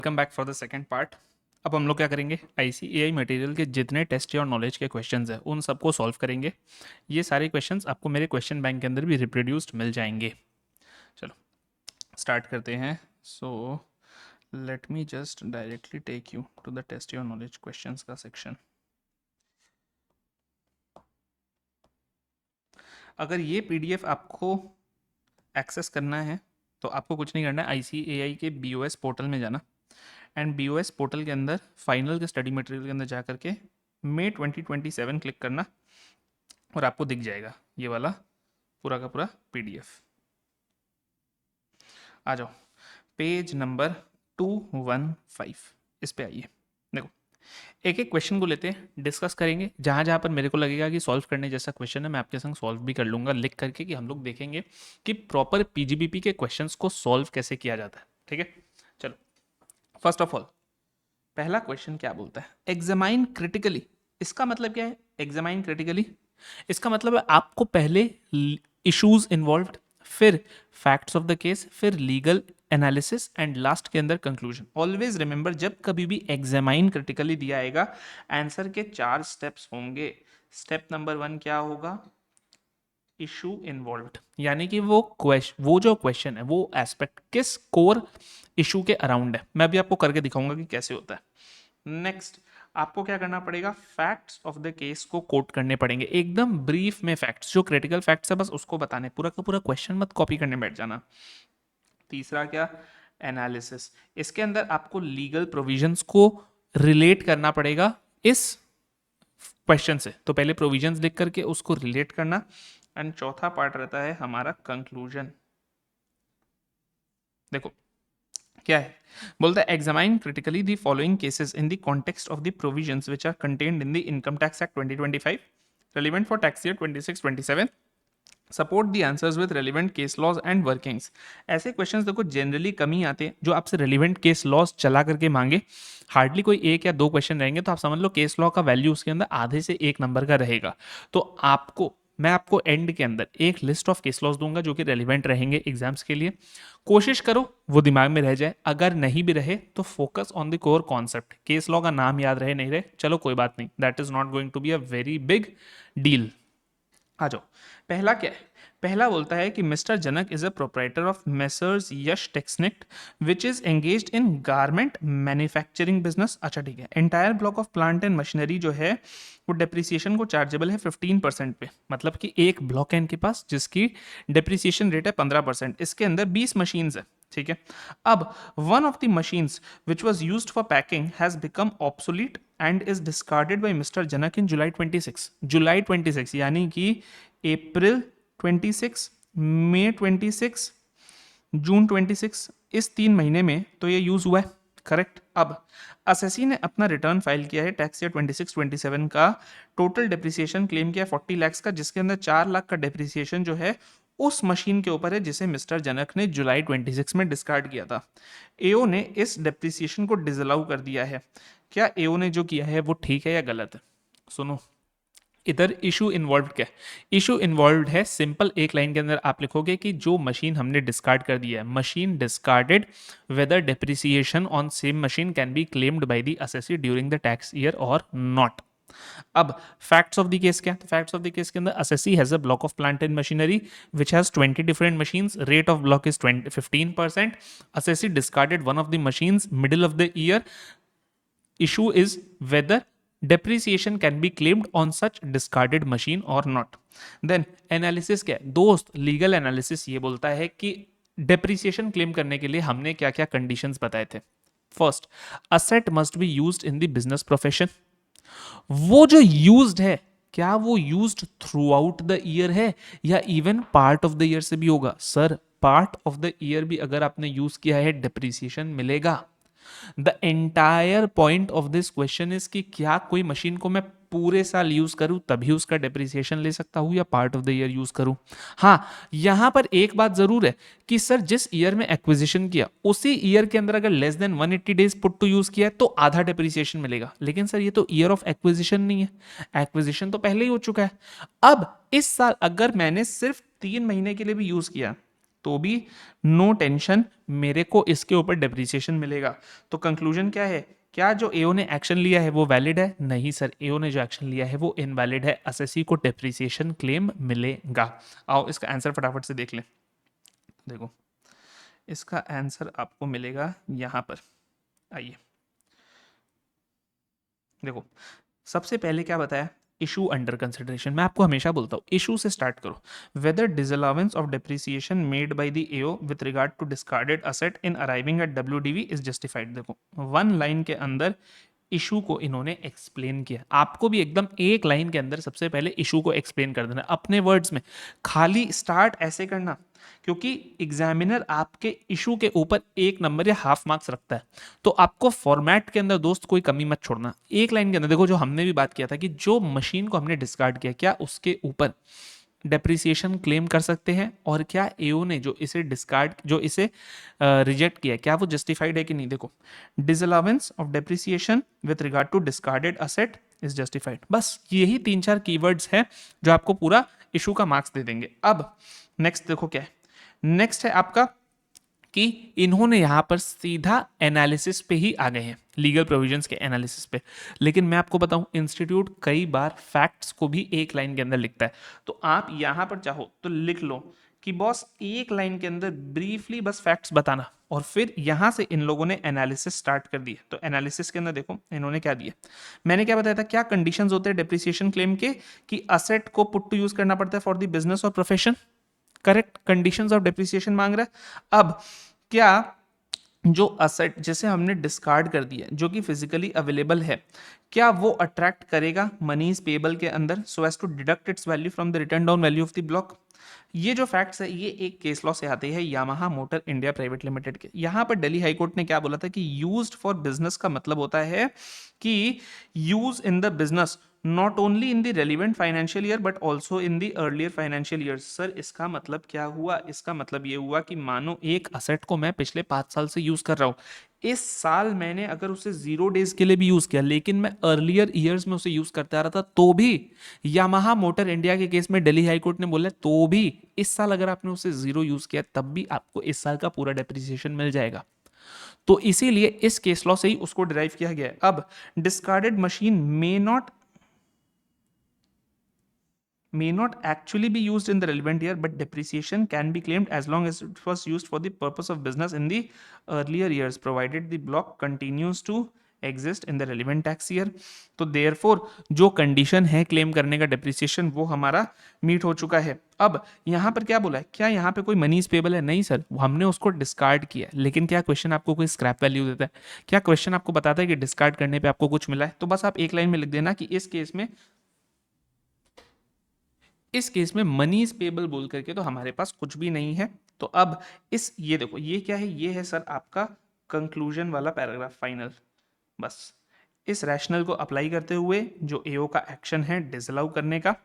Welcome back for the second part. अब हम लोग क्या करेंगे, आईसीएआई मटेरियल के जितने टेस्ट और नॉलेज के क्वेश्चंस हैं उन सबको सॉल्व करेंगे। ये सारे क्वेश्चंस आपको मेरे क्वेश्चन बैंक के अंदर भी रिप्रोड्यूस्ड मिल जाएंगे। चलो स्टार्ट करते हैं। So let me just directly take you to the test your knowledge questions का सेक्शन। अगर ये पीडीएफ आपको एक्सेस करना है तो आपको कुछ नहीं करना है, आईसीएआई के बीओएस पोर्टल में जाना एंड बीओएस पोर्टल के अंदर फाइनल के स्टडी मटेरियल के अंदर जा करके मई 2027 क्लिक करना और आपको दिख जाएगा ये वाला पूरा का पूरा पीडीएफ। आ जाओ पेज नंबर 215, इस पे आइए। देखो एक एक क्वेश्चन को लेते हैं, डिस्कस करेंगे। जहां जहां पर मेरे को लगेगा कि सॉल्व करने जैसा क्वेश्चन है मैं आपके संग सॉल्व भी कर लूंगा लिख करके, कि हम लोग देखेंगे कि प्रॉपर पीजीबीपी के क्वेश्चंस को सॉल्व कैसे किया जाता है। ठीक है, चलो फर्स्ट ऑफ ऑल पहला क्वेश्चन क्या बोलता है, एग्जामाइन क्रिटिकली। इसका मतलब क्या है एग्जामाइन क्रिटिकली? इसका मतलब है आपको पहले इश्यूज इन्वॉल्व्ड, फिर फैक्ट्स ऑफ द केस, फिर लीगल एनालिसिस एंड लास्ट के अंदर कंक्लूजन। ऑलवेज रिमेंबर जब कभी भी एग्जामाइन क्रिटिकली दिया आएगा आंसर के 4 स्टेप्स होंगे। स्टेप नंबर 1 क्या होगा, इशू इन्वॉल्व्ड, यानी कि वो जो क्वेश्चन है वो एस्पेक्ट किस कोर इशू के अराउंड है। मैं भी आपको करके दिखाऊंगा कि कैसे होता है। नेक्स्ट आपको क्या करना पड़ेगा, फैक्ट्स ऑफ द केस को कोट करने पड़ेंगे, एकदम ब्रीफ में फैक्ट्स, जो क्रिटिकल फैक्ट्स है बस उसको बताने, पूरा का पूरा क्वेश्चन मत कॉपी करने बैठ जाना। तीसरा क्या, एनालिसिस। इसके अंदर आपको लीगल प्रोविजंस को रिलेट करना पड़ेगा इस क्वेश्चन से, तो पहले प्रोविजंस लिख करके उसको रिलेट करना। एंड चौथा पार्ट रहता है हमारा कंक्लूजन। देखो क्या है, बोलता है examine critically the following cases in the context of the provisions which are contained in the income tax act 2025 relevant for tax year 26-27, support the answers with relevant case laws and workings. ऐसे questions देखो generally कम ही आते हैं जो आपसे relevant case laws चला करके मांगे, हार्डली कोई एक या दो क्वेश्चन रहेंगे। तो आप समझ लो केस लॉ का वैल्यू उसके अंदर आधे से 1 नंबर का रहेगा। तो मैं आपको एंड के अंदर एक लिस्ट ऑफ केस लॉज दूंगा जो कि रेलिवेंट रहेंगे एग्जाम्स के लिए। कोशिश करो वो दिमाग में रह जाए, अगर नहीं भी रहे तो focus on the core concept. Case law का नाम याद रहे नहीं रहे चलो कोई बात नहीं, that is not going to be a very big deal. आ जाओ पहला क्या है, पहला बोलता है कि mister Janak is a proprietor of messrs Yash Technic which is engaged in garment manufacturing business. अच्छा ठीक है, entire block of plant and machinery जो है वो डेप्रिसिएशन को चार्जेबल है 15% पे, मतलब कि एक ब्लॉक है इनके पास जिसकी डेप्रिसिएशन रेट है 15%। इसके अंदर 20 मशीन्स है, ठीक है। अब one of the machines which was used for packing has become obsolete and is discarded by mister Janak in July 26 यानी कि अप्रैल 26, मई 26, जून 26, इस 3 महीने में तो ये यूज हुआ है, करेक्ट। अब असेसी ने अपना रिटर्न फाइल किया है टैक्स ईयर 26-27 का, टोटल डेप्रिसिएशन क्लेम किया 40 लाख का, जिसके अंदर 4 लाख का डेप्रिसिएशन जो है उस मशीन के ऊपर है जिसे मिस्टर जनक ने जुलाई 26 में डिस्कार्ड किया था। एओ ने इस डेप्रिसिएशन को डिसअलाउ कर दिया है। क्या एओ ने जो किया है वो ठीक है या गलत है? सुनो इधर इशू इन्वॉल्व क्या है, इशू इन्वॉल्व है सिंपल एक लाइन के अंदर आप लिखोगे कि जो मशीन हमने डिस्कार्ड कर दिया है, machine discarded whether depreciation on same machine can be claimed by the assessee during the tax year और नॉट। अब फैक्ट्स ऑफ द केस क्या है, तो फैक्ट्स ऑफ द केस के अंदर assessee has a block of plant and machinery which has 20 different machines, rate of block is 15%, assessee discarded one of the machines middle of the year, issue is whether depreciation can be claimed on such discarded machine or not. Then analysis क्या है दोस्त, legal analysis ये बोलता है कि depreciation claim करने के लिए हमने क्या क्या कंडीशंस बताए थे। First, asset must be used in the business profession. वो जो यूज्ड है क्या वो used through out the year है या even part of the year से भी होगा? Sir part of the year भी अगर आपने यूज किया है डेप्रिसिएशन मिलेगा। The entire point of this question is कि क्या कोई मशीन को मैं पूरे साल यूज करूं तभी उसका डेप्रिसिएशन ले सकता हूं या part of the year use करूं। हाँ यहां पर एक बात जरूर है कि सर जिस ईयर में एक्विजिशन किया उसी ईयर के अंदर अगर less than 180 days put to use किया है तो आधा डेप्रिसिएशन मिलेगा, लेकिन सर ये तो ईयर ऑफ एक्विजिशन नहीं है, एक्विजिशन तो पहले ही हो चुका है। अब इस साल अगर मैंने सिर्फ 3 महीने के लिए भी यूज किया तो भी नो टेंशन, मेरे को इसके ऊपर डेप्रिसिएशन मिलेगा। तो कंक्लूजन क्या है, क्या जो एओ ने एक्शन लिया है वो वैलिड है? नहीं सर, एओ ने जो एक्शन लिया है वो इनवैलिड है, असेसी को डेप्रिसिएशन क्लेम मिलेगा। आओ इसका आंसर फटाफट से देख लें। देखो इसका आंसर आपको मिलेगा यहाँ पर, आइए देखो सबसे पहले क्या बताया, इशू अंडर कंसिडरेशन। मैं आपको हमेशा बोलता हूँ इशू से स्टार्ट करो। Whether disallowance of depreciation made by the AO with regard to discarded asset in arriving at WDV is justified. देखो वन लाइन के अंदर इशू को इन्होंने एक्सप्लेन किया। आपको भी एकदम एक लाइन के अंदर सबसे पहले इशू को एक्सप्लेन कर देना अपने वर्ड्स में, खाली स्टार्ट ऐसे करना, क्योंकि एग्जामिनर आपके इशू के ऊपर 1 नंबर या हाफ मार्क्स रखता है। तो आपको फॉर्मेट के अंदर दोस्त कोई कमी मत छोड़ना। एक लाइन के अंदर देखो, जो हमने भी बात किया था कि जो मशीन को हमने डिस्कार्ड किया, क्या उसके ऊपर डेप्रिसिएशन क्लेम कर सकते हैं, और क्या एओ ने जो इसे डिस्कार्ड, जो इसे रिजेक्ट किया, क्या वो जस्टिफाइड है कि नहीं। देखो disallowance of depreciation with regard to discarded asset is justified. बस यही 3-4 कीवर्ड्स हैं जो आपको पूरा इशू का मार्क्स दे देंगे। अब नेक्स्ट देखो क्या है, नेक्स्ट है आपका कि इन्होंने यहां पर सीधा एनालिसिस पे ही आ गए हैं, लीगल प्रोविजंस के एनालिसिस पे। लेकिन मैं आपको बताऊं, इंस्टीट्यूट कई बार फैक्ट्स को भी एक लाइन के अंदर लिखता है। तो आप यहां पर चाहो तो लिख लो कि बॉस एक लाइन के अंदर ब्रीफली बस फैक्ट्स बताना, और फिर यहां से इन लोगों ने एनालिसिस स्टार्ट कर दिया। तो एनालिसिस के अंदर देखो इन्होंने क्या दिया, मैंने क्या बताया था, क्या कंडीशंस होते हैं डेप्रिसिएशन क्लेम के, कि असेट को पुट टू यूज करना पड़ता है फॉर द बिजनेस और profession. Correct, conditions of depreciation मांग रहा है। अब क्या जो असेट जैसे हमने डिस्कार्ड कर दिया, जो कि फिजिकली अवेलेबल है, क्या वो अट्रैक्ट करेगा मनीज पेबल के अंदर so as to deduct its value from the written down value of the block. ये जो फैक्ट्स है ये एक केस लॉ से आते हैं, Yamaha motor India private limited के। यहां पर दिल्ली हाई कोर्ट ने क्या बोला था कि यूज्ड फॉर बिजनेस का मतलब होता है कि use in the business not only in the relevant financial year but also in the earlier financial year. Sir इसका मतलब क्या हुआ, इसका मतलब ये हुआ कि मानो एक असेट को मैं पिछले 5 साल से यूज कर रहा हूं, इस साल मैंने अगर उसे 0 डेज के लिए भी यूज किया, लेकिन मैं अर्लियर ईयर्स में उसे यूज करता आ रहा था, तो भी यामाहा मोटर इंडिया के केस में दिल्ली हाई कोर्ट ने बोला तो भी इस साल अगर आपने उसे 0 यूज किया तब भी आपको इस साल का पूरा डेप्रिसिएशन मिल जाएगा। तो इसीलिए इस केस लॉ से ही उसको डिराइव किया गया है। अब discarded machine may not actually be used in the relevant year, but depreciation can be claimed as long as it was used for the purpose of business in the earlier years, provided the block continues to exist in the relevant tax year. तो therefore जो condition है claim करने का depreciation वो हमारा meet हो चुका है। अब यहाँ पर क्या बोला है, क्या यहाँ पे कोई मनीज पेबल है? नहीं सर, हमने उसको डिस्कार्ड किया, लेकिन क्या क्वेश्चन आपको कोई स्क्रैप वैल्यू देता है? क्या क्वेश्चन आपको बताता है कि डिस्कार्ड करने पे आपको कुछ मिला है? तो बस आप एक लाइन में लिख देना कि इस केस में मनीज पेबल बोल करके तो हमारे पास कुछ भी नहीं है। तो अब ये देखो ये क्या है, ये है सर आपका कंक्लूजन वाला पैराग्राफ फाइनल। बस इस रैशनल को अप्लाई करते हुए जो एओ का एक्शन है डिसअलाउ करने का,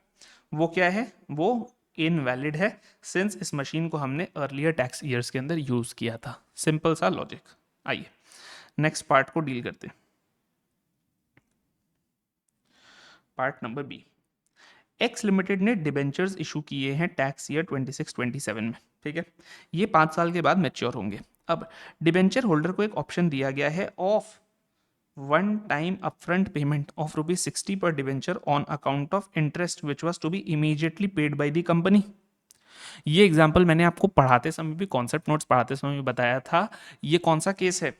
वो क्या है, वो इनवैलिड है, सिंस इस मशीन को हमने अर्लियर टैक्स ईयर्स के अंदर यूज किया था। सिंपल सा लॉजिक। आइए नेक्स्ट पार्ट को डील करते हैं, part number B. X limited ने डिबेंचर्स इशू किए हैं टैक्स ईयर 26-27 में, ठीक है। ये 5 साल के बाद मैच्योर होंगे। अब डिबेंचर होल्डर को एक ऑप्शन दिया गया है of one time upfront payment of ₹60 per debenture on account of interest which was to be immediately paid by the company. ये एग्जाम्पल मैंने आपको पढ़ाते समय भी, कॉन्सेप्ट नोट्स पढ़ाते समय भी बताया था। ये कौन सा केस है?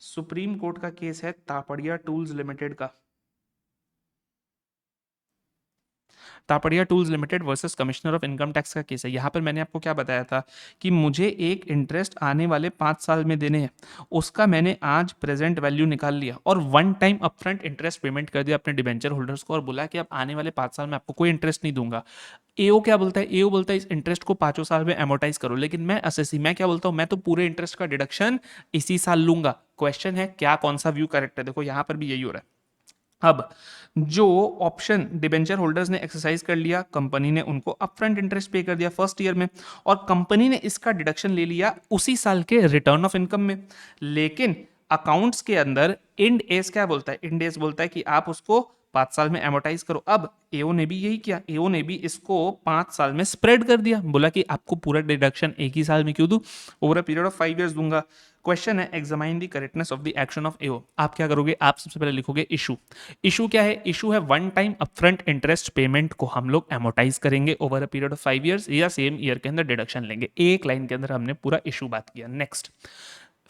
सुप्रीम कोर्ट का केस है, तापड़िया टूल्स लिमिटेड का। Tapadia Tools limited versus commissioner of income tax का केस है। यहाँ पर मैंने आपको क्या बताया था कि मुझे एक इंटरेस्ट आने वाले 5 साल में देने हैं, उसका मैंने आज प्रेजेंट वैल्यू निकाल लिया और one time upfront interest payment कर दिया अपने डिबेंचर होल्डर्स को, और बोला कि अब आने वाले 5 साल में आपको कोई इंटरेस्ट नहीं दूंगा। एओ क्या बोलता है? एओ बोलता है इस इंटरेस्ट को 5 साल में एमोटाइज करो, लेकिन मैं असेसी, मैं क्या बोलता हूं, मैं तो पूरे इंटरेस्ट का डिडक्शन इसी साल लूंगा। क्वेश्चन है क्या कौन सा व्यू करेक्ट है? देखो यहां पर भी यही हो रहा है। अब जो ऑप्शन डिबेंचर होल्डर्स ने एक्सरसाइज कर लिया, कंपनी ने उनको अपफ्रंट इंटरेस्ट पे कर दिया फर्स्ट ईयर में, और कंपनी ने इसका डिडक्शन ले लिया उसी साल के रिटर्न ऑफ इनकम में। लेकिन अकाउंट्स के अंदर इंड एस क्या बोलता है? इंड एस बोलता है कि आप उसको 5 साल में एमोटाइज करो। अब एओ ने भी यही किया, एओ ने भी इसको 5 साल में स्प्रेड कर दिया, बोला कि आपको पूरा डिडक्शन एक ही साल में क्यों दूं, over a period of 5 years दूंगा। क्वेश्चन है examine the correctness of the action of AO. आप क्या करोगे, आप सबसे पहले लिखोगे इशू। इशू क्या है, इशू है one time upfront interest payment को हम लोग एमोटाइज करेंगे over a period of 5 years, या सेम ईयर के अंदर डिडक्शन लेंगे। एक लाइन के अंदर हमने पूरा इशू बात किया। Next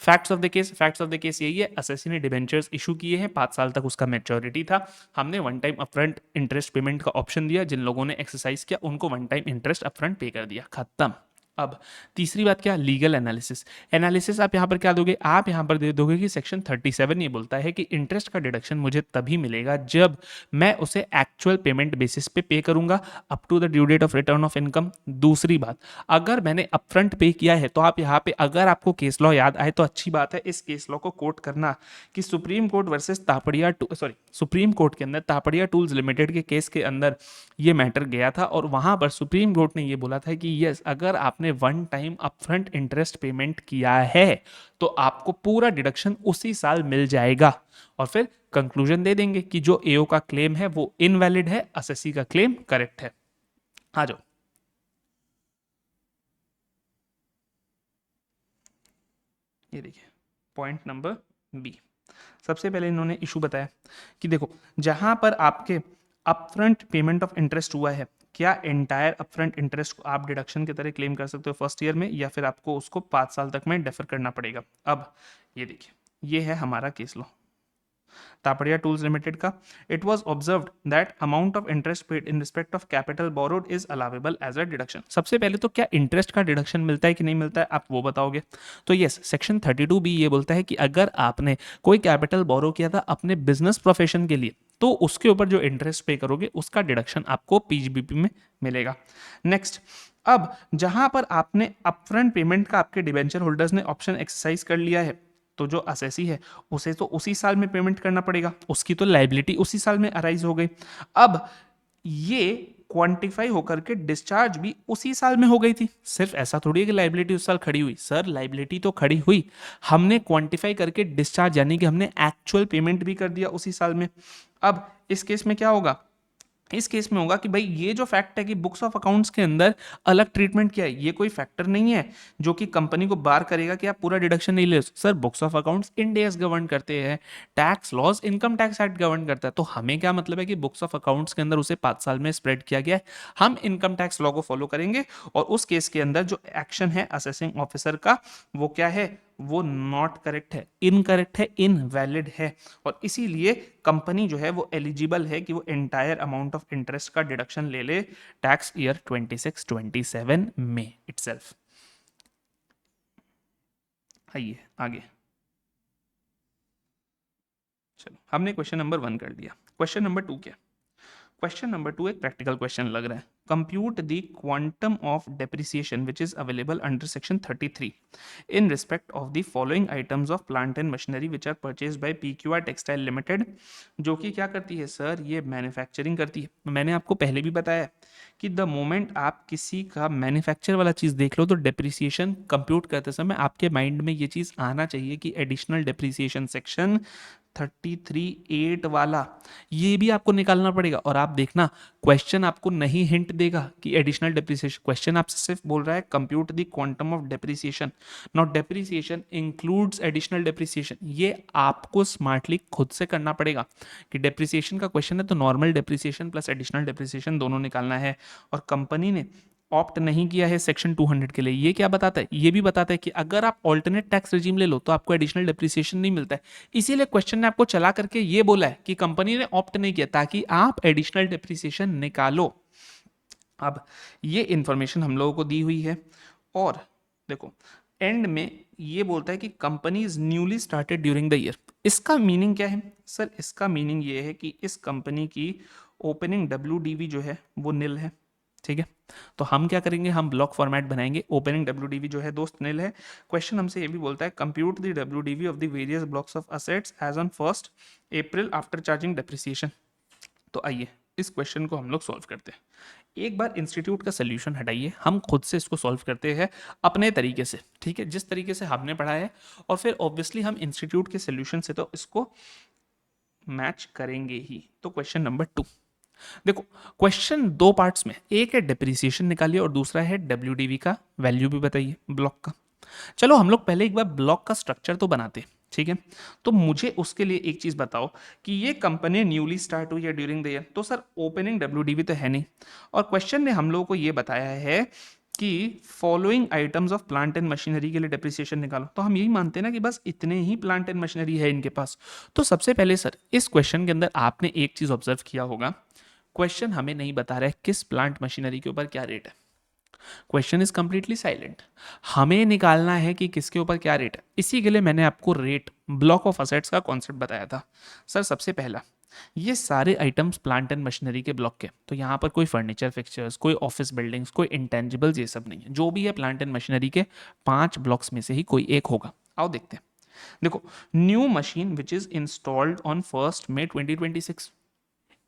facts of the case, facts of the case यही है, असेसी ने डिबेंचर्स इशू किए हैं, 5 साल तक उसका मैच्योरिटी था, हमने one time upfront interest payment का ऑप्शन दिया, जिन लोगों ने एक्सरसाइज किया उनको वन टाइम इंटरेस्ट अपफ्रंट पे कर दिया, खत्म। अब तीसरी बात क्या, लीगल एनालिसिस। एनालिसिस आप यहाँ पर क्या दोगे, आप यहाँ पर दे दोगे कि सेक्शन 37 ये बोलता है कि इंटरेस्ट का डिडक्शन मुझे तभी मिलेगा जब मैं उसे एक्चुअल पेमेंट बेसिस पे करूंगा up to the due date of return of income. दूसरी बात, अगर मैंने अपफ्रंट पे किया है तो आप यहाँ पे अगर आपको केस लॉ याद आए तो अच्छी बात है, इस केस लॉ को कोट करना कि supreme court versus Tapadia supreme court के अंदर तापड़िया टूल्स लिमिटेड के केस के अंदर ये मैटर गया था, और वहां पर सुप्रीम कोर्ट ने ये बोला था कि यस, अगर आपने one time upfront interest payment किया है तो आपको पूरा डिडक्शन उसी साल मिल जाएगा, और फिर कंक्लूजन दे देंगे कि जो एओ का क्लेम है वो इनवैलिड है, असेसी का क्लेम करेक्ट है। आ जाओ, ये देखिए पॉइंट नंबर बी। सबसे पहले इन्होंने इशू बताया कि देखो जहां पर आपके अपफ्रंट पेमेंट ऑफ इंटरेस्ट हुआ है, क्या एंटायर अपफ्रंट इंटरेस्ट को आप डिडक्शन की तरह क्लेम कर सकते हो फर्स्ट ईयर में, या फिर आपको उसको 5 साल तक में डेफर करना पड़ेगा। अब ये देखिए, ये है हमारा case law Tapadia Tools Limited का। It was observed that amount of interest paid in respect of capital borrowed is allowable as a deduction. सबसे पहले तो क्या इंटरेस्ट का डिडक्शन मिलता है कि नहीं मिलता है, आप वो बताओगे। तो यस, सेक्शन 32 भी ये बोलता है कि अगर आपने कोई कैपिटल बोरो किया था अपने बिजनेस प्रोफेशन के लिए तो उसके ऊपर जो इंटरेस्ट पे करोगे उसका डिडक्शन आपको पीजीबीपी में मिलेगा। नेक्स्ट, अब जहां पर आपने अपफ्रंट पेमेंट का आपके डिबेंचर होल्डर्स ने ऑप्शन एक्सरसाइज कर लिया है, तो जो असेसी है उसे तो उसी साल में पेमेंट करना पड़ेगा, उसकी तो लाइबिलिटी उसी साल में अराइज हो गई। अब ये क्वांटिफाई होकर के डिस्चार्ज भी उसी साल में हो गई थी। सिर्फ ऐसा थोड़ी है कि लाइबिलिटी उस साल खड़ी हुई, सर लाइबिलिटी तो खड़ी हुई, हमने क्वांटिफाई करके डिस्चार्ज यानी कि हमने एक्चुअल पेमेंट भी कर दिया उसी साल में। अब इस केस में क्या होगा, इस केस में होगा कि भाई ये जो फैक्ट है कि बुक्स ऑफ अकाउंट्स के अंदर अलग ट्रीटमेंट किया है, ये कोई फैक्टर नहीं है जो कि कंपनी को बार करेगा कि आप पूरा डिडक्शन नहीं ले। Sir books of accounts Ind AS govern करते हैं, tax laws income tax act govern करता है, तो हमें क्या मतलब है कि बुक्स ऑफ अकाउंट्स के अंदर उसे 5 साल में स्प्रेड किया गया है, हम इनकम टैक्स लॉ को फॉलो करेंगे। और उस केस के अंदर जो एक्शन है असेसिंग ऑफिसर का वो क्या है, वो नॉट करेक्ट है, इनकरेक्ट है, इनवैलिड है, और इसीलिए कंपनी जो है वो एलिजिबल है कि वो एंटायर अमाउंट ऑफ इंटरेस्ट का डिडक्शन ले ले टैक्स ईयर 26-27 में इटसेल्फ। आइए आगे, चलो हमने क्वेश्चन नंबर 1 कर दिया। क्वेश्चन नंबर 2 क्या, क्वेश्चन नंबर 2 एक प्रैक्टिकल क्वेश्चन लग रहा है। Compute the quantum of depreciation which is available under section 33 in respect of the following items of plant and machinery which are purchase by PQR textile limited, जो कि क्या करती है sir, ये मैन्युफैक्चरिंग करती है। मैंने आपको पहले भी बताया कि द मोमेंट आप किसी का मैन्युफैक्चर वाला चीज़ देख लो तो डेप्रिसिएशन कंप्यूट करते समय आपके माइंड में ये चीज़ आना चाहिए कि एडिशनल डेप्रिसिएशन सेक्शन 33(8) वाला ये भी आपको निकालना पड़ेगा। और आप देखना क्वेश्चन आपको नहीं हिंट देगा कि एडिशनल डेप्रिसिएशन, क्वेश्चन आपसे सिर्फ बोल रहा है compute the quantum of depreciation, not depreciation includes additional depreciation. ये आपको स्मार्टली खुद से करना पड़ेगा कि डेप्रिसिएशन का क्वेश्चन है तो normal depreciation plus additional depreciation दोनों निकालना है। और कंपनी ने ऑप्ट नहीं किया है सेक्शन 200 के लिए, ये क्या बताता है, ये भी बताता है कि अगर आप ऑल्टरनेट टैक्स रिजीम ले लो तो आपको एडिशनल डेप्रिसिएशन नहीं मिलता है। इसीलिए क्वेश्चन ने आपको चला करके ये बोला है कि कंपनी ने ऑप्ट नहीं किया ताकि आप एडिशनल डेप्रिसिएशन निकालो। अब ये इंफॉर्मेशन हम लोगों को दी हुई है, और देखो एंड में ये बोलता है कि company is newly started during the year. इसका मीनिंग क्या है सर, इसका मीनिंग ये है कि इस कंपनी की ओपनिंग WDV जो है वो निल है, ठीक है। तो हम क्या करेंगे, हम ब्लॉक फॉर्मेट बनाएंगे, ओपनिंग WDV जो है दोस्त निल है। क्वेश्चन हमसे ये भी बोलता है compute the WDV of the various blocks of assets as on 1 April after charging depreciation. तो आइए इस क्वेश्चन को हम लोग सॉल्व करते हैं। एक बार इंस्टीट्यूट का सोल्यूशन हटाइए, हम खुद से इसको सॉल्व करते हैं अपने तरीके से, ठीक है, जिस तरीके से हमने पढ़ा है। और फिर ऑब्वियसली हम इंस्टीट्यूट के सोल्यूशन से तो इसको मैच करेंगे ही। तो क्वेश्चन नंबर 2, देखो क्वेश्चन दो पार्ट्स में, एक है डिप्रिसिएशन निकालिए और दूसरा है डब्ल्यूडीवी का वैल्यू भी बताइए ब्लॉक का। चलो हम लोग पहले एक बार ब्लॉक का स्ट्रक्चर तो बनाते हैं, ठीक है। तो मुझे उसके लिए एक चीज बताओ कि ये कंपनी न्यूली स्टार्ट हुई है ड्यूरिंग द ईयर, तो सर ओपनिंग डब्ल्यूडीवी तो है नहीं, और क्वेश्चन ने हम लोगों को ये बताया है कि following items of plant and machinery के लिए डेप्रिसिएशन निकालो, तो हम यही मानते हैं ना कि बस इतने ही प्लांट एंड मशीनरी है इनके पास। तो सबसे पहले सर इस क्वेश्चन के अंदर आपने एक चीज ऑब्जर्व किया होगा, क्वेश्चन हमें नहीं बता रहा है किस प्लांट मशीनरी के ऊपर क्या रेट है, क्वेश्चन इज कंप्लीटली साइलेंट। हमें निकालना है कि किसके ऊपर क्या रेट है, इसी के लिए मैंने आपको रेट ब्लॉक ऑफ असेट्स का कॉन्सेप्ट बताया था। सर सबसे पहला, ये सारे आइटम्स प्लांट एंड मशीनरी के ब्लॉक के, तो यहाँ पर कोई फर्नीचर फिक्चर्स, कोई ऑफिस बिल्डिंग्स, कोई इंटेंजिबल्स, ये सब नहीं है। जो भी है प्लांट एंड मशीनरी के 5 ब्लॉक्स में से ही कोई एक होगा। आओ देखते हैं। देखो, new machine which is installed on 1 मई 2026,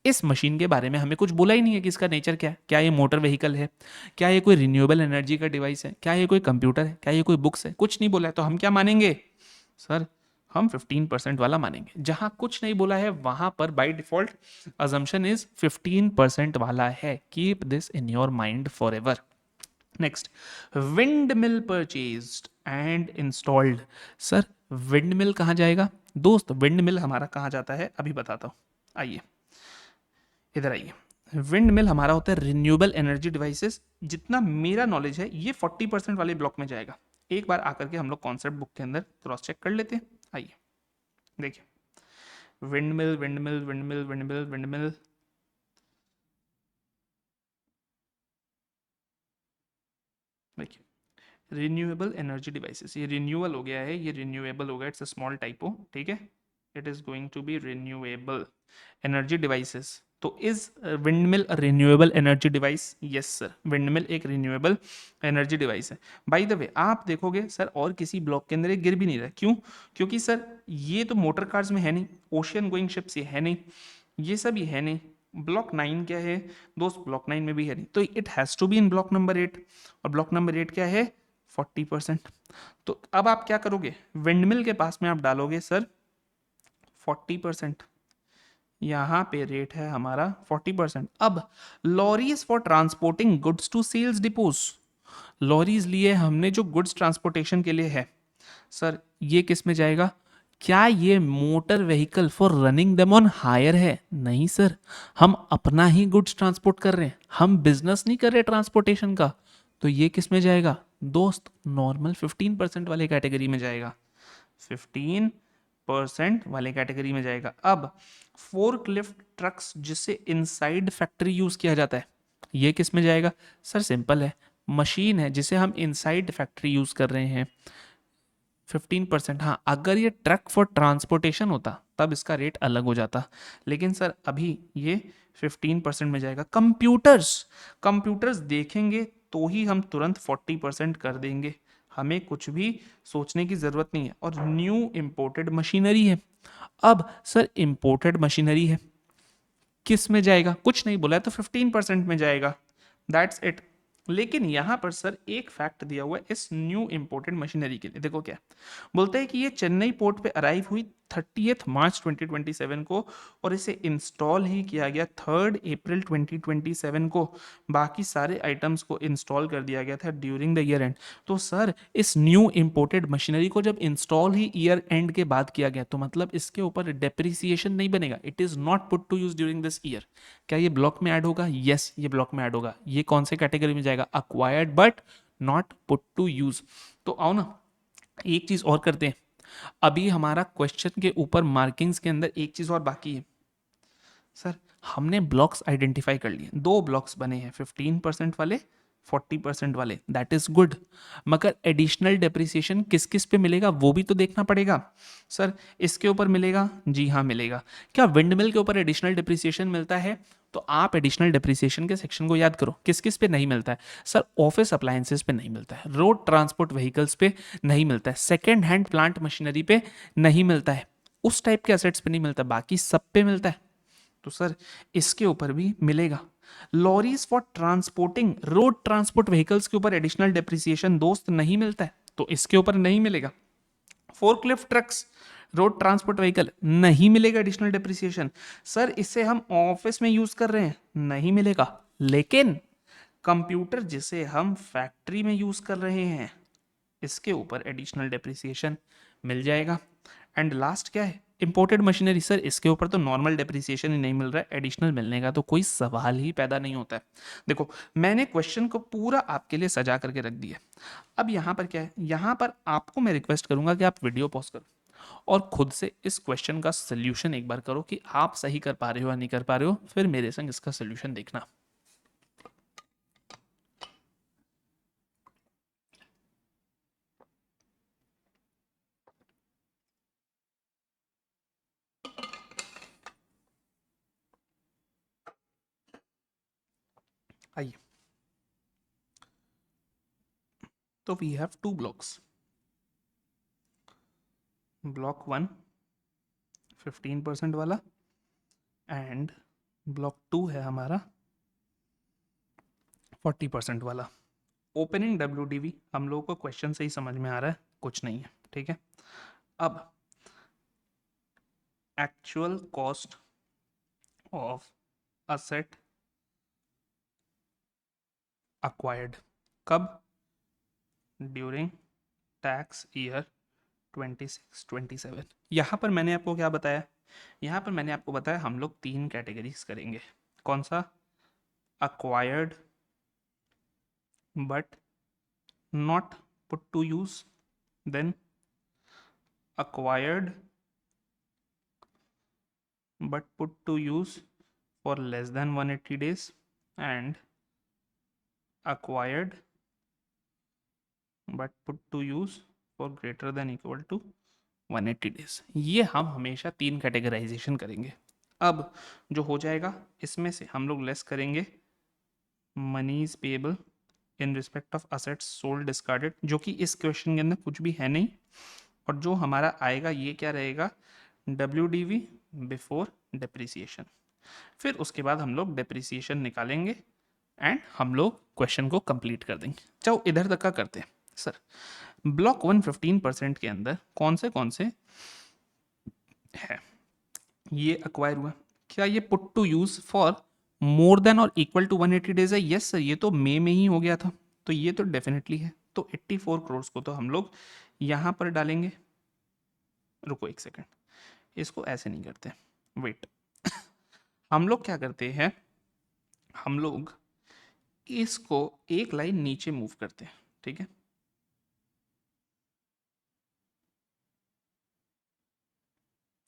इस मशीन के बारे में हमें कुछ बोला ही नहीं है कि इसका नेचर क्या है। क्या ये मोटर व्हीकल है, क्या ये कोई रिन्यूएबल एनर्जी का डिवाइस है, क्या ये कोई कंप्यूटर है, क्या ये कोई बुक्स है, कुछ नहीं बोला है। तो हम क्या मानेंगे सर, हम 15% वाला मानेंगे। जहां कुछ नहीं बोला है वहां पर बाय डिफॉल्ट अजम्पशन इज 15% वाला है। Keep this in your mind for ever. Next, wind mill purchased and installed. Sir wind mill कहाँ जाएगा दोस्त, विंड मिल हमारा कहाँ जाता है अभी बताता हूँ, आइए इधर आइए। विंड मिल हमारा होता है रिन्यूएबल एनर्जी डिवाइसेस। जितना मेरा नॉलेज है ये 40% वाले ब्लॉक में जाएगा। एक बार आकर के हम लोग कॉन्सेप्ट बुक के अंदर क्रॉस चेक कर लेते हैं। आइए देखिए, wind mill wind mill wind mill wind mill wind mill, देखिए रिन्यूएबल एनर्जी डिवाइसेस, ये रिन्यूअल हो गया है, ये रिन्यूएबल हो गया, इट्स अ स्मॉल टाइपो, ठीक है। It is going to be renewable energy devices. तो is windmill a renewable energy device? Yes sir, windmill एक रिन्यूएबल एनर्जी डिवाइस है। बाय द वे आप देखोगे सर और किसी ब्लॉक के अंदर ये गिर भी नहीं रहा, क्यों? क्योंकि सर ये तो मोटर कार्स में है नहीं, ओशियन गोइंग शिप्स ये है नहीं, ये सब ये है नहीं। ब्लॉक 9 क्या है दोस्त, ब्लॉक 9 में भी है नहीं, तो it has to be in block number 8, और ब्लॉक नंबर 8 क्या है 40%। तो अब आप क्या करोगे, विंडमिल के पास में आप डालोगे सर 40%, यहाँ पे रेट है हमारा 40%। अब lorries for transporting goods to sales depots, lorries लिए हमने जो गुड्स ट्रांसपोर्टेशन के लिए है, सर ये किस में जाएगा? क्या ये motor vehicle for running them on hire है? नहीं सर, हम अपना ही गुड्स ट्रांसपोर्ट कर रहे हैं, हम बिजनेस नहीं कर रहे ट्रांसपोर्टेशन का। तो ये किस में जाएगा दोस्त? नॉर्मल 15% वाले कैटेगरी में जाएगा, 15% वाले कैटेगरी में जाएगा। अब फोर्कलिफ्ट ट्रक्स जिसे इनसाइड फैक्ट्री यूज किया जाता है, ये किस में जाएगा? सर सिंपल है, मशीन है जिसे हम इनसाइड फैक्ट्री यूज कर रहे हैं, 15%। हाँ, अगर ये ट्रक फॉर ट्रांसपोर्टेशन होता तब इसका रेट अलग हो जाता, लेकिन सर अभी ये 15% में जाएगा। कंप्यूटर्स, कंप्यूटर्स देखेंगे तो ही हम तुरंत 40% कर देंगे, हमें कुछ भी सोचने की ज़रूरत नहीं है। और न्यू इम्पोर्टेड मशीनरी है। अब सर इम्पोर्टेड मशीनरी है, किस में जाएगा? कुछ नहीं बोला है तो 15% में जाएगा, दैट्स इट। लेकिन यहां पर सर एक फैक्ट दिया हुआ है इस न्यू इंपोर्टेड मशीनरी के लिए, देखो क्या बोलते हैं कि ये चेन्नई पोर्ट पे अराइव हुई 30 मार्च 2027 को, और इसे इंस्टॉल ही किया गया 3 अप्रैल 2027 को। बाकी सारे आइटम्स को इंस्टॉल कर दिया गया था ड्यूरिंग द ईयर एंड। तो सर इस न्यू इंपोर्टेड मशीनरी को जब इंस्टॉल ही ईयर एंड के बाद किया गया, तो मतलब इसके ऊपर डेप्रिसिएशन नहीं बनेगा, it is not put to use during this year. क्या ये ब्लॉक में ऐड होगा? यस, ये ब्लॉक में ऐड होगा। ये कौन से कैटेगरी में जाएगा? Acquired but not put to use. तो आओ ना एक चीज और करते हैं, अभी हमारा क्वेश्चन के ऊपर मार्किंग्स के अंदर एक चीज और बाकी है। सर हमने ब्लॉक्स आइडेंटिफाई कर लिए, 2 ब्लॉक्स बने हैं, 15% वाले, 40% वाले, दैट इज गुड। मगर एडिशनल डेप्रिसिएशन किस किस पे मिलेगा वो भी तो देखना पड़ेगा। सर इसके ऊपर मिलेगा, जी हाँ मिलेगा। क्या विंडमिल के ऊपर एडिशनल डेप्रिसिएशन मिलता है? तो आप एडिशनल डेप्रिसिएशन के सेक्शन को याद करो, किस किस पे नहीं मिलता है? सर ऑफिस अप्लायंसेस पे नहीं मिलता है, रोड ट्रांसपोर्ट व्हीकल्स पे नहीं मिलता है, सेकेंड हैंड प्लांट मशीनरी पे नहीं मिलता है, उस टाइप के असेट्स पे नहीं मिलता, बाकी सब पे मिलता है। तो सर इसके ऊपर भी मिलेगा। Lorries for transporting road transport vehicles के ऊपर एडिशनल डेप्रिसिएशन दोस्त नहीं मिलता है, तो इसके ऊपर नहीं मिलेगा। Forklift trucks road transport vehicle नहीं मिलेगा एडिशनल डेप्रिसिएशन। सर इससे हम ऑफिस में यूज कर रहे हैं, नहीं मिलेगा। लेकिन कंप्यूटर जिसे हम फैक्ट्री में यूज कर रहे हैं, इसके ऊपर एडिशनल डेप्रिसिएशन मिल जाएगा। एंड लास्ट क्या है, इंपोर्टेड मशीनरी। सर इसके ऊपर तो नॉर्मल डेप्रिसिएशन ही नहीं मिल रहा है, एडिशनल मिलने का तो कोई सवाल ही पैदा नहीं होता है। देखो मैंने क्वेश्चन को पूरा आपके लिए सजा करके रख दिया। अब यहाँ पर क्या है, यहाँ पर आपको मैं रिक्वेस्ट करूंगा कि आप वीडियो पॉज करो और खुद से इस क्वेश्चन का सोल्यूशन एक बार करो कि आप सही कर पा रहे हो या नहीं कर पा रहे हो, फिर मेरे संग इसका सोल्यूशन देखना। आइए, तो we have two blocks. Block 1 15% वाला एंड ब्लॉक 2 है हमारा 40% वाला। ओपनिंग WDV हम लोगों को क्वेश्चन से ही समझ में आ रहा है, कुछ नहीं है, ठीक है। अब actual cost of asset acquired कब, ड्यूरिंग टैक्स ईयर 26-27। यहाँ पर मैंने आपको क्या बताया, यहाँ पर मैंने आपको बताया हम लोग 3 कैटेगरीज करेंगे। कौन सा, acquired but not put to use, then acquired but put to use for less than 180 days and acquired but put to use for greater than equal to 180 days। ये हम हमेशा 3 कैटेगराइजेशन करेंगे। अब जो हो जाएगा इसमें से हम लोग लेस करेंगे monies payable in respect of assets sold discarded, जो कि इस क्वेश्चन के अंदर कुछ भी है नहीं। और जो हमारा आएगा ये क्या रहेगा, WDV बिफोर डेप्रिसिएशन। फिर उसके बाद हम लोग डेप्रिसिएशन निकालेंगे एंड हम लोग क्वेश्चन को कंप्लीट कर देंगे। चलो इधर तक का करते हैं। सर ब्लॉक 1 15% के अंदर कौन से है, ये अक्वायर हुआ, क्या ये put to use for more than और इक्वल टू 180 डेज है? यस सर, ये तो मई में ही हो गया था, तो ये तो डेफिनेटली है। तो 84 करोड़ को तो हम लोग यहां पर डालेंगे। रुको एक सेकंड, इसको ऐसे नहीं करते, वेट। हम लोग क्या करते हैं, हम लोग इसको एक लाइन नीचे मूव करते हैं, ठीक है।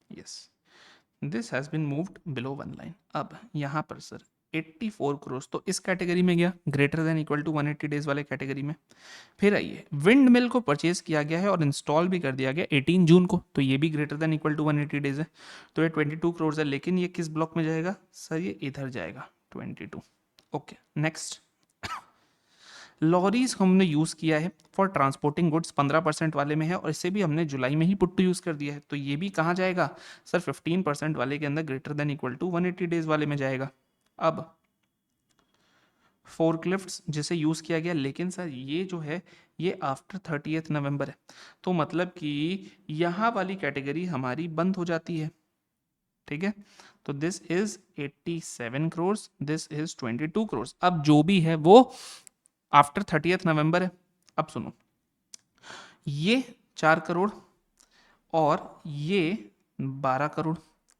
Yes, this has been moved below 1 line. अब यहाँ पर सर 84 करोड़ तो इस कैटेगरी में गया, greater than equal to 180 days वाले कैटेगरी में। फिर आइए, विंड मिल को परचेज किया गया है और इंस्टॉल भी कर दिया गया 18 जून को, तो ये भी greater than equal to 180 days है, तो ये 22 करोड़ है। लेकिन ये किस ब्लॉक में जाएगा सर, ये इधर जाएगा 22। ओके नेक्स्ट, लॉरीज हमने यूज़ किया है फॉर ट्रांसपोर्टिंग गुड्स, 15% वाले में है और इसे भी हमने जुलाई में ही पुट टू यूज़ कर दिया है, तो ये भी कहाँ जाएगा सर, 15% वाले के अंदर greater than equal to 180 days वाले में जाएगा। अब फोर्कलिफ्ट्स जिसे यूज़ किया गया, लेकिन सर ये जो है ये आफ्टर 30 नवंबर है, तो मतलब कि यहाँ वाली कैटेगरी हमारी बंद हो जाती है, ठीक है। तो this is 87 crore, this is 22 crore. अब जो भी है वो आफ्टर 30 नवंबर है। अब सुनो, ये 4 करोड़ और ये 12 करोड़,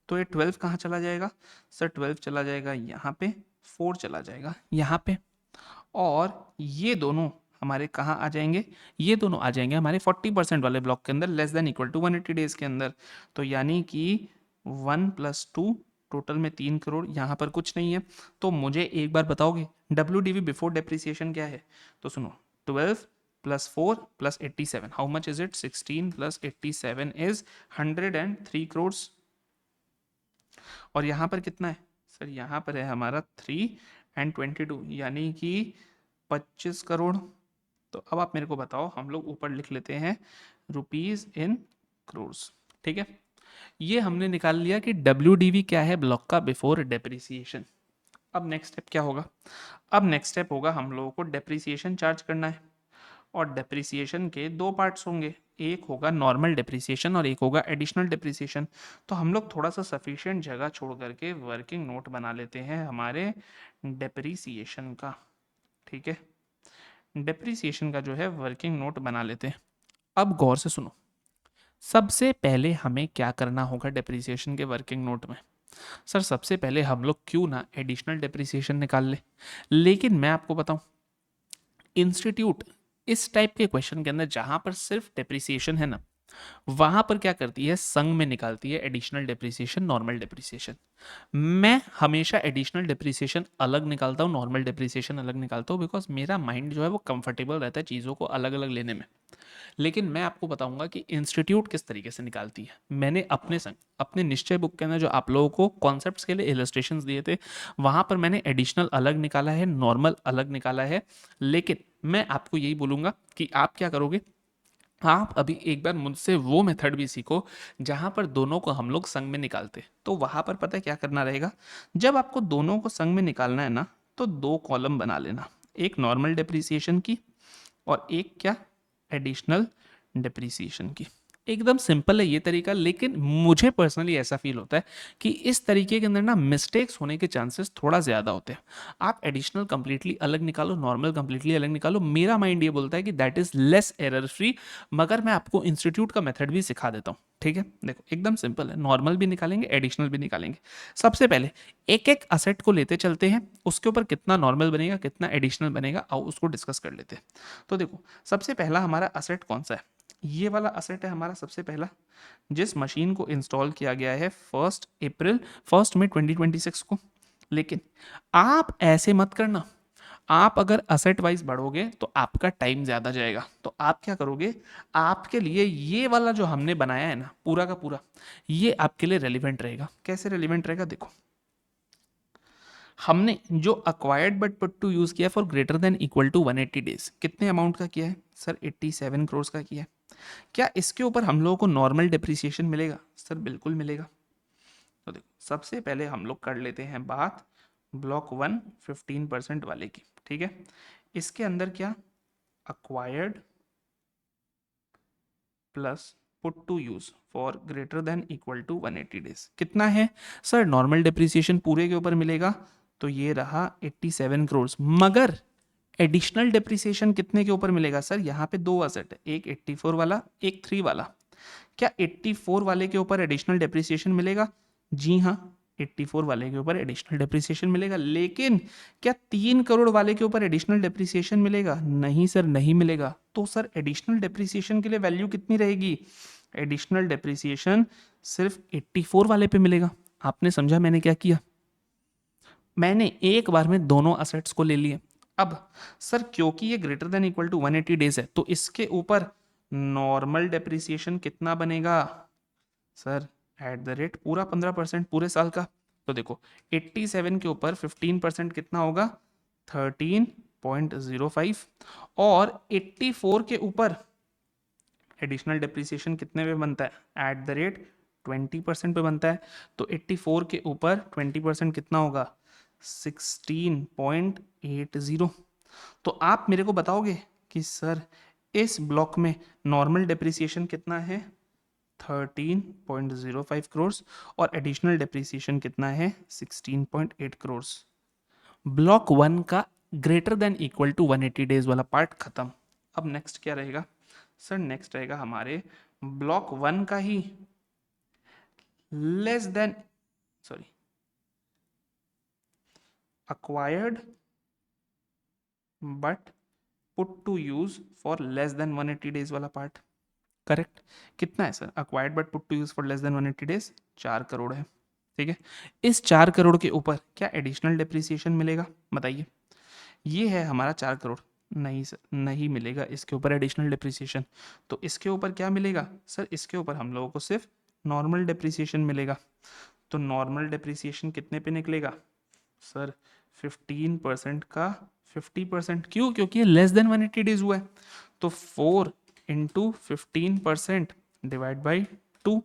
तो ये 12 कहाँ चला जाएगा सर, 12 चला जाएगा यहाँ पे, 4 चला जाएगा यहाँ पे, और ये दोनों हमारे कहाँ आ जाएंगे, ये दोनों आ जाएंगे हमारे 40% वाले ब्लॉक के अंदर, less than equal to 180 days के अंदर। तो यानी कि 1 + 2 टोटल में 3 करोड़, यहाँ पर कुछ नहीं है। तो मुझे एक बार बताओगे WDV बिफोर डेप्रिसिएशन क्या है, तो सुनो, 12 + 4 + 87, how much is it, 16 + 87 is 103 crore. और यहाँ पर कितना है सर, यहाँ पर है हमारा 3 and 22, यानी कि 25 करोड़। तो अब आप मेरे को बताओ, हम लोग ऊपर लिख लेते हैं रुपीज इन करोड़, ठीक है। ये हमने निकाल लिया कि WDV क्या है ब्लॉक का बिफोर डेप्रिसिएशन। अब नेक्स्ट स्टेप क्या होगा, अब नेक्स्ट स्टेप होगा हम लोगों को डेप्रिसिएशन चार्ज करना है, और डेप्रिसिएशन के 2 पार्ट्स होंगे, एक होगा नॉर्मल डिप्रिसिएशन और एक होगा एडिशनल डिप्रिसिएशन। तो हम लोग थोड़ा सा सफिशिएंट जगह छोड़ करके वर्किंग नोट बना लेते हैं हमारे डिप्रिसिएशन का। ठीक है, डिप्रिसिएशन का जो है वर्किंग नोट बना लेते हैं। अब गौर से सुनो, सबसे पहले हमें क्या करना होगा डिप्रिसिएशन के वर्किंग नोट में? सर सबसे पहले हम लोग क्यों ना एडिशनल डिप्रिसिएशन निकाल ले, लेकिन मैं आपको बताऊं, इंस्टीट्यूट इस टाइप के क्वेश्चन के अंदर जहां पर सिर्फ डिप्रिसिएशन है ना, वहां पर क्या करती है, संग में निकालती है एडिशनल डिप्रिसिएशन, नॉर्मल डिप्रिसिएशन। मैं हमेशा एडिशनल डिप्रिसिएशन अलग निकालता हूँ, नॉर्मल डिप्रिसिएशन अलग निकालता हूँ, बिकॉज मेरा माइंड जो है वो कंफर्टेबल रहता है चीज़ों को अलग अलग लेने में। लेकिन मैं आपको बताऊंगा कि इंस्टीट्यूट किस तरीके से निकालती है। मैंने अपने संग अपने निश्चय बुक के अंदर जो आप लोगों को कॉन्सेप्ट्स के लिए इलस्ट्रेशंस दिए थे, वहां पर मैंने एडिशनल अलग निकाला है, नॉर्मल अलग निकाला है। लेकिन मैं आपको यही बोलूंगा कि आप क्या करोगे, आप अभी एक बार मुझसे वो मेथड भी सीखो जहां पर दोनों को हम लोग संग में निकालते। तो वहां पर पता है क्या करना रहेगा, जब आपको दोनों को संग में निकालना है ना, तो दो कॉलम बना लेना, एक नॉर्मल डिप्रिसिएशन की और एक क्या, एडिशनल डिप्रिसिएशन की। एकदम सिंपल है ये तरीका, लेकिन मुझे पर्सनली ऐसा फील होता है कि इस तरीके के अंदर ना मिस्टेक्स होने के चांसेस थोड़ा ज़्यादा होते हैं। आप एडिशनल कंप्लीटली अलग निकालो, नॉर्मल कंप्लीटली अलग निकालो, मेरा माइंड ये बोलता है कि that is less error free. मगर मैं आपको इंस्टीट्यूट का मेथड भी सिखा देता हूँ। ठीक है, देखो एकदम सिंपल है, नॉर्मल भी निकालेंगे, एडिशनल भी निकालेंगे। सबसे पहले एक एक असेट को लेते चलते हैं, उसके ऊपर कितना नॉर्मल बनेगा कितना एडिशनल बनेगा, आओ उसको डिस्कस कर लेते हैं। तो देखो सबसे पहला हमारा असेट कौन सा है, ये वाला असेट है हमारा सबसे पहला, जिस मशीन को इंस्टॉल किया गया है 1 मई 2026 को। लेकिन आप ऐसे मत करना, आप अगर असेट वाइज बढ़ोगे तो आपका टाइम ज़्यादा जाएगा। तो आप क्या करोगे, आपके लिए ये वाला जो हमने बनाया है ना पूरा का पूरा, ये आपके लिए रेलिवेंट रहेगा। कैसे रेलिवेंट रहेगा, देखो हमने जो acquired but put to use किया for greater than equal to 180 days, कितने अमाउंट का किया है सर, 87 करोड़ का किया है। क्या इसके ऊपर हम लोगों को नॉर्मल डिप्रिसिएशन मिलेगा, सर बिल्कुल मिलेगा। तो देखो सबसे पहले हम लोग कर लेते हैं बात ब्लॉक 1 15% वाले की। ठीक है, इसके अंदर क्या, acquired plus put to use for greater than equal to 180 days कितना है सर, नॉर्मल डिप्रिसिएशन पूरे के ऊपर मिलेगा, तो ये रहा 87 करोड़। मगर एडिशनल डिप्रिसिएशन कितने के ऊपर मिलेगा सर, यहाँ पे दो असेट है, एक 84 वाला एक 3 वाला। क्या 84 वाले के ऊपर एडिशनल डिप्रिसिएशन मिलेगा, जी हाँ 84 वाले के ऊपर एडिशनल डिप्रिसिएशन मिलेगा। लेकिन क्या 3 करोड़ वाले के ऊपर एडिशनल डिप्रिसिएशन मिलेगा, नहीं सर नहीं मिलेगा। तो सर एडिशनल डिप्रिसिएशन के लिए वैल्यू कितनी रहेगी, एडिशनल डिप्रिसिएशन सिर्फ 84 वाले पे मिलेगा। आपने समझा मैंने क्या किया, मैंने एक बार में दोनों असेट्स को ले लिए। अब सर क्योंकि ये greater than equal to 180 days है, तो इसके ऊपर नॉर्मल डेप्रिसिएशन कितना बनेगा सर, एट द रेट पूरा 15% पूरे साल का। तो देखो 87 के ऊपर 15% कितना होगा, 13.05। और 84 के ऊपर एडिशनल डिप्रिसिएशन कितने पे बनता है, एट द रेट 20% पे बनता है। तो 84 के ऊपर 20% कितना होगा, 16.80। तो आप मेरे को बताओगे कि सर इस ब्लॉक में नॉर्मल डिप्रिसिएशन कितना है, 13.05 करोड़, और एडिशनल डिप्रिसिएशन कितना है, 16.8 करोड़। ब्लॉक 1 का greater than equal to 180 days वाला पार्ट खत्म। अब नेक्स्ट क्या रहेगा सर, नेक्स्ट रहेगा हमारे ब्लॉक 1 का ही less than, sorry, acquired but put to use for less than 180 days वाला पार्ट। करेक्ट, कितना है sir, acquired but put to use for less than 180 days 4 crore है। ठीक है, इस 4 करोड़ के ऊपर क्या एडिशनल डिप्रिसिएशन मिलेगा, बताइए। ये है हमारा 4 करोड़, नहीं सर नहीं मिलेगा इसके ऊपर एडिशनल डिप्रिसिएशन। तो इसके ऊपर क्या मिलेगा सर, इसके ऊपर हम लोगों को सिर्फ नॉर्मल डिप्रिसिएशन मिलेगा। तो नॉर्मल डिप्रिसिएशन कितने पे निकलेगा सर, 15% का 50%, क्यों, क्योंकि ये लेस देन 180 डेज हुआ है। तो 4 इंटू 15% डिवाइड बाई 2,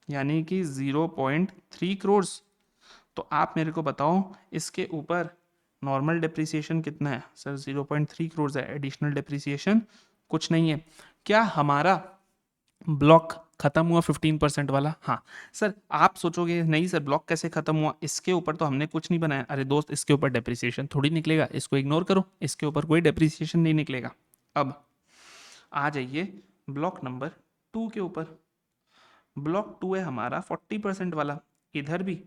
यानी कि 0.3 करोड़। तो आप मेरे को बताओ इसके ऊपर नॉर्मल डिप्रिसिएशन कितना है सर, 0.3 करोड़ है, एडिशनल डिप्रिसिएशन कुछ नहीं है। क्या हमारा ब्लॉक खत्म हुआ 15% वाला। हाँ सर, आप सोचोगे नहीं सर ब्लॉक कैसे खत्म हुआ, इसके ऊपर तो हमने कुछ नहीं बनाया। अरे दोस्त, इसके ऊपर डेप्रिसिएशन थोड़ी निकलेगा, इसको इग्नोर करो, इसके ऊपर कोई डेप्रिसिएशन नहीं निकलेगा। अब आ जाइए ब्लॉक नंबर 2 के ऊपर। ब्लॉक 2 है हमारा 40% वाला। इधर भी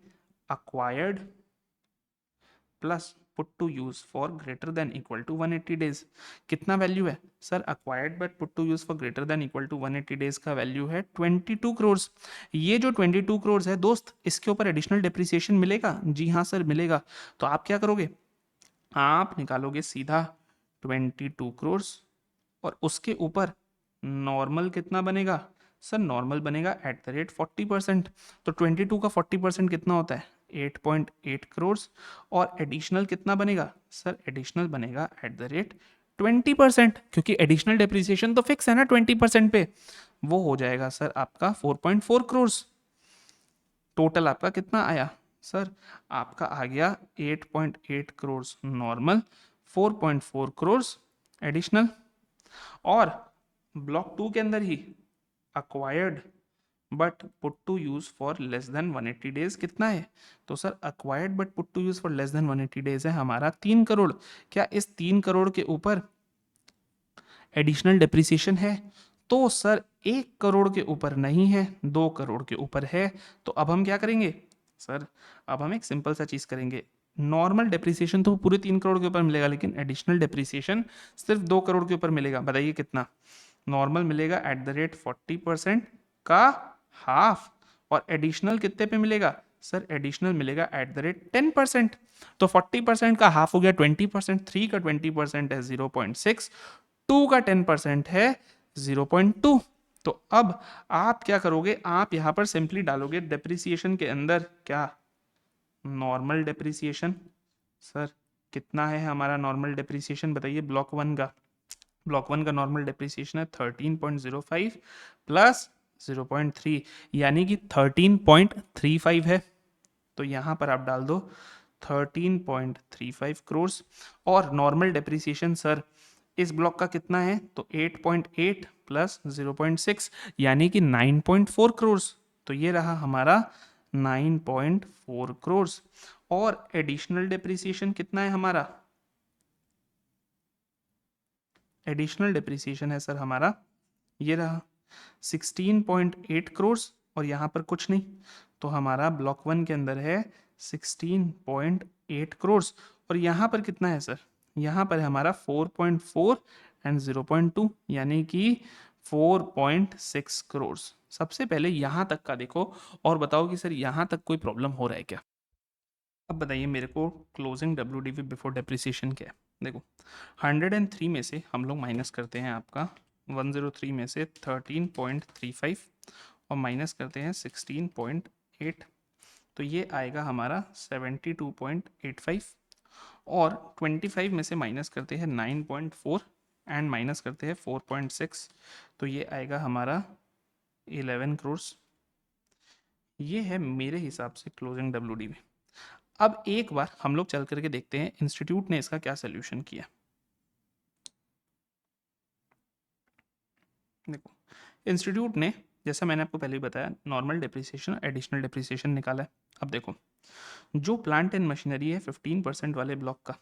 acquired plus put to use for greater than equal to 180 days. कितना वैल्यू है sir? Acquired but put to use for greater than equal to 180 days का वैल्यू है 22 करोड़। ये जो 22 करोड़ है दोस्त, इसके ऊपर एडिशनल डेप्रिसिएशन मिलेगा? जी हाँ सर मिलेगा। तो आप क्या करोगे? आप निकालोगे सीधा 22 करोड़ और उसके ऊपर नॉर्मल कितना बनेगा सर? नॉर्मल बनेगा एट द रेट 40%। तो 22 का 40% कितना होता है? 8.8 करोड़। और एडिशनल कितना बनेगा सर? एडिशनल बनेगा एट द रेट 20%, क्योंकि एडिशनल डेप्रिसिएशन तो फिक्स है ना 20% पे। वो हो जाएगा सर आपका 4.4 करोड़। टोटल आपका कितना आया सर? आपका आ गया 8.8 करोड़ नॉर्मल, 4.4 करोड़ एडिशनल। और ब्लॉक 2 के अंदर ही acquired but put to use for less than 180 days कितना है? तो sir acquired but put to use for less than 180 days है हमारा 3 करोड़। क्या इस 3 करोड़ के ऊपर एडिशनल डेप्रिसिएशन है? तो सर 1 करोड़ के ऊपर नहीं है, 2 करोड़ के ऊपर है। तो अब हम क्या करेंगे सर? अब हम एक सिंपल सा चीज करेंगे। नॉर्मल डेप्रिसिएशन तो पूरे 3 करोड़ के ऊपर मिलेगा, लेकिन एडिशनल डेप्रिसिएशन सिर्फ 2 करोड़ के ऊपर मिलेगा। बताइए कितना? नॉर्मल मिलेगा एट द रेट 40% का हाफ, और एडिशनल कितने पे मिलेगा सर? एडिशनल मिलेगा एट द रेट 10%। तो 40% का हाफ हो गया 20%, 3 का 20% है 0.6, 2 का 10% है 0.2। तो अब आप क्या करोगे? आप यहां पर सिंपली डालोगे डेप्रिसिएशन के अंदर क्या? Normal depreciation. सर कितना है हमारा नॉर्मल डेप्रिसिएशन? बताइए ब्लॉक 1 का। ब्लॉक 1 का नॉर्मल डेप्रिसिएशन है 13.05 प्लस 0.3, यानी कि 13.35 है। तो यहां पर आप डाल दो 13.35 करोड़। और नॉर्मल डेप्रिसिएशन सर इस ब्लॉक का कितना है? तो 8.8 प्लस 0.6, यानी कि 9.4 करोड़। तो ये रहा हमारा 9.4 करोड़। और एडिशनल डेप्रिसिएशन कितना है हमारा? एडिशनल डेप्रिसिएशन है सर हमारा, ये रहा 16.8 करोड़। और यहाँ पर कुछ नहीं, तो हमारा ब्लॉक 1 के अंदर है 16.8 करोड़। और यहाँ पर कितना है सर? यहाँ पर है हमारा 4.4 एंड 0.2, यानी कि 4.6 करोड़। सबसे पहले यहाँ तक का देखो और बताओ कि सर यहाँ तक कोई प्रॉब्लम हो रहा है क्या? अब बताइए मेरे को क्लोजिंग डब्ल्यू बिफोर डेप्रिसिएशन क्या है? देखो 103 में से हम लोग माइनस करते हैं आपका 103 में से 13.35 और माइनस करते हैं 16.8, तो ये आएगा हमारा 72.85। और 25 में से माइनस करते हैं 9.4 एंड माइनस करते हैं 4.6, तो ये आएगा हमारा 11 करोड़। ये है मेरे हिसाब से क्लोजिंग डब्ल्यू। अब एक बार हम लोग चल करके देखते हैं इंस्टीट्यूट ने इसका क्या सोल्यूशन किया। देखो इंस्टीट्यूट ने, जैसा मैंने आपको पहले ही बताया, नॉर्मल डेप्रिसिएशन और एडिशनल डेप्रिसिएशन निकाला है। अब देखो जो प्लांट एंड मशीनरी है 15% वाले ब्लॉक का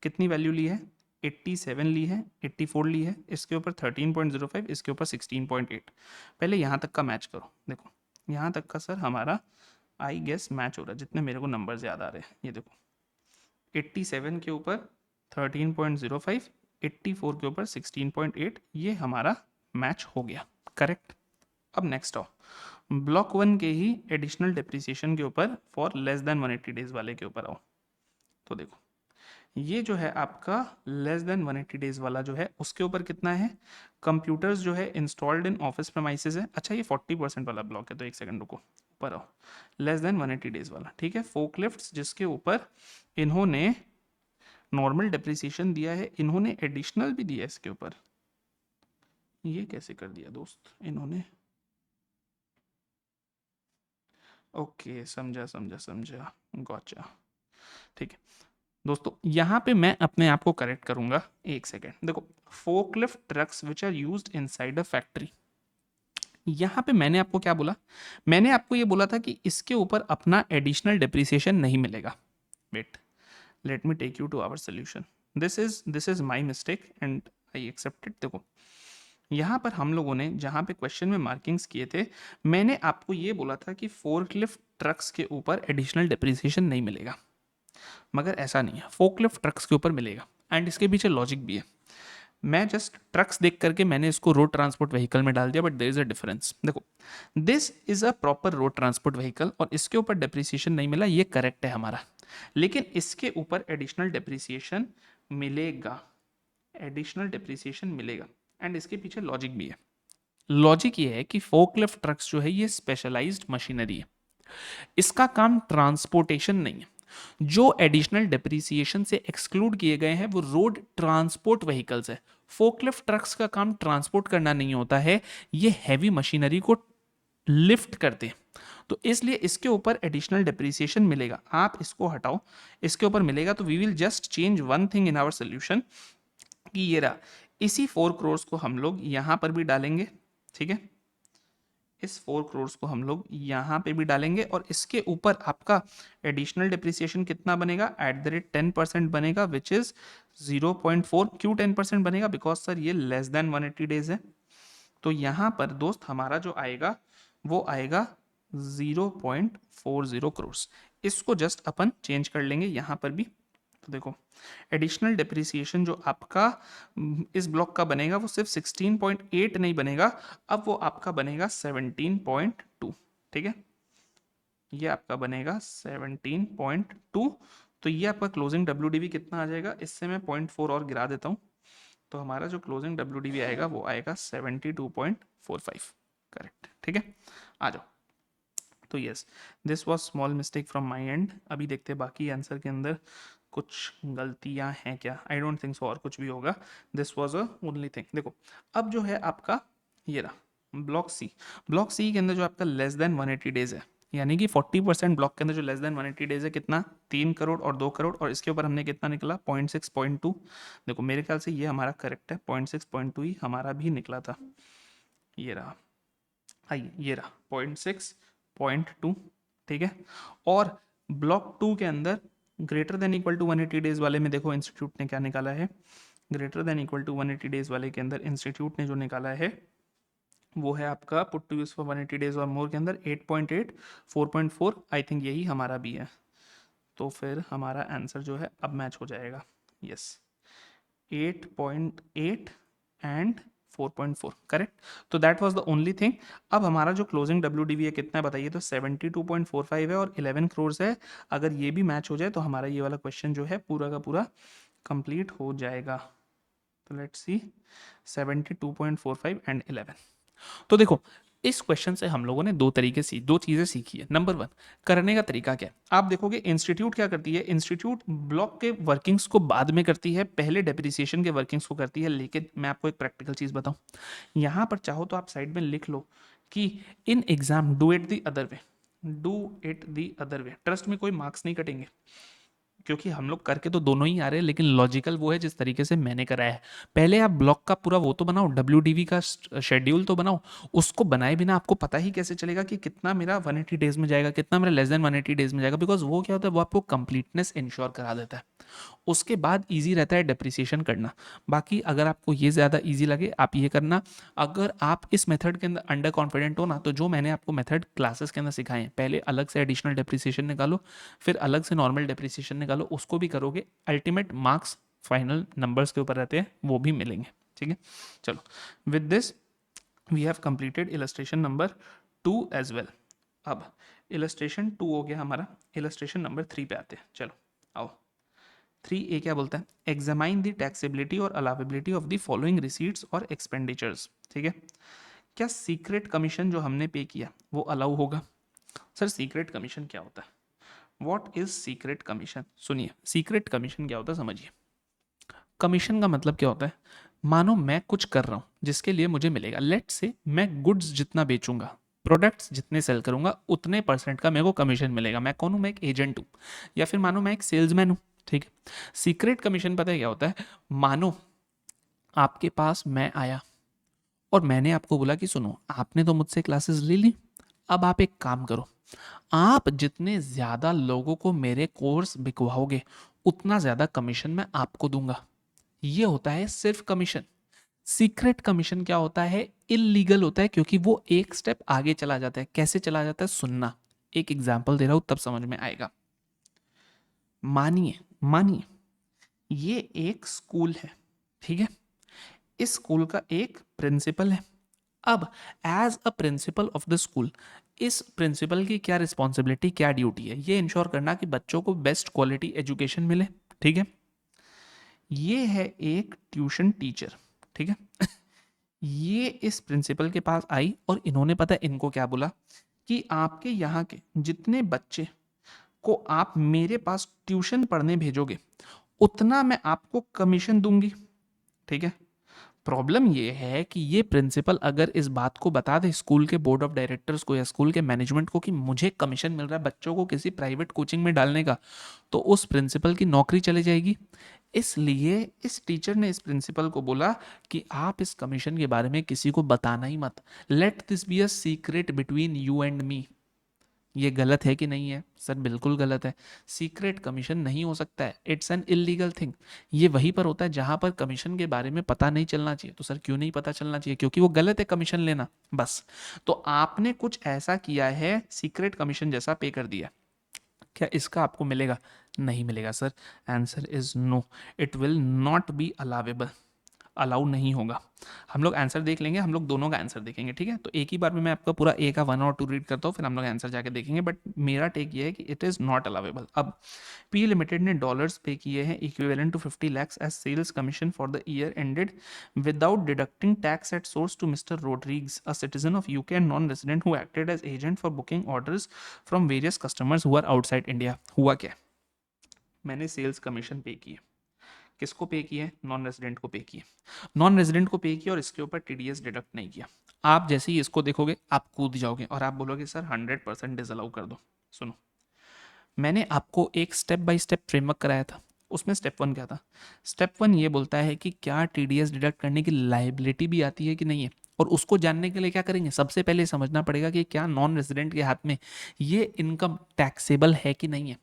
कितनी वैल्यू ली है? 87 ली है, 84 ली है, इसके ऊपर 13.05, इसके ऊपर 16.8। पहले यहाँ तक का मैच करो। देखो यहाँ तक का सर हमारा आई गेस मैच हो रहा है, जितने मेरे को नंबर्स याद आ रहे हैं। ये देखो 87 के ऊपर 13.05, 84 के ऊपर 16.8, ये हमारा मैच हो गया, करेक्ट। अब नेक्स्ट आओ ब्लॉक 1 के ही एडिशनल डेप्रिसिएशन के ऊपर फॉर लेस देन 180 डेज वाले के ऊपर आओ। तो देखो ये जो है आपका लेस देन 180 डेज वाला जो है उसके ऊपर कितना है? कंप्यूटर्स जो है इंस्टॉल्ड इन ऑफिस प्रेमाइसेस है। अच्छा ये 40% वाला ब्लॉक है, तो एक सेकंड रुको, ऊपर आओ। लेस देन 180 डेज वाला, ठीक है। फोकलिफ्ट्स जिसके ऊपर इन्होंने नॉर्मल डेप्रिसिएशन दिया है, इन्होंने एडिशनल भी दिया है इसके ऊपर। ये कैसे कर दिया दोस्त इन्होंने? ओके समझा समझा समझा, गॉचा। ठीक है दोस्तों, यहाँ पे मैं अपने आप को करेक्ट करूंगा। एक सेकेंड देखो, forklift trucks which are used inside a factory, यहाँ पे मैंने आपको क्या बोला, मैंने आपको ये बोला था कि इसके ऊपर अपना एडिशनल डिप्रिसिएशन नहीं मिलेगा. Wait, let me take you to our solution. This is my mistake and I accepted. देखो यहाँ पर हम लोगों ने जहाँ पे क्वेश्चन में मार्किंग्स किए थे, मैंने आपको ये बोला था कि फोर्कलिफ्ट ट्रक्स के ऊपर एडिशनल डिप्रिसिएशन नहीं मिलेगा, मगर ऐसा नहीं है, फोर्कलिफ्ट ट्रक्स के ऊपर मिलेगा. एंड इसके पीछे लॉजिक भी है. मैं जस्ट ट्रक्स देख करके मैंने इसको रोड ट्रांसपोर्ट व्हीकल में डाल दिया, but there is a difference. देखो, this is a proper road transport vehicle और इसके ऊपर डिप्रिसिएशन नहीं मिला, ये करेक्ट है हमारा. लेकिन इसके ऊपर एडिशनल डिप्रिसिएशन मिलेगा, एडिशनल डिप्रिसिएशन मिलेगा. एंड इसके पीछे लॉजिक भी है. लॉजिक ये है कि फोकलिफ्ट ट्रक्स जो है ये स्पेशलाइज्ड मशीनरी है, इसका काम ट्रांसपोर्टेशन नहीं है. जो एडिशनल डिप्रिसिएशन से एक्सक्लूड किए गए हैं वो रोड ट्रांसपोर्ट व्हीकल्स है. फोकलिफ्ट ट्रक्स का काम ट्रांसपोर्ट करना नहीं होता है, ये हैवी मशीनरी को लिफ्ट करते हैं. तो इसलिए इसके ऊपर एडिशनल डिप्रिसिएशन मिलेगा. आप इसको हटाओ, इसके ऊपर मिलेगा. तो we will just change one thing in our solution कि ये रहा, इसी 4 करोड़ को हम लोग यहां पर भी डालेंगे. ठीक है, इस 4 करोड़ को हम लोग यहाँ पे भी डालेंगे और इसके ऊपर आपका एडिशनल डिप्रिसिएशन कितना बनेगा, एट द रेट 10% बनेगा, विच इज 0.4. क्यों 10% बनेगा, बिकॉज सर ये लेस देन 180 डेज है. तो यहाँ पर दोस्त हमारा जो आएगा वो आएगा 0.40 करोड़. इसको जस्ट अपन चेंज कर लेंगे यहाँ पर भी. तो देखो, एडिशनल डिप्रिसिएशन जो आपका इस ब्लॉक का बनेगा वो सिर्फ 16.8 नहीं बनेगा, अब वो आपका बनेगा 17.2. ठीक है, ये आपका बनेगा 17.2. तो ये आपका क्लोजिंग WDV कितना आ जाएगा, इससे मैं 0.4 और गिरा देता हूँ. तो हमारा जो क्लोजिंग WDV आएगा वो आएगा 72.45. करेक्ट. ठीक है, आ जाओ. तो yes, this was small mistake from my and. अभी देखते हैं बाकी आंसर के अंदर कुछ गलतियां हैं क्या. आई डोंट थिंक सो और कुछ भी होगा. This was a only thing. देखो, अब जो है आपका ये रहा ब्लॉक सी. ब्लॉक सी के अंदर जो आपका लेस देन 180 डेज है, यानी कि 40% ब्लॉक के अंदर जो लेस देन 180 डेज है, कितना, 3 करोड़ और 2 करोड़. और इसके ऊपर हमने कितना निकला, 0.6 0.2. देखो मेरे ख्याल से ये हमारा करेक्ट है, 0.6 0.2 ही हमारा भी निकला था. ये रहा, आइए ये रहा 0.6 0.2. ठीक है, और ब्लॉक 2 के अंदर greater than equal to 180 days वाले में देखो इंस्टीट्यूट ने क्या निकाला है. Greater than equal to 180 days वाले के अंदर इंस्टीट्यूट ने जो निकाला है वो है आपका put to use for 180 days और मोर के अंदर 8.8 4.4. आई थिंक यही हमारा भी है. तो फिर हमारा आंसर जो है अब मैच हो जाएगा. Yes, 8.8 and 4.4. करेक्ट. तो that was the only thing. अब हमारा जो क्लोजिंग WDV है कितना है बताइए, तो 72.45 है और 11 करोड़ है. अगर ये भी मैच हो जाए तो हमारा ये वाला क्वेश्चन जो है पूरा का पूरा कंप्लीट हो जाएगा. तो लेट्स सी, 72.45 एंड 11. तो देखो, इस क्वेश्चन से हम लोगों ने दो चीजें सीखी है. नंबर 1, करने का तरीका क्या है. आप देखोगे इंस्टीट्यूट क्या करती है, इंस्टीट्यूट ब्लॉक के वर्किंग्स को बाद में करती है, पहले डेप्रिसिएशन के वर्किंग्स को करती है. लेकिन मैं आपको एक प्रैक्टिकल चीज बताऊं, यहां पर चाहो तो आप साइड में लिख लो कि in exam do it the other way, do it the other way. Trust में कोई मार्क्स नहीं कटेंगे, क्योंकि हम लोग करके तो दोनों ही आ रहे हैं, लेकिन लॉजिकल वो है जिस तरीके से मैंने कराया है. पहले आप ब्लॉक का पूरा वो तो बनाओ, WDV का शेड्यूल तो बनाओ. उसको बनाए बिना आपको पता ही कैसे चलेगा कि कितना मेरा 180 डेज में जाएगा, कितना मेरा लेस देन 180 डेज में जाएगा. बिकॉज वो क्या होता है, वो आपको कंप्लीटनेस इंश्योर करा देता है. उसके बाद ईजी रहता है डेप्रिसिएशन करना. बाकी अगर आपको ये ज़्यादा ईजी लगे आप ये करना. अगर आप इस मेथड के अंदर अंडर कॉन्फिडेंट हो ना, तो जो मैंने आपको मेथड क्लासेस के अंदर सिखाए हैं, पहले अलग से एडिशनल डेप्रिसिएशन निकालो, फिर अलग से नॉर्मल डेप्रिसिएशन निकालो, उसको भी करोगे, अल्टीमेट मार्क्स फाइनल नंबर्स के ऊपर रहते हैं, वो भी मिलेंगे. ठीक है, चलो, with this we have completed illustration number 2 as well. अब इलस्ट्रेशन 2 हो गया हमारा, इलस्ट्रेशन नंबर 3 पे आते हैं. चलो आओ. 3A क्या बोलता है, एग्जामाइन द टैक्सेबिलिटी और अलावेबिलिटी ऑफ द फॉलोइंग रिसीट्स और एक्सपेंडिचर्स. ठीक है, क्या सीक्रेट कमीशन जो हमने पे किया वो अलाउ होगा. सर सीक्रेट कमीशन क्या होता है, व्हाट इज सीक्रेट कमीशन. सुनिए, सीक्रेट कमीशन क्या होता है समझिए. कमीशन का मतलब क्या होता है, मानो मैं कुछ कर रहा हूं जिसके लिए मुझे मिलेगा. लेट से मैं गुड्स जितना बेचूंगा, प्रोडक्ट्स जितने सेल करूंगा, उतने % का मेरे को कमीशन मिलेगा. मैं कौन हूं, मैं एक एजेंट हूं, या फिर मानो मैं एक सेल्समैन हूं. ठीक है, सीक्रेट कमीशन पता है क्या होता है, मानो आपके पास मैं आया और मैंने आपको बोला कि सुनो, आपने तो मुझसे क्लासेस ले ली, अब आप एक काम करो, आप जितने ज़्यादा लोगों को मेरे कोर्स बिकवाओगे उतना ज़्यादा कमीशन मैं आपको दूंगा। ये होता है सिर्फ कमीशन। सीक्रेट कमीशन क्या होता है? इलीगल होता है, क्योंकि वो एक स्टेप आगे चला जाता है। कैसे चला जाता है? सुनना, एक एग्जाम्पल दे रहा हूं तब समझ में आएगा। मानिए मानिए ये एक स्कूल है, ठीक है? इस स्कूल का एक प्रिंसिपल है। अब as a principal of the school, इस प्रिंसिपल की क्या रिस्पॉन्सिबिलिटी, क्या ड्यूटी है? ये इंश्योर करना कि बच्चों को बेस्ट क्वालिटी एजुकेशन मिले, ठीक है? ये है एक ट्यूशन टीचर, ठीक है? ये इस प्रिंसिपल के पास आई और इन्होंने, पता है इनको क्या बोला, कि आपके यहाँ के जितने बच्चे को आप मेरे पास ट्यूशन पढ़ने भेजोगे उतना मैं आपको कमीशन दूंगी, ठीक है? प्रॉब्लम ये है कि ये प्रिंसिपल अगर इस बात को बता दे स्कूल के बोर्ड ऑफ डायरेक्टर्स को या स्कूल के मैनेजमेंट को कि मुझे कमीशन मिल रहा है बच्चों को किसी प्राइवेट कोचिंग में डालने का, तो उस प्रिंसिपल की नौकरी चली जाएगी। इसलिए इस टीचर ने इस प्रिंसिपल को बोला कि आप इस कमीशन के बारे में किसी को बताना ही मत, let this be a secret between you and me. ये गलत है कि नहीं है? सर बिल्कुल गलत है। सीक्रेट कमीशन नहीं हो सकता है, इट्स एन इलीगल थिंग। ये वहीं पर होता है जहां पर कमीशन के बारे में पता नहीं चलना चाहिए। तो सर क्यों नहीं पता चलना चाहिए? क्योंकि वो गलत है कमीशन लेना, बस। तो आपने कुछ ऐसा किया है, सीक्रेट कमीशन जैसा पे कर दिया, क्या इसका आपको मिलेगा? नहीं मिलेगा सर। Answer is no, it will not be allowable, allow नहीं होगा। हम लोग आंसर देख लेंगे, हम लोग दोनों का आंसर देखेंगे, ठीक है? तो एक ही बार में मैं आपका पूरा ए का 1 और 2 रीड करता हूँ, फिर हम लोग आंसर जाके देखेंगे। बट मेरा टेक ये है कि इट इज़ नॉट अलाउेबल। अब पी लिमिटेड ने डॉलर्स पे किए हैं equivalent to 50 lakhs as sales commission for the year ended without deducting tax at source to mister Rodrigues, a citizen of UK and non resident who acted as agent for booking orders from various customers who are outside India. हुआ क्या? मैंने sales commission पे किए। किसको पे किए? Non resident को पे किए। नॉन रेजिडेंट को पे किया और इसके ऊपर टीडीएस डिडक्ट नहीं किया। आप जैसे ही इसको देखोगे आप कूद जाओगे और आप बोलोगे सर 100% डिसअलाउ कर दो। सुनो, मैंने आपको एक स्टेप बाय स्टेप फ्रेमवर्क कराया था। उसमें स्टेप 1 क्या था? स्टेप 1 ये बोलता है कि क्या टीडीएस डिडक्ट करने की लाइबिलिटी भी आती है कि नहीं है। और उसको जानने के लिए क्या करेंगे? सबसे पहले समझना पड़ेगा कि क्या नॉन रेजिडेंट के हाथ में ये इनकम टैक्सेबल है कि नहीं है।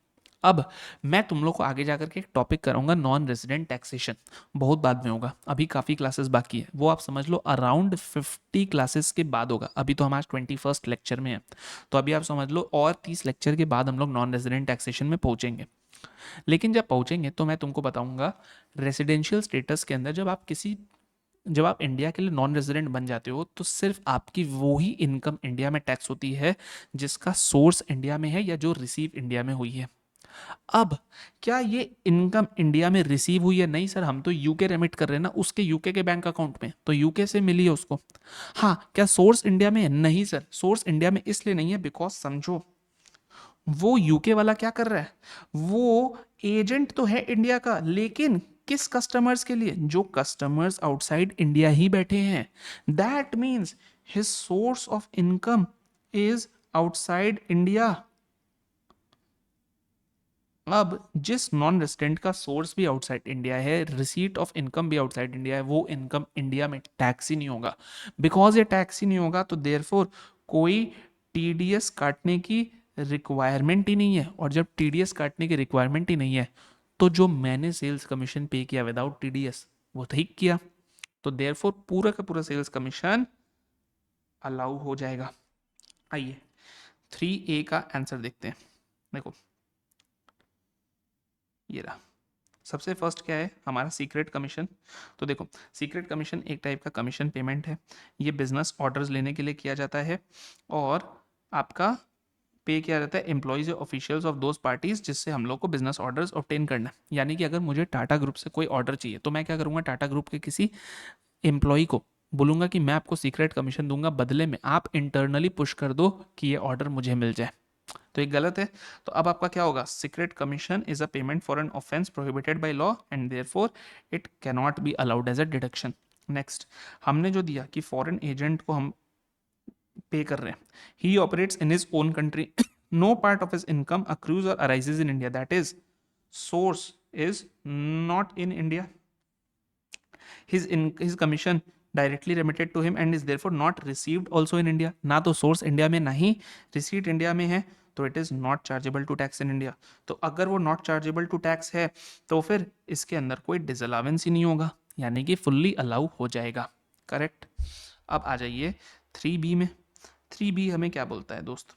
अब मैं तुम लोग को आगे जाकर के एक टॉपिक कराऊंगा, नॉन रेजिडेंट टैक्सेशन, बहुत बाद में होगा, अभी काफ़ी क्लासेस बाकी है, वो आप समझ लो अराउंड 50 क्लासेस के बाद होगा। अभी तो हमारा 21st लेक्चर में है, तो अभी आप समझ लो और 30 लेक्चर के बाद हम लोग नॉन रेजिडेंट टैक्सेशन में पहुंचेंगे। लेकिन जब पहुंचेंगे तो मैं तुमको बताऊंगा रेसिडेंशियल स्टेटस के अंदर जब आप इंडिया के लिए नॉन रेजिडेंट बन जाते हो तो सिर्फ आपकी वो ही इनकम इंडिया में टैक्स होती है जिसका सोर्स इंडिया में है या जो रिसीव इंडिया में हुई है। अब क्या ये इनकम इंडिया में रिसीव हुई है? नहीं सर, हम तो यूके रेमिट कर रहे हैं ना उसके यूके के बैंक अकाउंट में, तो यूके से मिली है उसको। हाँ, क्या सोर्स इंडिया में है? नहीं सर, सोर्स इंडिया में इसलिए नहीं है बिकॉज समझो, वो यूके वाला क्या कर रहा है, वो एजेंट तो है इंडिया का, लेकिन किस कस्टमर्स के लिए? जो कस्टमर्स आउटसाइड इंडिया ही बैठे हैं। That means his source of income is outside India. अब जिस नॉन रेजिडेंट का सोर्स भी आउटसाइड इंडिया है, रिसीट ऑफ इनकम भी आउटसाइड इंडिया है, वो इनकम इंडिया में टैक्स ही नहीं होगा। बिकॉज ये टैक्स ही नहीं होगा तो देयरफॉर कोई टीडीएस काटने की रिक्वायरमेंट ही नहीं है। और जब टीडीएस काटने की रिक्वायरमेंट ही नहीं है तो जो मैंने सेल्स कमीशन पे किया विदाउट टीडीएस वो ठीक किया, तो देयरफॉर पूरा का पूरा सेल्स कमीशन अलाउ हो जाएगा। आइए 3A का आंसर देखते हैं। देखो ये रहा। सबसे फर्स्ट क्या है हमारा? Secret commission. तो देखो, सीक्रेट कमीशन एक टाइप का कमीशन पेमेंट है। ये बिजनेस ऑर्डर्स लेने के लिए किया जाता है और आपका पे किया जाता है एम्प्लॉयज या ऑफिशियल्स ऑफ दोज पार्टीज जिससे हम लोग को बिजनेस ऑर्डर्स ऑब्टेन करना है। यानी कि अगर मुझे टाटा ग्रुप से कोई ऑर्डर चाहिए तो मैं क्या करूंगा? टाटा ग्रुप के किसी एम्प्लॉय को बोलूंगा कि मैं आपको सीक्रेट कमीशन दूंगा, बदले में आप इंटरनली पुश कर दो कि ये ऑर्डर मुझे मिल जाए। तो ये गलत है। तो अब आपका क्या होगा? Secret commission is a payment for an offence prohibited by law and therefore it can not be allowed as a deduction. Next, हमने जो दिया कि फॉरेन एजेंट को हम पे कर रहे हैं, he operates in his own country, no part of his income accrues और arises in India, that is source is not in India, his commission directly remitted to him and is therefore not received also in India, ना तो source India में ना ही receipt India में है, तो it is not chargeable to tax in India. तो अगर वो नॉट चार्जेबल टू टैक्स है तो फिर इसके अंदर कोई डिसअलावेंस ही नहीं होगा, यानी कि फुल्ली अलाउ हो जाएगा। करेक्ट। अब आ जाइए 3B में। 3B हमें क्या बोलता है दोस्त?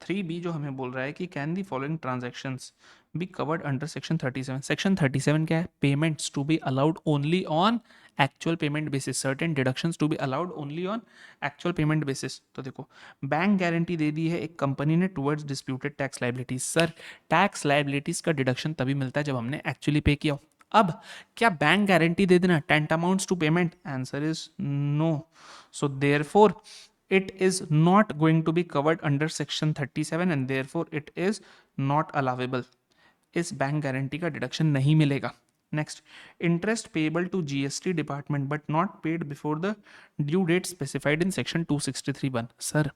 3B जो हमें बोल रहा है कि can the following transactions be covered under section 37। Section 37 क्या है? Payments to be allowed only on actual payment basis, certain deductions to be allowed only on actual payment basis. तो देखो, बैंक गारंटी दे दी है एक कंपनी ने towards disputed tax liabilities. Sir, tax liabilities का deduction तभी मिलता है जब हमने एक्चुअली पे किया हो। अब क्या बैंक गारंटी दे देना tantamounts to payment? Answer is no. So therefore it is not going to be covered under section 37 and therefore it is not allowable। इस बैंक गारंटी का डिडक्शन नहीं मिलेगा। Next, interest payable to GST department but not paid before the due date specified in section 263(1)। Sir,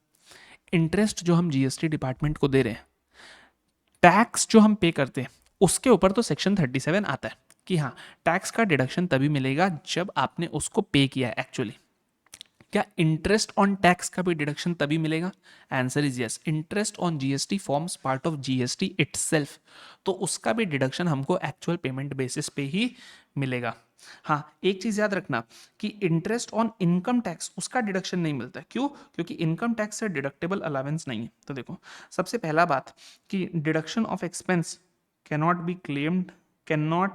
interest जो हम GST department को दे रहे हैं, tax जो हम पे करते हैं, उसके ऊपर तो सेक्शन 37 आता है कि हाँ, टैक्स का डिडक्शन तभी मिलेगा जब आपने उसको पे किया है एक्चुअली। क्या इंटरेस्ट ऑन टैक्स का भी डिडक्शन तभी मिलेगा? Answer is yes. Interest on GST forms part of GST itself, तो उसका भी डिडक्शन हमको एक्चुअल पेमेंट बेसिस पे ही मिलेगा। हाँ, एक चीज याद रखना कि इंटरेस्ट ऑन इनकम टैक्स उसका डिडक्शन नहीं मिलता। क्यों? क्योंकि इनकम टैक्स से डिडक्टेबल अलावेंस नहीं है। तो देखो, सबसे पहला बात कि deduction of expense cannot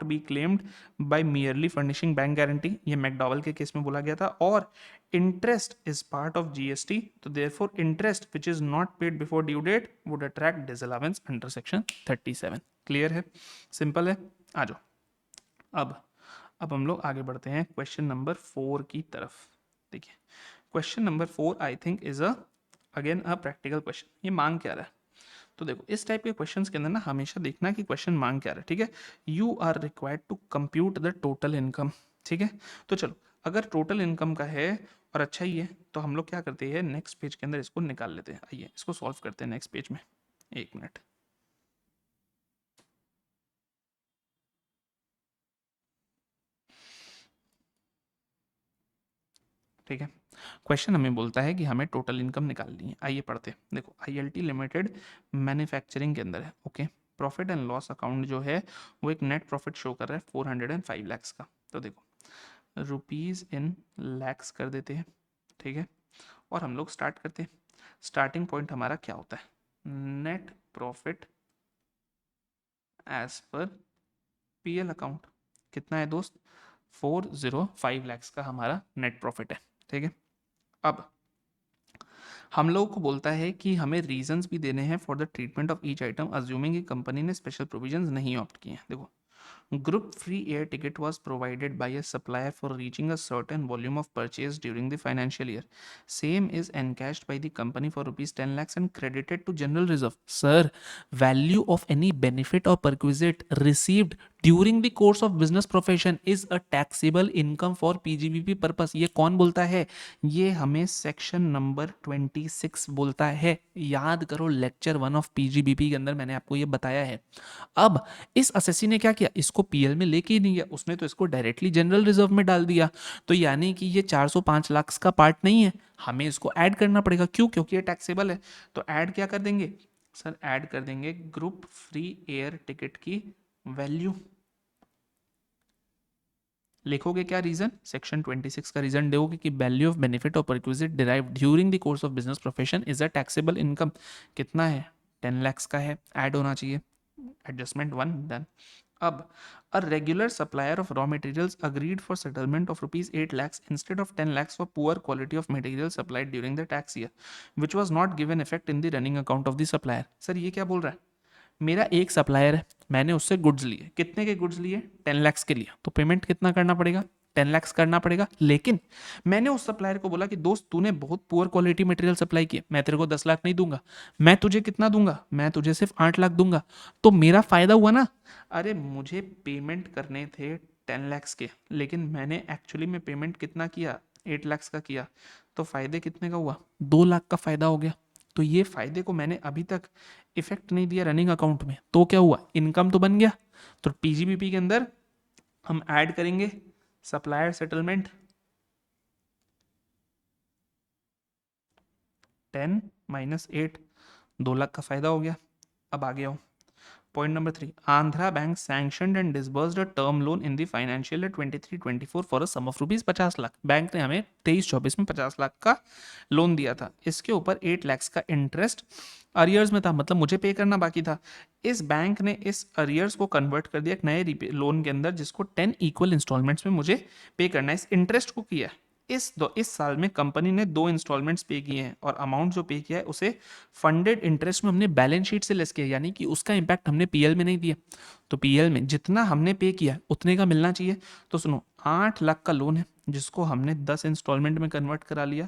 be claimed bye merely furnishing bank guarantee, ये मैकडॉवल के केस में बोला गया था। और interest is part of GST, तो therefore interest which is not paid before due date would attract disallowance under section 37। Clear है? Simple है। आ जाओ। अब हम लोग आगे बढ़ते हैं क्वेश्चन नंबर 4 की तरफ। देखिए, question number 4 I think is again a practical question. ये मांग क्या रहा है? तो देखो, इस टाइप के क्वेश्चंस के अंदर ना हमेशा देखना कि क्वेश्चन मांग क्या रहा है। ठीक है, you are required to compute the total income. ठीक है, तो चलो, अगर टोटल इनकम का है और अच्छा ही है तो हम लोग क्या करते हैं, नेक्स्ट पेज के अंदर इसको निकाल लेते हैं। आइए इसको सॉल्व करते हैं नेक्स्ट पेज में। एक मिनट। ठीक है, क्वेश्चन हमें बोलता है कि हमें टोटल इनकम निकालनी है। आइए पढ़ते हैं। देखो, आईएलटी लिमिटेड मैन्युफैक्चरिंग के अंदर है। Okay, profit and loss account जो है वो एक नेट प्रॉफिट शो कर रहा है 405 लैक्स का। तो देखो, रुपीज़ इन लैक्स कर देते हैं। ठीक है, और हम लोग स्टार्ट करते हैं। स्टार्टिंग पॉइंट हमारा क्या होता है? Net profit as per PL account. कितना है दोस्त? 405 लैक्स का हमारा नेट प्रॉफिट है। ठीक है, अब हम लोगों को बोलता है कि हमें रीजंस भी देने हैं for the treatment of each item, assuming कि कंपनी ने स्पेशल प्रोविजंस नहीं ऑप्ट किए हैं। देखो, group free air ticket was provided by a supplier for reaching a certain volume of purchase during the financial year. Same is encashed by the company for rupees 10 lakhs and credited to general reserve. Sir, value of any benefit or perquisite received during the course of business profession is a taxable income for PGBP purpose। ये कौन बोलता है? ये हमें section number 26 बोलता है। याद करो, लेक्चर 1 ऑफ PGBP के अंदर मैंने आपको ये बताया है। अब इस असेसी ने क्या किया? इसको पीएल में लेके ही नहीं गया, उसने तो इसको डायरेक्टली जनरल रिजर्व में डाल दिया। तो यानी कि ये 405 लाख का पार्ट नहीं है, हमें इसको ऐड करना पड़ेगा। क्यों? क्योंकि ये टैक्सेबल है। तो ऐड क्या कर देंगे सर? ऐड कर देंगे ग्रुप फ्री एयर टिकट की वैल्यू। लिखोगे क्या रीजन? सेक्शन 26 का रीजन दोगे कि वैल्यू ऑफ बेनिफिट और perquisite derived during the course of business profession is a taxable income. कितना है? 10 लाख का है, ऐड होना चाहिए। Adjustment 1 done. अब a regular supplier of raw materials agreed for settlement of rupees 8 lakhs instead of 10 lakhs for poor quality of material supplied during the tax year which was not given effect in the running account of the supplier। Sir, ये क्या बोल रहा है? मेरा एक supplier है, मैंने उससे गुड्स लिए। कितने के गुड्स लिए? 10 लाख्स के लिए। तो पेमेंट कितना करना पड़ेगा? 10 लाख्स करना पड़ेगा। लेकिन मैंने उस सप्लायर को बोला कि दोस्त, तूने बहुत पुअर क्वालिटी मटेरियल सप्लाई किया, मैं तेरे को 10 लाख नहीं दूंगा, मैं तुझे कितना दूंगा? मैं तुझे सिर्फ 8 लाख दूंगा। तो मेरा फायदा हुआ ना? अरे, मुझे पेमेंट करने थे 10 लाख्स के, लेकिन मैंने एक्चुअली में पेमेंट कितना किया? 8 लाख्स का किया। तो फायदे कितने का हुआ? 2 लाख का फायदा हो गया। तो ये फायदे को मैंने अभी तक इफेक्ट नहीं दिया रनिंग अकाउंट में, तो क्या हुआ, इनकम तो बन गया। तो पीजीबीपी के अंदर हम ऐड करेंगे सप्लायर सेटलमेंट 10 माइनस 8, 2 लाख का फायदा हो गया। अब आगे आओ, point number 3, Andhra bank sanctioned and disbursed a term loan in the financial year 23-24 for a sum of rupees 50 lakh. Bank ने हमें 23-24 में 50 लाख का लोन दिया था, इसके ऊपर 8 लाख का इंटरेस्ट अरियर्स में था, मतलब मुझे पे करना बाकी था। इस बैंक ने इस अरियर्स को कन्वर्ट कर दिया एक नए लोन के अंदर, जिसको 10 इक्वल इंस्टॉलमेंट्स में मुझे पे करना है। इस इंटरेस्ट को किया इस साल में कंपनी ने 2 इंस्टॉलमेंट्स पे किए हैं, और अमाउंट जो पे किया है उसे फंडेड इंटरेस्ट में हमने बैलेंस शीट से लेस किया, यानी कि उसका इंपैक्ट हमने पीएल में नहीं दिया। तो पीएल में जितना हमने पे किया उतने का मिलना चाहिए। तो सुनो, 8 लाख का लोन है जिसको हमने 10 इंस्टॉलमेंट में कन्वर्ट करा लिया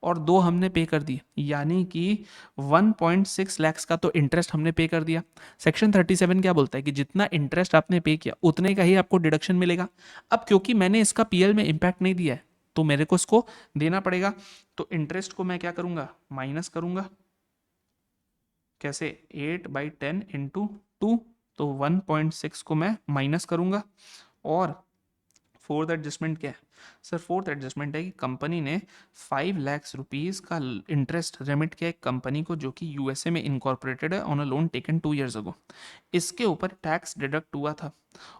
और 2 हमने पे कर दिए, यानी कि 1.6 लाख का तो इंटरेस्ट हमने पे कर दिया। सेक्शन 37 क्या बोलता है कि जितना इंटरेस्ट आपने पे किया उतने का ही आपको डिडक्शन मिलेगा। अब क्योंकि मैंने इसका पीएल में इंपैक्ट नहीं दिया है तो मेरे को इसको देना पड़ेगा। तो इंटरेस्ट को मैं क्या करूंगा, माइनस करूंगा। कैसे, 8/10 इंटू 2, तो 1.6 को मैं माइनस करूंगा। और फोर्थ एडजस्टमेंट क्या है सर, फोर्थ एडजस्टमेंट है कि कंपनी ने 5 लाख रुपीज का इंटरेस्ट रेमिट किया एक कंपनी को जो कि यूएसए में इनकॉर्पोरेटेड है on a loan taken 2 years अगो। इसके ऊपर टैक्स डिडक्ट हुआ था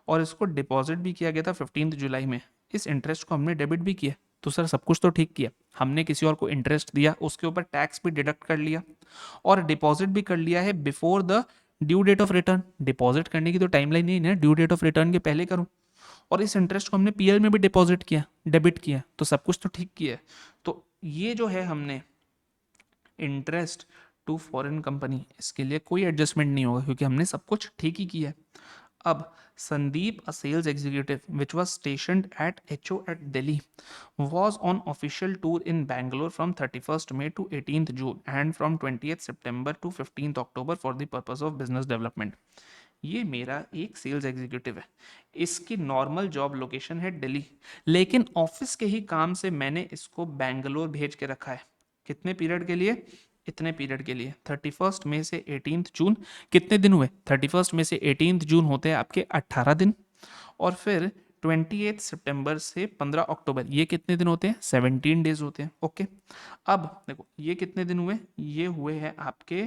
और इसको डिपॉजिट भी किया गया था 15 जुलाई में। इस इंटरेस्ट को हमने डेबिट भी किया। तो सर सब कुछ तो ठीक किया, हमने किसी और को इंटरेस्ट दिया, उसके ऊपर टैक्स भी डिडक्ट कर लिया और डिपॉजिट भी कर लिया है before the due date of return. Deposit करने की तो टाइमलाइन नहीं है, ड्यू डेट ऑफ रिटर्न के पहले करूं। और इस इंटरेस्ट को हमने पीएल में भी डिपॉजिट किया, डेबिट किया, तो सब कुछ तो ठीक किया है। तो ये जो है हमने इंटरेस्ट टू फॉरेन कंपनी, इसके लिए कोई एडजस्टमेंट नहीं होगा क्योंकि हमने सब कुछ ठीक ही किया है। अब Sandeep, a sales executive which was stationed at HO at Delhi, was on official tour in Bangalore from 31st May to 18th June and from 20th September to 15th October for the purpose of business development. ये मेरा एक sales executive है, इसकी normal job location है दिल्ली, लेकिन office के ही काम से मैंने इसको बैंगलोर भेज के रखा है। कितने पीरियड के लिए, इतने पीरियड के लिए, 31 मई से 18 जून। कितने दिन हुए, 31 मई से 18 जून होते हैं आपके 18 दिन, और फिर 28 सितंबर से 15 अक्टूबर, ये कितने दिन होते हैं, 17 डेज होते हैं। ओके, अब देखो ये कितने दिन हुए, ये हुए हैं आपके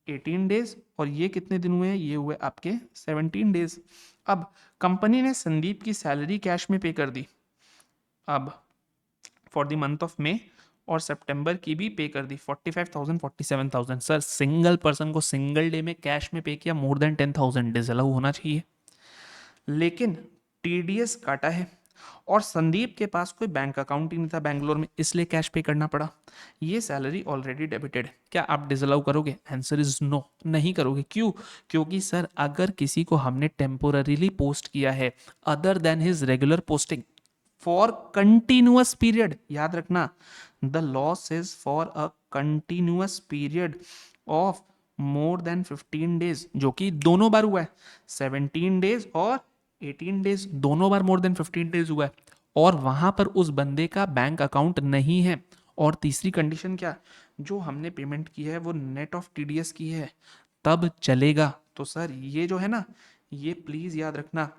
18 डेज, और ये कितने दिन हुए हैं, ये हुए आपके 17 डेज। अब कंपनी ने संदीप की सैलरी कैश में पे कर दी अब for the month of May, और सितंबर की भी पे कर दी 45,000 47,000। सर सिंगल पर्सन को सिंगल डे में कैश में पे किया मोर देन 10,000, डिसअलाउ होना चाहिए। लेकिन टीडीएस काटा है और संदीप के पास कोई बैंक अकाउंट ही नहीं था बैंगलोर में, इसलिए कैश पे करना पड़ा। ये सैलरी ऑलरेडी डेबिटेड है, क्या आप डिसअलाउ करोगे, आंसर इज नो, नहीं करोगे। क्यों, क्योंकि सर अगर किसी को हमने टेम्पोररीली पोस्ट किया है other than his regular posting for continuous period, याद रखना the loss is for a continuous period of more than 15 days, जो कि दोनों बार हुआ है, 17 डेज और 18 डेज, दोनों बार मोर देन 15 डेज हुआ है, और वहां पर उस बंदे का बैंक अकाउंट नहीं है। और तीसरी कंडीशन क्या, जो हमने पेमेंट की है वो नेट ऑफ टीडीएस की है, तब चलेगा। तो सर ये जो है ना, ये प्लीज याद रखना,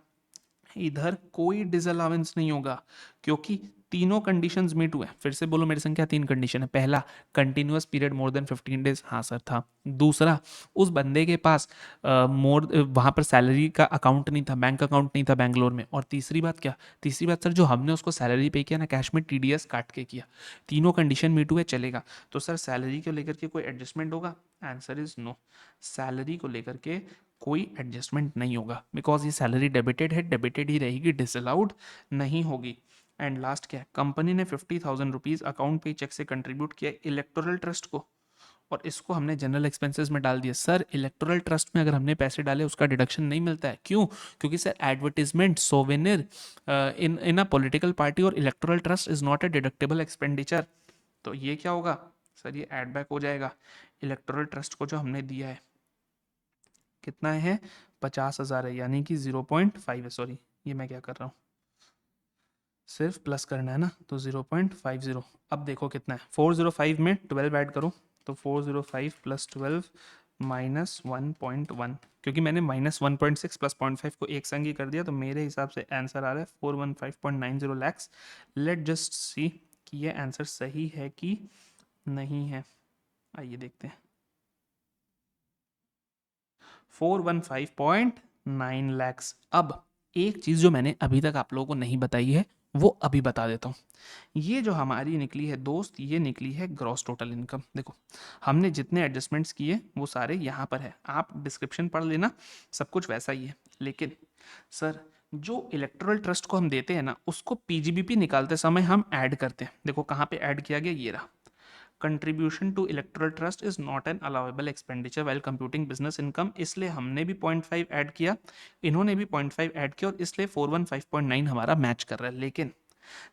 इधर कोई डिसअलाउंस नहीं होगा क्योंकि तीनों कंडीशंस मीट हुए। फिर से बोलो मेरी संख्या, 3 कंडीशन है। पहला, continuous period more than 15 days, हाँ सर था। दूसरा, उस बंदे के पास वहाँ पर सैलरी का अकाउंट नहीं था, बैंक अकाउंट नहीं था बैंगलोर में। और तीसरी बात क्या, तीसरी बात सर जो हमने उसको सैलरी पे किया ना कैश में, टीडीएस काट के किया। तीनों कंडीशन मीट हुए, चलेगा। तो सर सैलरी को लेकर के कोई एडजस्टमेंट होगा, आंसर इज नो। सैलरी को लेकर के कोई एडजस्टमेंट नहीं होगा बिकॉज ये सैलरी डेबिटेड है, डेबिटेड ही रहेगी, डिसअलाउड नहीं होगी। एंड लास्ट क्या है, कंपनी ने 50,000 रुपीज अकाउंट पे चेक से कंट्रीब्यूट किया इलेक्टोरल ट्रस्ट को, और इसको हमने जनरल एक्सपेंसेस में डाल दिया। सर इलेक्टोरल ट्रस्ट में अगर हमने पैसे डाले उसका डिडक्शन नहीं मिलता है, क्यों, क्योंकि sir advertisement souvenir in in a political party और electoral trust is not a deductible expenditure. तो ये क्या होगा सर, ये एड बैक हो जाएगा इलेक्टोरल ट्रस्ट को जो हमने दिया है। कितना है, 50,000 है, यानी कि 0.5 है। सॉरी ये मैं क्या कर रहा हूँ, सिर्फ प्लस करना है ना, तो 0.50। अब देखो कितना है, 405 में 12 ऐड करो तो 405 प्लस 12 माइनस 1.1, क्योंकि मैंने माइनस 1.6 प्लस 0.5 को एक संग ही कर दिया, तो मेरे हिसाब से आंसर आ रहा है 415.90 लैक्स। लेट जस्ट सी कि ये आंसर सही है कि नहीं है। आइए देखते हैं। 415.9 लैक्स। अब एक चीज जो मैंने अभी तक आप लोगों को नहीं बताई है वो अभी बता देता हूँ। ये जो हमारी निकली है दोस्त, ये निकली है ग्रॉस टोटल इनकम। देखो हमने जितने एडजस्टमेंट्स किए वो सारे यहाँ पर है, आप डिस्क्रिप्शन पढ़ लेना, सब कुछ वैसा ही है। लेकिन सर जो इलेक्टोरल ट्रस्ट को हम देते हैं ना, उसको पीजीबीपी निकालते समय हम ऐड करते हैं। देखो कहाँ पे ऐड किया गया, ये रहा। Contribution to electoral trust is not an allowable expenditure while computing business income, इसलिए हमने भी 0.5 ऐड किया, इन्होंने भी 0.5 ऐड किया, और इसलिए 415.9 हमारा मैच कर रहा है। लेकिन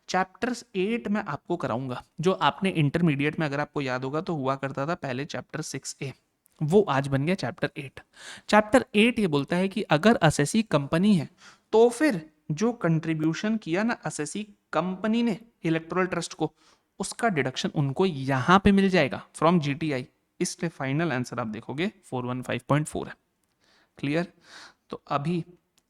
चैप्टर 8 में आपको कराऊंगा, जो आपने इंटरमीडिएट में अगर आपको याद होगा तो हुआ करता था पहले चैप्टर 6A, वो आज बन गया चैप्टर 8। चैप्टर 8 ये बोलता है कि अगर असेसी कंपनी है तो फिर जो कंट्रीब्यूशन किया ना असेसी कंपनी ने इलेक्टोरल ट्रस्ट को, उसका डिडक्शन उनको यहां पे मिल जाएगा फ्रॉम जीटीआई। इसलिए फाइनल आंसर आप देखोगे 415.4 है। क्लियर? तो अभी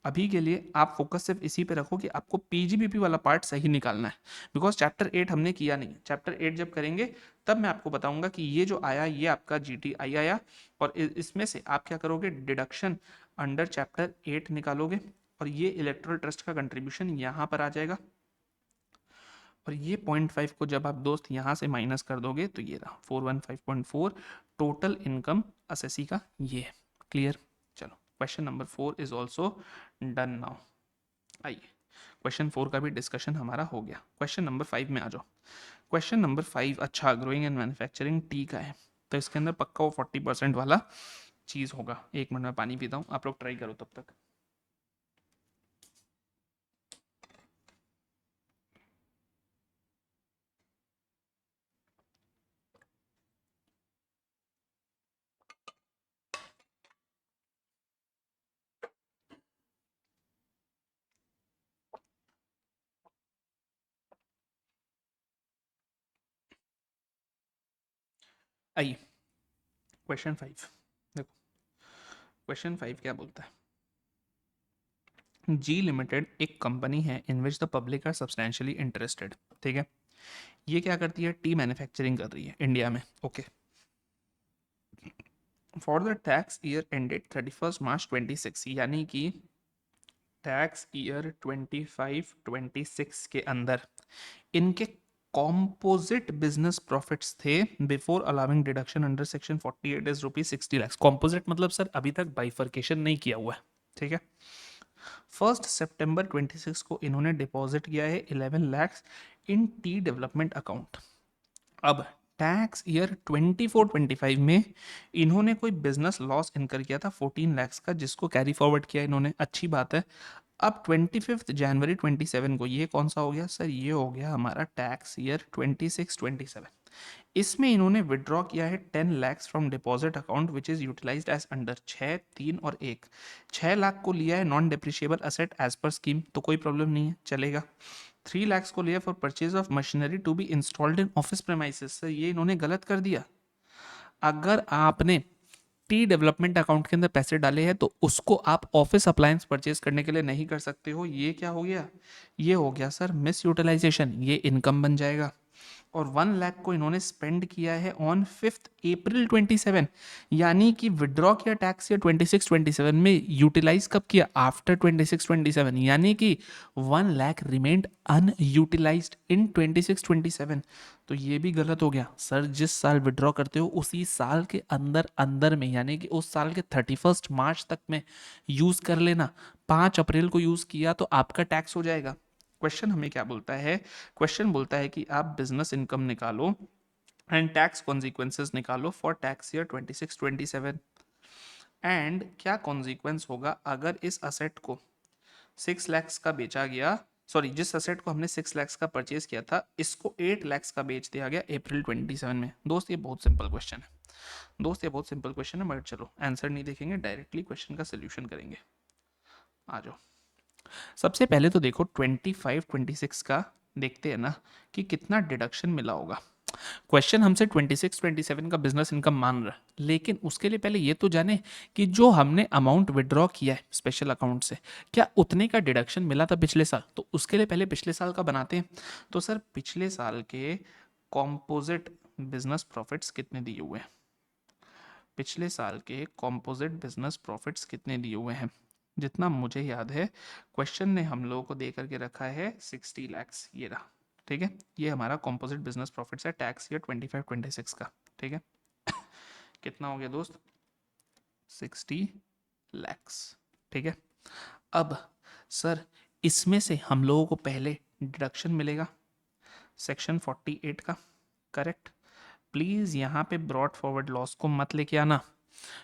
अभी के लिए आप फोकस सिर्फ इसी पे रखो कि आपको पीजीबीपी वाला पार्ट सही निकालना है, बिकॉज चैप्टर 8 हमने किया नहीं। चैप्टर 8 जब करेंगे तब मैं आपको बताऊंगा कि ये जो आया ये आपका जीटीआई आया, और इसमें से आप क्या करोगे, डिडक्शन अंडर चैप्टर 8 निकालोगे, और ये इलेक्टोरल ट्रस्ट का कंट्रीब्यूशन यहाँ पर आ जाएगा, और ये 0.5 को जब आप दोस्त यहाँ से माइनस कर दोगे तो ये रहा 415.4 टोटल इनकम असेसी का ये है। क्लियर? चलो question number 4 is also done now. आइए क्वेश्चन 4 का भी डिस्कशन हमारा हो गया। क्वेश्चन नंबर 5 में आ जाओ। क्वेश्चन नंबर 5 अच्छा ग्रोइंग एंड मैन्युफैक्चरिंग टी का है, तो इसके अंदर पक्का वो 40% वाला चीज़ होगा। एक मिनट में पानी पीता हूँ, आप लोग ट्राई करो तब तक। आइए क्वेश्चन 5 देखो। क्वेश्चन 5 क्या बोलता है, जी लिमिटेड एक कंपनी है in which the public are substantially interested. ठीक है, ये क्या करती है, टी मैन्युफैक्चरिंग कर रही है इंडिया में। Okay, for the tax year ended 31 मार्च 26, यानी कि टैक्स ईयर 25-26 के अंदर इनके कॉम्पोजिट बिजनेस प्रॉफिट्स थे before allowing deduction under section 48 is rupees 60 lakh. Composite मतलब सर अभी तक बाइफर्केशन नहीं किया हुआ है। ठीक है, 1 सितंबर 26 को इन्होंने डिपॉजिट किया है 11 लाख इन टी डेवलपमेंट अकाउंट। अब टैक्स ईयर 24-25 में इन्होंने कोई बिजनेस लॉस इनकर किया था 14 लाख का, जिसको कैरी फॉरवर्ड किया इन्होंने, अच्छी बात है। अब 25 जनवरी 27 को ये कौन सा हो गया सर, ये हो गया हमारा टैक्स ईयर 26-27। इसमें इन्होंने विड्रॉ किया है 10 lakh from deposit account which is utilised as under 6, 3 और 1। 6 लाख को लिया है non depreciable asset as per scheme, तो कोई प्रॉब्लम नहीं है, चलेगा। 3 लाख को लिया for purchase of machinery to be installed in office premises. Sir ये इन्होंने गलत कर दिया। अगर आपने टी डेवलपमेंट अकाउंट के अंदर पैसे डाले हैं तो उसको आप ऑफिस अप्लायंस परचेज करने के लिए नहीं कर सकते हो। ये क्या हो गया, ये हो गया सर मिस यूटिलाइजेशन, ये इनकम बन जाएगा। और 1 लाख को इन्होंने स्पेंड किया है ऑन 5 अप्रैल 27, यानी कि विड्रॉ किया टैक्स ईयर 26-27 में, यूटिलाइज कब किया, आफ्टर 26-27, यानी कि 1 लाख रिमेन्ड अनयूटिलाइज्ड इन 26-27। तो ये भी गलत हो गया सर, जिस साल विड्रॉ करते हो उसी साल के अंदर अंदर में, यानी कि उस साल के 31 मार्च तक में यूज कर लेना। 5 अप्रैल को यूज किया तो आपका टैक्स हो जाएगा। क्वेश्चन हमें क्या बोलता है, क्वेश्चन बोलता है कि आप बिजनेस इनकम निकालो एंड टैक्स कॉन्सिक्वेंसेस निकालो फॉर टैक्स ईयर 26-27, एंड क्या कॉन्सिक्वेंस होगा अगर इस असेट को 6 लाख का बेचा गया, सॉरी जिस असेट को हमने 6 लाख का परचेज किया था इसको 8 लाख का बेच दिया गया अप्रैल 27 में। दोस्त ये बहुत सिंपल क्वेश्चन है, दोस्त ये बहुत सिंपल क्वेश्चन है, बट चलो आंसर नहीं देखेंगे, डायरेक्टली क्वेश्चन का सोल्यूशन करेंगे। आ जाओ, सबसे पहले तो देखो 25-26 का देखते हैं ना कि कितना डिडक्शन मिला होगा। क्वेश्चन हमसे 26-27 का बिजनेस इनकम मान रहा है, लेकिन उसके लिए पहले ये तो जाने कि जो हमने अमाउंट विड्रॉ किया है स्पेशल अकाउंट से, क्या उतने का डिडक्शन मिला था पिछले साल? तो उसके लिए पहले पिछले साल का बनाते हैं। तो सर पिछले साल के कॉम्पोजिट बिजनेस प्रॉफिट्स कितने दिए हुए हैं? पिछले साल के कॉम्पोजिट बिजनेस प्रॉफिट्स कितने दिए हुए हैं? जितना मुझे याद है क्वेश्चन ने हम लोगों को दे करके रखा है 60 lakhs, ये रहा। ठीक है, ये हमारा कॉम्पोजिट बिजनेस प्रॉफिट्स है टैक्स ईयर 25-26 का। ठीक है, कितना हो गया दोस्त? 60 lakhs। ठीक है, अब सर इसमें से हम लोगों को पहले डिडक्शन मिलेगा सेक्शन 48 का, करेक्ट। प्लीज यहाँ पे ब्रॉड फॉरवर्ड लॉस को मत लेके आना,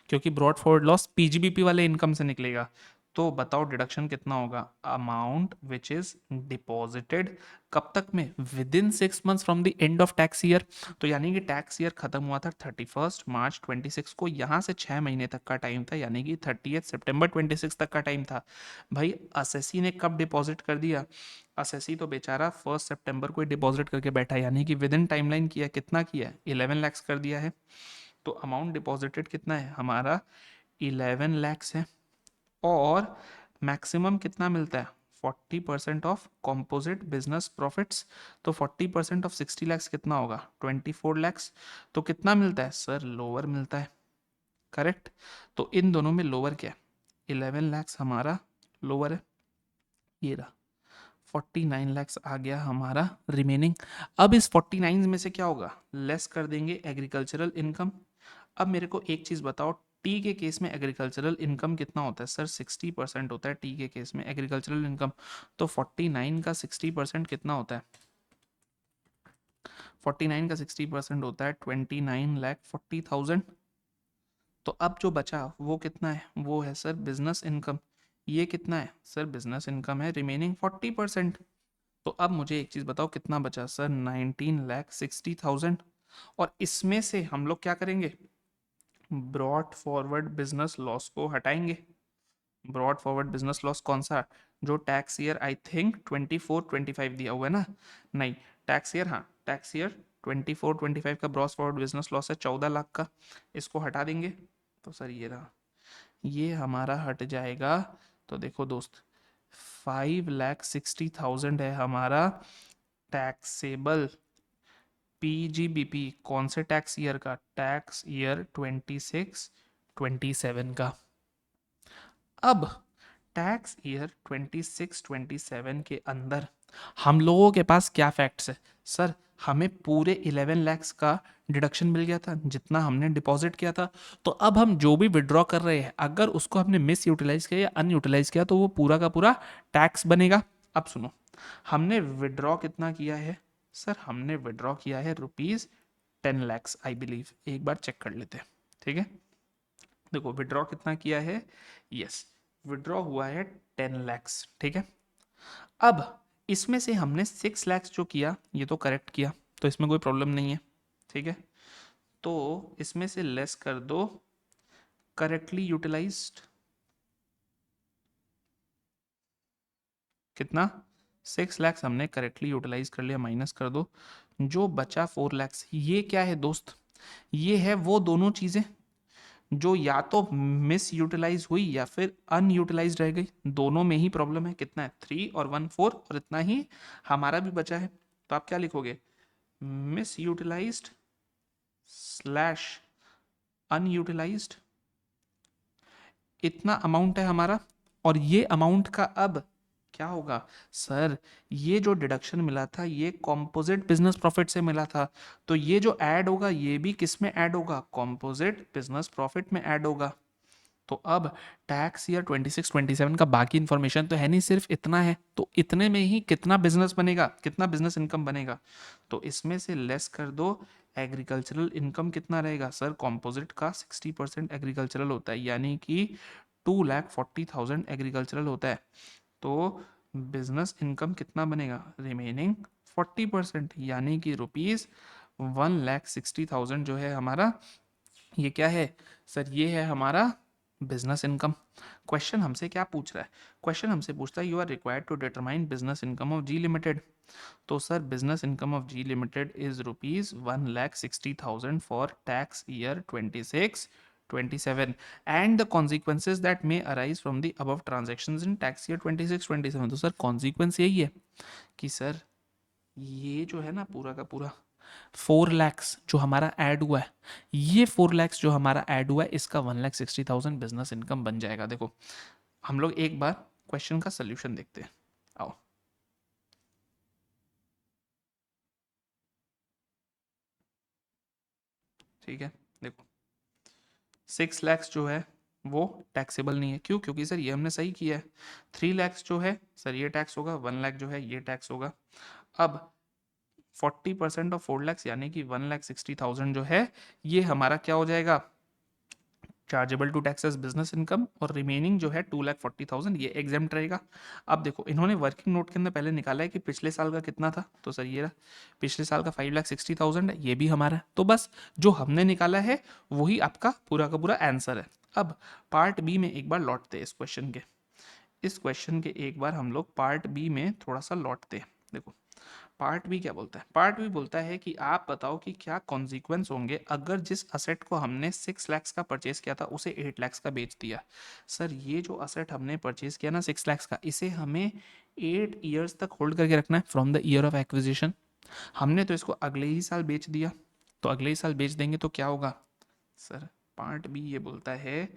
क्योंकि ब्रॉड फॉरवर्ड लॉस पीजीबीपी वाले इनकम से निकलेगा। तो बताओ डिडक्शन कितना होगा? अमाउंट विच इज डिपॉजिटेड कब तक में? With in 6 months from the end of tax year. तो यानी कि टैक्स ईयर खत्म हुआ था 31 मार्च 26 को, यहाँ से 6 महीने तक का टाइम था, यानी कि 30 सितंबर 26 तक का टाइम था। भाई असेसी ने कब डिपॉजिट कर दिया? असेसी तो बेचारा 1 सितंबर को ही डिपॉजिट करके बैठा, यानी कि विद इन टाइमलाइन किया। कितना किया? 11 lakhs कर दिया है। तो अमाउंट डिपॉजिटेड कितना है हमारा? 11 lakhs है। और मैक्सिमम कितना मिलता है? 40% ऑफ कॉम्पोजिट बिजनेस प्रॉफिट्स। तो 40% ऑफ 60 lakhs कितना होगा? 24 lakhs। तो कितना मिलता है सर? लोअर मिलता है, करेक्ट। तो इन दोनों में लोअर क्या है? 11 lakhs हमारा लोअर है, ये रहा। 49 lakhs आ गया हमारा रिमेनिंग। अब इस 49 में से क्या होगा? लेस कर देंगे एग्रीकल्चरल इनकम। अब मेरे को एक चीज बताओ, टी के केस में एग्रीकल्चरल इनकम कितना होता है? सर 60% होता है टी के केस में एग्रीकल्चरल इनकम। तो 49 का 60% कितना होता है? 49 का 60% होता है 29,40,000। तो अब जो बचा वो कितना है? वो है सर बिजनेस इनकम। ये कितना है सर? बिजनेस इनकम है, रिमेनिंग 40%। तो अब मुझे एक चीज बताओ कितना बचा सर? 19,60,000। और इसमें से हम लोग क्या करेंगे? ब्रॉड फॉरवर्ड बिजनेस लॉस को हटाएंगे। ब्रॉड फॉरवर्ड बिजनेस लॉस कौन सा? जो टैक्स ईयर आई थिंक 24-25 दिया हुआ है ना? नहीं, टैक्स ईयर, हाँ टैक्स ईयर 24-25 का ब्रॉड फॉरवर्ड बिजनेस लॉस है 14 लाख का। इसको हटा देंगे। तो सर ये रहा, ये हमारा हट जाएगा। तो देखो दोस्त, 5,60,000 है हमारा टैक्सेबल पीजीबीपी। कौन से टैक्स ईयर का? टैक्स ईयर 26-27 का। अब टैक्स ईयर 26-27 के अंदर हम लोगों के पास क्या फैक्ट्स है? सर हमें पूरे 11 lakhs का डिडक्शन मिल गया था जितना हमने डिपॉजिट किया था। तो अब हम जो भी विड्रॉ कर रहे हैं, अगर उसको हमने मिस यूटिलाइज किया या अनयूटिलाइज किया, तो वो पूरा का पूरा टैक्स बनेगा। अब सुनो, हमने विड्रॉ कितना किया है? सर हमने विड्रॉ किया है ₹10 lakhs आई बिलीव। एक बार चेक कर लेते हैं, ठीक है। देखो विड्रॉ कितना किया है? यस, विड्रॉ हुआ है 10 lakhs, ठीक है। अब इसमें से हमने 6 lakhs जो किया, ये तो करेक्ट किया, तो इसमें कोई प्रॉब्लम नहीं है, ठीक है। तो इसमें से लेस कर दो करेक्टली यूटिलाइज्ड। कितना? 6 lakhs हमने करेक्टली यूटिलाइज कर लिया, माइनस कर दो। जो बचा 4 lakhs, ये क्या है दोस्त? ये है वो दोनों चीजें जो या तो मिस यूटिलाइज हुई या फिर अनयूटिलाइज रह गई। दोनों में ही प्रॉब्लम है। कितना है? 3 और 1 4, और इतना ही हमारा भी बचा है। तो आप क्या लिखोगे? Misutilised slash unutilised. इतना अमाउंट है हमारा। और ये अमाउंट का अब क्या होगा? सर ये जो डिडक्शन मिला था ये कॉम्पोजिट बिजनेस प्रॉफिट से मिला था। तो ये जो ऐड होगा ये भी किस में ऐड होगा? कॉम्पोजिट बिजनेस प्रॉफिट में ऐड होगा। तो अब टैक्स ईयर 26-27 का बाकी इंफॉर्मेशन तो है नहीं, सिर्फ इतना है। तो इतने में ही कितना बिजनेस बनेगा, कितना बिजनेस इनकम बनेगा? तो इसमें से लेस कर दो एग्रीकल्चरल इनकम। कितना रहेगा सर? कॉम्पोजिट का 60% एग्रीकल्चरल होता है, यानी कि 2,40,000 एग्रीकल्चरल होता है। तो बिजनेस इनकम कितना बनेगा? रिमेनिंग 40%, यानी कि ₹1,60,000 जो है हमारा, ये क्या है सर? ये है हमारा बिजनेस इनकम। क्वेश्चन हमसे क्या पूछ रहा है? क्वेश्चन हमसे पूछता है you are required to determine business income of G limited. तो sir business income of G limited is ₹1,60,000 for tax year 26-27 and the consequences that may arise from the above transactions in tax year 26-27। तो sir consequence यही है कि sir ये जो है ना पूरा का पूरा 4 lakhs जो हमारा ऐड हुआ है, ये 4 lakhs जो हमारा ऐड हुआ है, इसका 1,60,000 बिजनेस इनकम बन जाएगा। देखो हम लोग एक बार क्वेश्चन का सोल्यूशन देखते हैं, आओ। ठीक है, देखो 6 lakhs जो है वो टैक्सेबल नहीं है। क्यों? क्योंकि सर ये हमने सही किया है। 3 lakhs जो है सर ये टैक्स होगा, 1 lakh जो है ये टैक्स होगा। अब 40% ऑफ 4 lakhs यानी कि 1,60,000 जो है ये हमारा क्या हो जाएगा? Chargeable to taxes business income, और रिमेनिंग जो है 2,40,000 ये एग्जाम्प्ट रहेगा। अब देखो इन्होंने वर्किंग नोट के अंदर पहले निकाला है कि पिछले साल का कितना था, तो सर ये रहा पिछले साल का 5,60,000 है, ये भी हमारा है। तो बस जो हमने निकाला है वही आपका पूरा का पूरा आंसर है। अब पार्ट बी में एक बार लौटते हैं इस क्वेश्चन के एक बार हम लोग पार्ट बी में थोड़ा सा लौटते हैं। देखो पार्ट बी क्या बोलता है? पार्ट बी बोलता है कि आप बताओ कि क्या कॉन्सिक्वेंस होंगे अगर जिस असेट को हमने 6 lakhs का परचेज किया था उसे 8 lakhs का बेच दिया। सर ये जो असेट हमने परचेज किया ना 6 lakhs का, इसे हमें 8 years तक होल्ड करके रखना है from the year of acquisition. हमने तो इसको अगले ही साल बेच दिया, तो अगले ही साल बेच देंगे तो क्या होगा? सर पार्ट बी ये बोलता है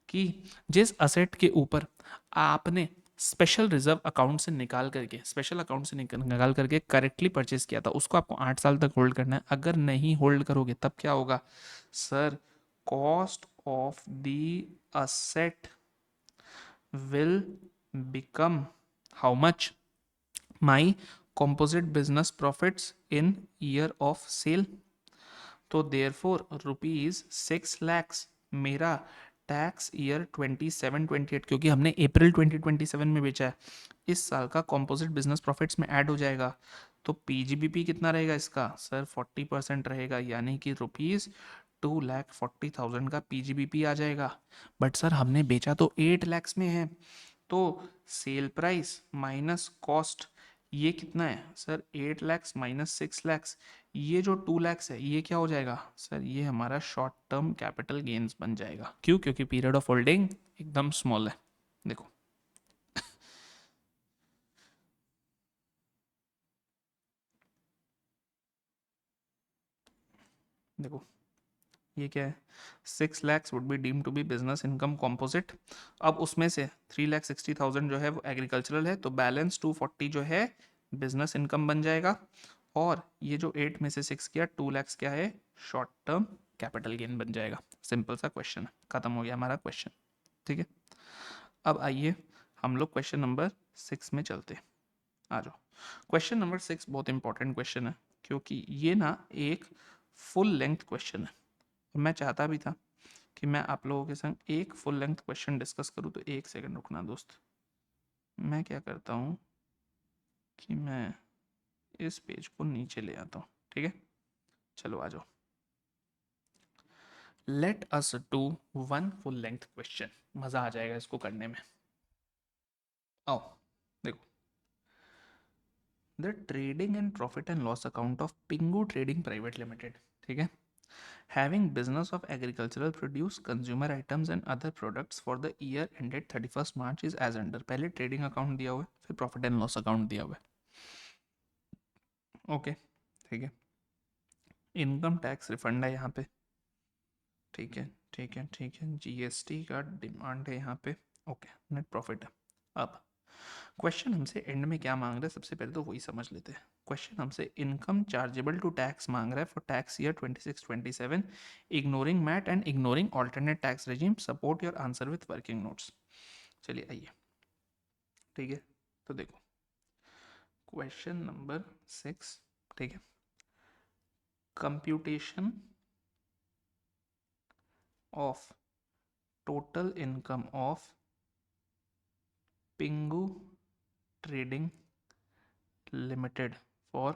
कि जिस असेट के ऊपर आपने स्पेशल रिजर्व अकाउंट से निकाल करके निकाल करके करेक्टली परचेज किया था उसको आपको 8 साल तक होल्ड करना है। अगर नहीं होल्ड करोगे तब क्या होगा? Sir cost of the asset will become how much? My composite business profits in year of sale. तो देयरफॉर ₹6 lakhs मेरा टैक्स ईयर 27-28, क्योंकि हमने अप्रैल 2027 में बेचा है, इस साल का कॉम्पोजिट बिजनेस प्रॉफिट्स में ऐड हो जाएगा। तो पीजीबीपी कितना रहेगा इसका? सर 40% रहेगा, यानी कि ₹2,40,000 का पीजीबीपी आ जाएगा। बट सर हमने बेचा तो 8 lakhs में है, तो सेल प्राइस माइनस कॉस्ट ये कितना है सर? 8 lakhs माइनस 6 lakhs, ये जो 2 lakhs है ये क्या हो जाएगा? सर ये हमारा शॉर्ट टर्म कैपिटल गेन्स बन जाएगा। क्यों? क्योंकि पीरियड ऑफ होल्डिंग एकदम स्मॉल है। देखो देखो ये क्या है? 6 lakhs would be deem to be business income composite. अब उसमें से 3,60,000 जो है वो एग्रीकल्चरल है, तो बैलेंस 240 जो है बिजनेस इनकम बन जाएगा। और ये जो 8 में से 6 किया 2 lakhs क्या है? शॉर्ट टर्म कैपिटल गेन बन जाएगा। सिंपल सा क्वेश्चन है, खत्म हो गया हमारा क्वेश्चन। ठीक है, अब आइए हम लोग क्वेश्चन नंबर 6 में चलते हैं। आ जाओ। क्वेश्चन नंबर 6 बहुत इंपॉर्टेंट क्वेश्चन है, क्योंकि ये ना एक फुल लेंथ क्वेश्चन है, और मैं चाहता भी था कि मैं आप लोगों के संग एक फुल लेंथ क्वेश्चन डिस्कस करूँ। तो एक सेकंड रुकना दोस्त, मैं क्या करता हूँ कि मैं इस पेज को नीचे ले आता हूँ। ठीक है, चलो आ जाओ। Let us do one full length question, मजा आ जाएगा इसको करने में। आओ देखो, the trading and profit and loss account of पिंगू trading private limited. ठीक है, having business of agricultural produce, consumer items and other products for the year ended 31st March is as under। पहले ट्रेडिंग अकाउंट दिया हुआ है, फिर profit and loss account दिया हुआ है। ओके ठीक है, इनकम टैक्स रिफंड है यहाँ पे। ठीक है ठीक है ठीक है, जीएसटी का डिमांड है यहाँ पे। ओके, नेट प्रॉफिट है। अब क्वेश्चन हमसे एंड में क्या मांग रहा है, सबसे पहले तो वही समझ लेते हैं। क्वेश्चन हमसे इनकम चार्जेबल टू टैक्स मांग रहा है for tax year 26-27, ignoring MAT and ignoring alternate tax regime. Support your answer with working notes. चलिए आइए। ठीक है, तो देखो क्वेश्चन नंबर 6। ठीक है, computation of total income of पिंगू trading limited for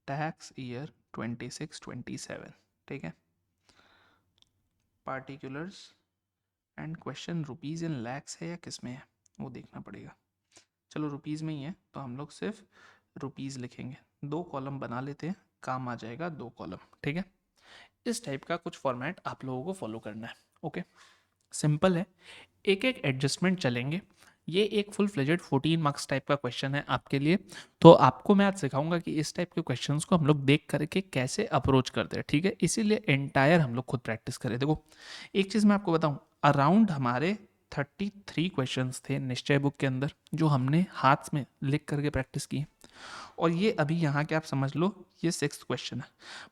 tax year 26-27। ठीक है, particulars and question rupees in lakhs है या किस में है वो देखना पड़ेगा। चलो रुपीज़ में ही है तो हम लोग सिर्फ रुपीज़ लिखेंगे, 2 कॉलम बना लेते हैं, काम आ जाएगा 2 कॉलम। ठीक है, इस टाइप का कुछ फॉर्मेट आप लोगों को फॉलो करना है। ओके, सिंपल है, एक एक एडजस्टमेंट चलेंगे। ये एक फुल फ्लेजेड 14 मार्क्स टाइप का क्वेश्चन है आपके लिए, तो आपको मैं आज सिखाऊंगा कि इस टाइप के क्वेश्चंस को हम लोग देख करके कैसे अप्रोच करते हैं। ठीक है, इसीलिए एंटायर हम लोग खुद प्रैक्टिस करें। देखो एक चीज़ मैं आपको बताऊं, अराउंड हमारे 33 क्वेश्चंस थे निश्चय बुक के अंदर जो हमने हाथ में लिख करके प्रैक्टिस की, और ये अभी यहाँ के आप समझ लो ये 6th क्वेश्चन है।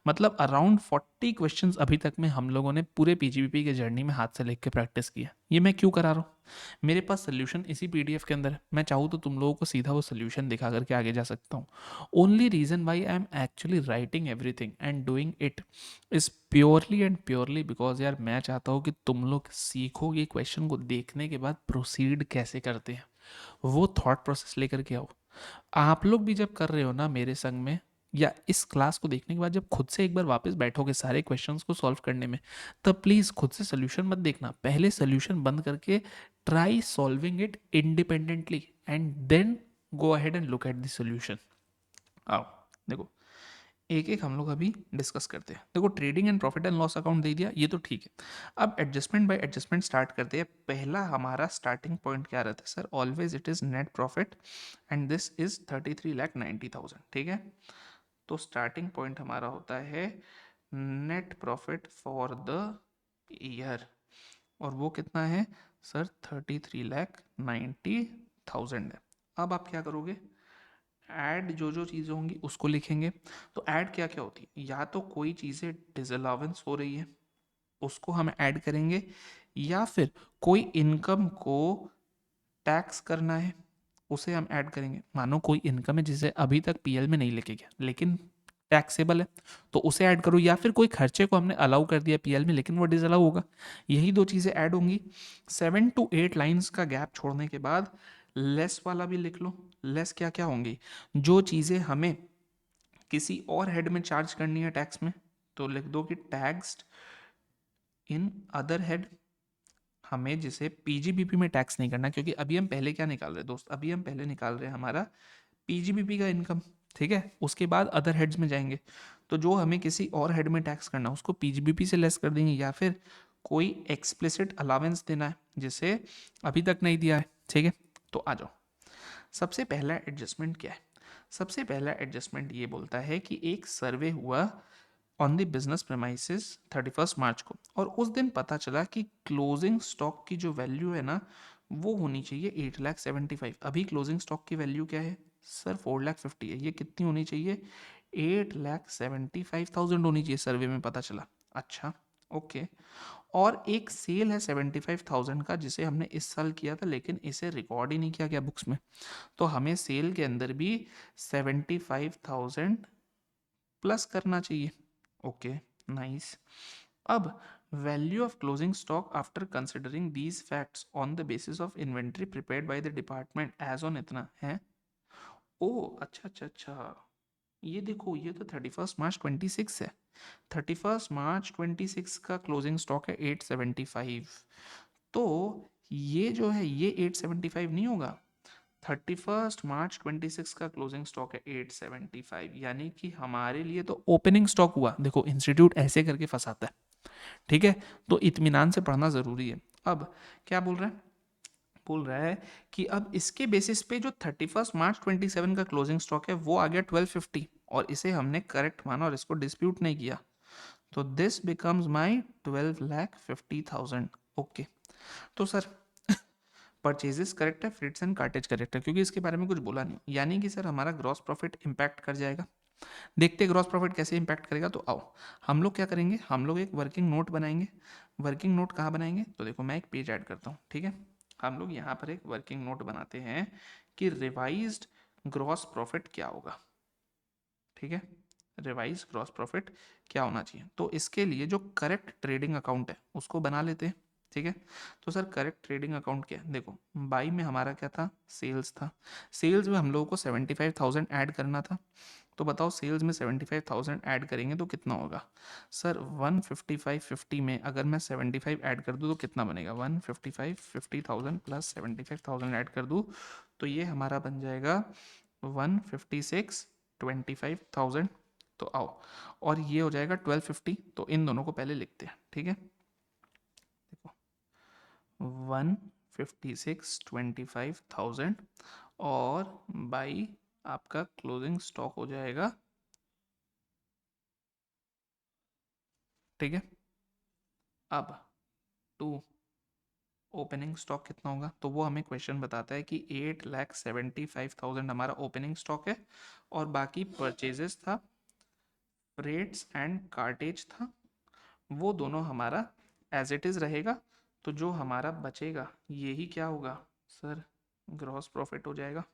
मतलब अराउंड 40 क्वेश्चंस अभी तक में हम लोगों ने पूरे पीजीबीपी के जर्नी में हाथ से लिख के प्रैक्टिस किया। ये मैं क्यों करा रहा हूँ, मेरे पास सोल्यूशन इसी पीडीएफ के अंदर है, मैं चाहूँ तो तुम लोगों को सीधा वो सोल्यूशन दिखा करके आगे जा सकता हूँ। Only reason why I am actually writing everything and doing it is purely and purely because यार मैं चाहता हूँ कि तुम लोग सीखो ये क्वेश्चन को देखने के बाद प्रोसीड कैसे करते हैं, वो थॉट प्रोसेस लेकर के आओ। आप लोग भी जब कर रहे हो ना मेरे संग में, या इस क्लास को देखने के बाद जब खुद से एक बार वापस बैठोगे सारे क्वेश्चंस को सॉल्व करने में, तब प्लीज़ खुद से सोल्यूशन मत देखना, पहले सोल्यूशन बंद करके try solving it independently and then go ahead and look at the solution. आओ देखो एक एक हम लोग अभी डिस्कस करते हैं। देखो trading and profit and loss account दे दिया, ये तो ठीक है। अब एडजस्टमेंट बाय एडजस्टमेंट स्टार्ट करते हैं। पहला हमारा स्टार्टिंग पॉइंट क्या रहता है sir, always it is net profit and this is 33,90,000। ठीक है, तो स्टार्टिंग पॉइंट हमारा होता है net profit for the year, और वो कितना है सर 33,90,000 है। अब आप क्या करोगे, ऐड जो जो चीज़ें होंगी उसको लिखेंगे। तो ऐड क्या क्या होती है, या तो कोई चीज़ें डिसअलावेंस हो रही है उसको हम ऐड करेंगे, या फिर कोई इनकम को टैक्स करना है उसे हम ऐड करेंगे। मानो कोई इनकम है जिसे अभी तक पीएल में नहीं लेके गया लेकिन टैक्सेबल है, तो उसे ऐड करो, या फिर कोई खर्चे को हमने अलाउ कर दिया पीएल में लेकिन वो डिसअलाउ होगा, यही दो चीज़ें ऐड होंगी। 7 to 8 लाइंस का गैप छोड़ने के बाद लेस वाला भी लिख लो। लेस क्या क्या होंगी, जो चीज़ें हमें किसी और हेड में चार्ज करनी है टैक्स में, तो लिख दो कि टैक्स्ड इन अदर हेड। हमें जिसे पीजीबीपी में टैक्स नहीं करना, क्योंकि अभी हम पहले क्या निकाल रहे हैं दोस्त, अभी हम पहले निकाल रहे हैं हमारा पीजीबीपी का इनकम। ठीक है, उसके बाद अदर हेड्स में जाएंगे, तो जो हमें किसी और हेड में टैक्स करना उसको पीजीबीपी से लेस कर देंगे, या फिर कोई एक्सप्लिसिट अलावेंस देना है जिसे अभी तक नहीं दिया है। ठीक है, तो आ जाओ, सबसे पहला एडजस्टमेंट क्या है। सबसे पहला एडजस्टमेंट ये बोलता है कि एक सर्वे हुआ ऑन द बिजनेस प्रेमाइसिस 31 मार्च को, और उस दिन पता चला कि क्लोजिंग स्टॉक की जो वैल्यू है ना वो होनी चाहिए 8,75,000। अभी क्लोजिंग स्टॉक की वैल्यू क्या है सर 4,50,000 है, ये कितनी होनी चाहिए 8,75,000 होनी चाहिए, सर्वे में पता चला। अच्छा ओके, और एक सेल है 75,000 का जिसे हमने इस साल किया था लेकिन इसे रिकॉर्ड ही नहीं किया गया बुक्स में, तो हमें सेल के अंदर भी 75,000 प्लस करना चाहिए। Okay nice. अब value of closing stock after considering these facts on the basis of inventory prepared by the department as on इतना है। ओ अच्छा अच्छा अच्छा, ये देखो ये तो 31 मार्च 26 है, 31 मार्च 26 का क्लोजिंग स्टॉक है 875, तो ये जो है ये 875 नहीं होगा। 31 मार्च 26 का क्लोजिंग स्टॉक है 875, यानी कि हमारे लिए तो ओपनिंग स्टॉक हुआ। देखो इंस्टीट्यूट ऐसे करके फंसाता है, ठीक है, तो इत्मीनान से पढ़ना ज़रूरी है। अब क्या बोल रहा है, बोल रहा है कि अब इसके बेसिस पे जो 31 मार्च 27 का क्लोजिंग स्टॉक है वो आ गया 1250, और इसे हमने करेक्ट माना और इसको डिस्प्यूट नहीं किया, तो दिस बिकम्स माई 12,50,000। ओके, तो सर परचेजेस करेक्ट है, फ्रिट्स एंड कार्टेज करेक्ट है, क्योंकि इसके बारे में कुछ बोला नहीं, यानी कि सर हमारा ग्रॉस प्रॉफिट इंपैक्ट कर जाएगा। देखते ग्रॉस प्रॉफिट कैसे इंपैक्ट करेगा, तो आओ हम लोग क्या करेंगे, हम लोग एक वर्किंग नोट बनाएंगे। वर्किंग नोट कहाँ बनाएंगे, तो देखो मैं एक पेज ऐड करता हूँ। ठीक है, हम लोग यहाँ पर एक वर्किंग नोट बनाते हैं कि रिवाइज्ड ग्रॉस प्रॉफिट क्या होगा। ठीक है, रिवाइज ग्रॉस प्रॉफिट क्या होना चाहिए, तो इसके लिए जो करेक्ट ट्रेडिंग अकाउंट है उसको बना लेते हैं। ठीक है, तो सर करेक्ट ट्रेडिंग अकाउंट क्या है, देखो बाई में हमारा क्या था, सेल्स था, सेल्स में हम लोगों को 75,000 ऐड करना था, तो बताओ सेल्स में 75,000 ऐड करेंगे तो कितना होगा सर 15550 में अगर मैं 75 ऐड कर दूँ तो कितना बनेगा 155,50,000 प्लस 75,000 ऐड कर दूँ तो ये हमारा बन जाएगा 156,25,000। तो आओ और ये हो जाएगा 1250। तो इन दोनों को पहले लिखते हैं, ठीक है। देखो 156,25,000 और बाई आपका क्लोजिंग स्टॉक हो जाएगा, ठीक है। अब टू ओपनिंग स्टॉक कितना होगा तो वो हमें क्वेश्चन बताता है कि 8,75,000 हमारा ओपनिंग स्टॉक है और बाकी परचेजेस था, रेट्स एंड कार्टेज था, वो दोनों हमारा एज इट इज़ रहेगा। तो जो हमारा बचेगा यही क्या होगा सर ग्रॉस प्रॉफिट हो जाएगा,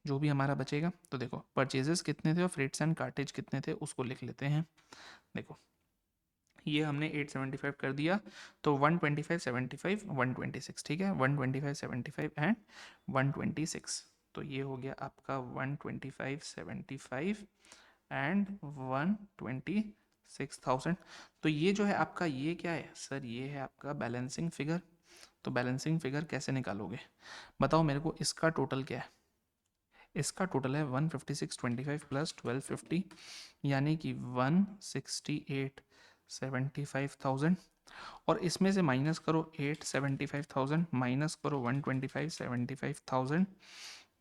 जो भी हमारा बचेगा। तो देखो परचेजेस कितने थे और फ्रेट्स एंड कार्टेज कितने थे उसको लिख लेते हैं। देखो ये हमने 875 कर दिया तो 125 75 126, ठीक है। 125 75 एंड 126, तो ये हो गया आपका 125 75 एंड 126,000। तो ये जो है आपका ये क्या है सर, ये है आपका बैलेंसिंग फिगर। तो बैलेंसिंग फिगर कैसे निकालोगे बताओ मेरे को, इसका टोटल क्या है, इसका टोटल है 15625 प्लस 1250 यानी कि 168,75,000 और इसमें से माइनस करो 875,000 माइनस करो 125,75,000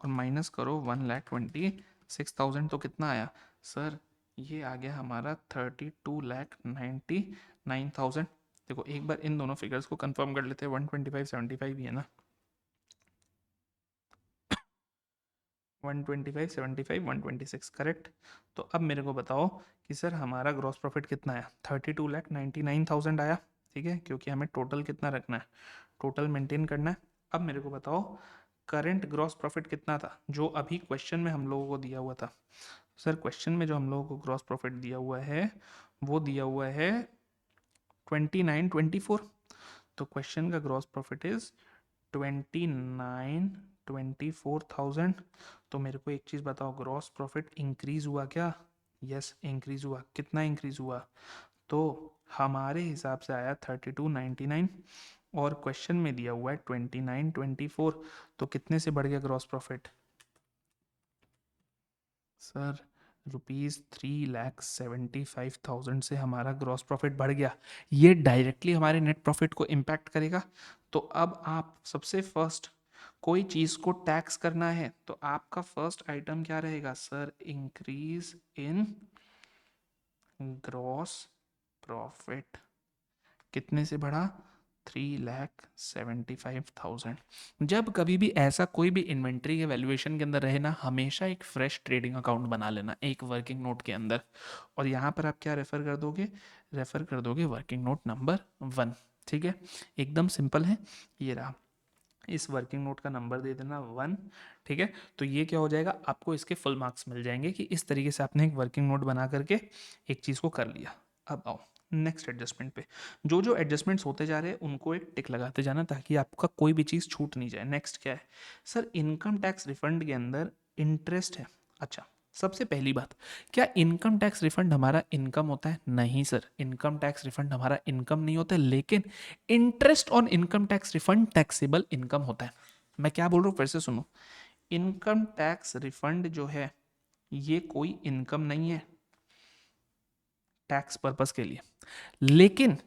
और माइनस करो 1,26,000 तो कितना आया सर, ये आ गया हमारा 32,99,000। देखो एक बार इन दोनों फिगर्स को कंफर्म कर लेते हैं, 125,75 ही है ना, 125 75 126 करेक्ट। तो अब मेरे को बताओ कि सर हमारा ग्रॉस प्रॉफिट कितना आया, 32,99,000 आया, ठीक है, क्योंकि हमें टोटल कितना रखना है, टोटल मेंटेन करना है। अब मेरे को बताओ करंट ग्रॉस प्रॉफिट कितना था जो अभी क्वेश्चन में हम लोगों को दिया हुआ था। सर क्वेश्चन में जो हम लोगों को ग्रॉस प्रॉफिट दिया हुआ है वो दिया हुआ है 2924। तो क्वेश्चन का ग्रॉस प्रॉफिट इज 29,24,000। तो मेरे को एक चीज़ बताओ ग्रॉस प्रॉफिट इंक्रीज हुआ क्या, यस इंक्रीज हुआ, कितना इंक्रीज हुआ तो हमारे हिसाब से आया 3299 और क्वेश्चन में दिया हुआ है 2924। तो कितने से बढ़ गया ग्रॉस प्रॉफिट सर, ₹3,75,000 से हमारा ग्रॉस प्रॉफिट बढ़ गया। ये डायरेक्टली हमारे नेट प्रॉफिट को इम्पैक्ट करेगा। तो अब आप सबसे फर्स्ट कोई चीज़ को टैक्स करना है तो आपका फर्स्ट आइटम क्या रहेगा sir, increase in gross profit. कितने से बढ़ा, 3,75,000। जब कभी भी ऐसा कोई भी इन्वेंट्री के वैल्यूएशन के अंदर रहे ना, हमेशा एक फ्रेश ट्रेडिंग अकाउंट बना लेना एक वर्किंग नोट के अंदर, और यहाँ पर आप क्या रेफर कर दोगे, रेफर कर दोगे वर्किंग नोट नंबर 1, ठीक है। एकदम सिंपल है, ये रहा, इस वर्किंग नोट का नंबर दे देना 1, ठीक है। तो ये क्या हो जाएगा, आपको इसके फुल मार्क्स मिल जाएंगे कि इस तरीके से आपने एक वर्किंग नोट बना करके एक चीज़ को कर लिया। अब आओ नेक्स्ट एडजस्टमेंट पे, जो जो एडजस्टमेंट्स होते जा रहे हैं उनको एक टिक लगाते जाना ताकि आपका कोई भी चीज़ छूट नहीं जाए। नेक्स्ट क्या है सर, इनकम टैक्स रिफंड के अंदर इंटरेस्ट है। अच्छा सबसे पहली बात, क्या इनकम टैक्स रिफंड हमारा इनकम होता है, नहीं सर, इनकम टैक्स रिफंड हमारा इनकम नहीं होता है, लेकिन interest on income tax refund taxable income होता है। मैं क्या बोल रहा हूँ फिर से सुनो, इनकम टैक्स रिफंड जो है ये कोई इनकम नहीं है टैक्स पर्पस के लिए, लेकिन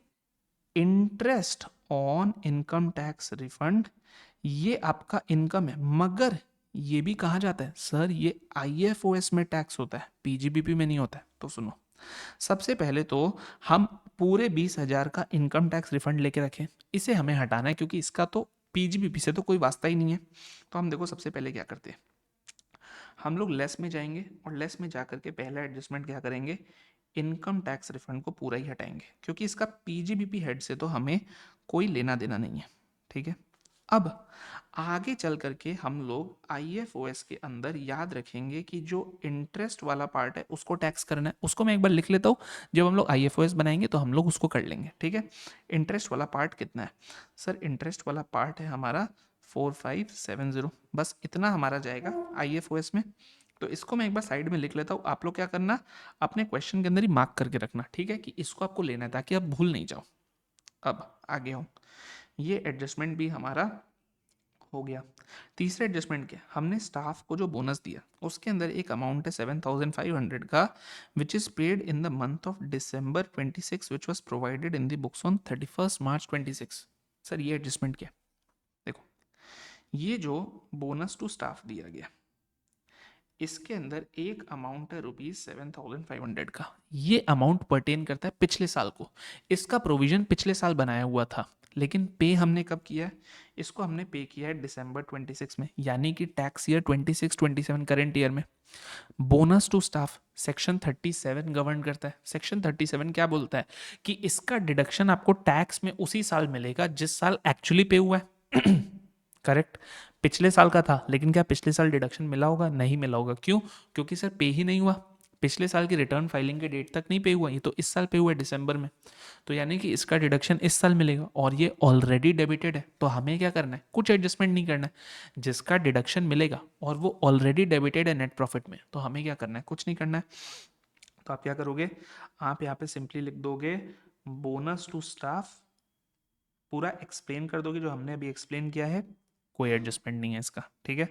interest on income tax refund ये आपका इनकम है। मगर ये भी कहा जाता है सर ये आईएफओएस में टैक्स होता है, पीजीबीपी में नहीं होता है। तो सुनो, सबसे पहले तो हम पूरे 20,000 का इनकम टैक्स रिफंड लेके रखें, इसे हमें हटाना है क्योंकि इसका तो पीजीबीपी से तो कोई वास्ता ही नहीं है। तो हम देखो सबसे पहले क्या करते हैं, हम लोग लेस में जाएंगे और लेस में जाकर के पहला एडजस्टमेंट क्या करेंगे, इनकम टैक्स रिफंड को पूरा ही हटाएंगे क्योंकि इसका पीजीबीपी हेड से तो हमें कोई लेना देना नहीं है, ठीक है। अब आगे चल करके हम लोग आईएफओएस के अंदर याद रखेंगे कि जो इंटरेस्ट वाला पार्ट है उसको टैक्स करना है, उसको मैं एक बार लिख लेता हूँ, जब हम लोग आईएफओएस बनाएंगे तो हम लोग उसको कर लेंगे, ठीक है। इंटरेस्ट वाला पार्ट कितना है सर, इंटरेस्ट वाला पार्ट है हमारा 4570, बस इतना हमारा जाएगा आईएफओएस में। तो इसको मैं एक बार साइड में लिख लेता हूँ, आप लोग क्या करना, अपने क्वेश्चन के अंदर ही मार्क करके रखना, ठीक है, कि इसको आपको लेना है ताकि आप भूल नहीं जाओ। अब आगे हो, ये एडजस्टमेंट भी हमारा हो गया। तीसरा एडजस्टमेंट क्या, हमने स्टाफ को जो बोनस दिया उसके अंदर एक अमाउंट है 7,500 का, which is paid in the month of December 26 which was provided in the books on 31 March 26। Sir ये एडजस्टमेंट क्या, देखो ये जो बोनस टू स्टाफ दिया गया इसके अंदर एक अमाउंट है ₹7,500 का, ये अमाउंट पर्टेन करता है पिछले साल को, इसका प्रोविजन पिछले साल बनाया हुआ था, लेकिन पे हमने कब किया है, इसको हमने पे किया है दिसंबर 26 में, यानी कि टैक्स ईयर 26-27 करंट ईयर में। Bonus to staff section 37 govern करता है। सेक्शन 37 क्या बोलता है कि इसका डिडक्शन आपको टैक्स में उसी साल मिलेगा जिस साल एक्चुअली पे हुआ है। करेक्ट, पिछले साल का था, लेकिन क्या पिछले साल डिडक्शन मिला होगा, नहीं मिला होगा, क्यों, क्योंकि सर पे ही नहीं हुआ, पिछले साल की रिटर्न फाइलिंग के डेट तक नहीं पे हुआ, ये तो इस साल पे हुआ है दिसंबर में, तो यानी कि इसका डिडक्शन इस साल मिलेगा और ये ऑलरेडी डेबिटेड है, तो हमें क्या करना है, कुछ एडजस्टमेंट नहीं करना है, जिसका डिडक्शन मिलेगा और वो ऑलरेडी डेबिटेड है नेट प्रॉफिट में, तो हमें क्या करना है, कुछ नहीं करना है। तो आप क्या करोगे, आप यहाँ पे सिंपली लिख दोगे बोनस टू स्टाफ, पूरा एक्सप्लेन कर दोगे जो हमने अभी एक्सप्लेन किया है, कोई एडजस्टमेंट नहीं है इसका, ठीक है।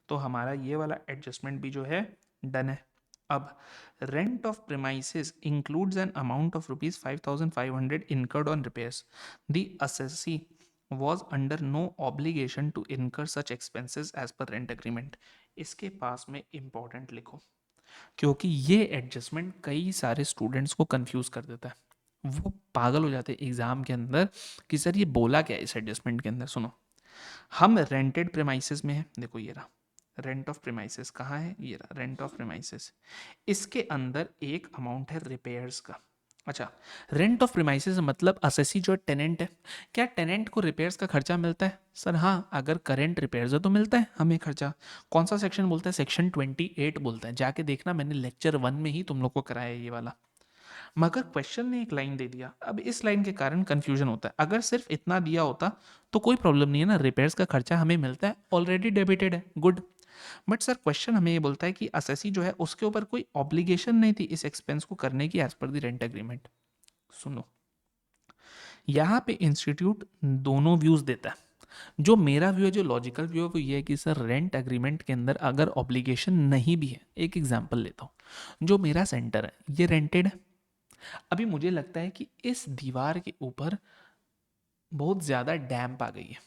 तो हमारा ये वाला एडजस्टमेंट भी जो है डन है। अब rent of premises includes an amount of ₹5,500 incurred on repairs. The assessee was under no obligation to incur such expenses as per rent agreement. इसके पास में इंपॉर्टेंट लिखो, क्योंकि ये एडजस्टमेंट कई सारे स्टूडेंट्स को कंफ्यूज कर देता है, वो पागल हो जाते हैं एग्जाम के अंदर कि सर ये बोला क्या है इस एडजस्टमेंट के अंदर। सुनो, हम रेंटेड प्रेमाइसेस में है, देखो ये रहा रेंट ऑफ प्रेमाइसेस, कहाँ है, ये रहा रेंट ऑफ प्रेमाइसेस, इसके अंदर एक अमाउंट है रिपेयर्स का। अच्छा, रेंट ऑफ प्रीमाइसेस मतलब असेसी जो टेनेंट है, क्या टेनेंट को रिपेयर्स का खर्चा मिलता है, सर हाँ, अगर करेंट रिपेयर्स है तो मिलता है हमें खर्चा। कौन सा सेक्शन बोलता है, सेक्शन 28 बोलता है, जाके देखना, मैंने लेक्चर 1 में ही तुम लोग को कराया ये वाला। मगर क्वेश्चन ने एक लाइन दे दिया, अब इस लाइन के कारण कंफ्यूजन होता है, अगर सिर्फ इतना दिया होता तो कोई प्रॉब्लम नहीं है ना, रिपेयर्स का खर्चा हमें मिलता है, ऑलरेडी डेबिटेड है, गुड। बट सर क्वेश्चन हमें ये बोलता है कि असेसी जो है उसके ऊपर कोई ऑब्लिगेशन नहीं थी इस एक्सपेंस को करने की as per the rent agreement. सुनो, यहाँ पे इंस्टीट्यूट दोनों व्यूज देता है, जो मेरा व्यू है, जो लॉजिकल व्यू है वो ये है कि सर रेंट एग्रीमेंट के अंदर अगर ऑब्लिगेशन नहीं भी है, एक एग्जांपल लेता हूँ, जो मेरा सेंटर है ये रेंटेड है, अभी मुझे लगता है कि इस दीवार के ऊपर बहुत ज़्यादा डैम्प आ गई है,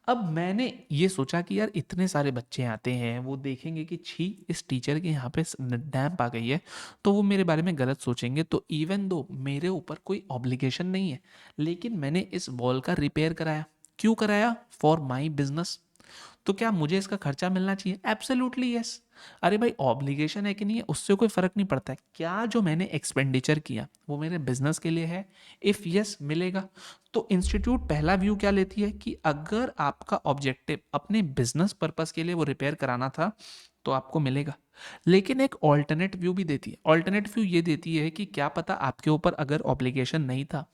अब मैंने ये सोचा कि यार इतने सारे बच्चे आते हैं, वो देखेंगे कि छी इस टीचर के यहाँ पे डैम्प आ गई है, तो वो मेरे बारे में गलत सोचेंगे, तो इवन दो मेरे ऊपर कोई ऑब्लिगेशन नहीं है, लेकिन मैंने इस वॉल का रिपेयर कराया, क्यों कराया, फॉर माई बिजनेस, तो क्या मुझे इसका खर्चा मिलना चाहिए, एब्सोल्युटली यस। अरे भाई ऑब्लिगेशन है कि नहीं है उससे कोई फर्क नहीं पड़ता है, क्या जो मैंने एक्सपेंडिचर किया वो मेरे बिजनेस के लिए है, इफ यस मिलेगा। तो इंस्टीट्यूट पहला व्यू क्या लेती है कि अगर आपका ऑब्जेक्टिव अपने बिजनेस पर्पस के लिए वो रिपेयर कराना था तो आपको मिलेगा, लेकिन एक ऑल्टरनेट व्यू भी देती है, ऑल्टरनेट व्यू ये देती है कि क्या पता आपके ऊपर अगर ऑब्लिगेशन नहीं था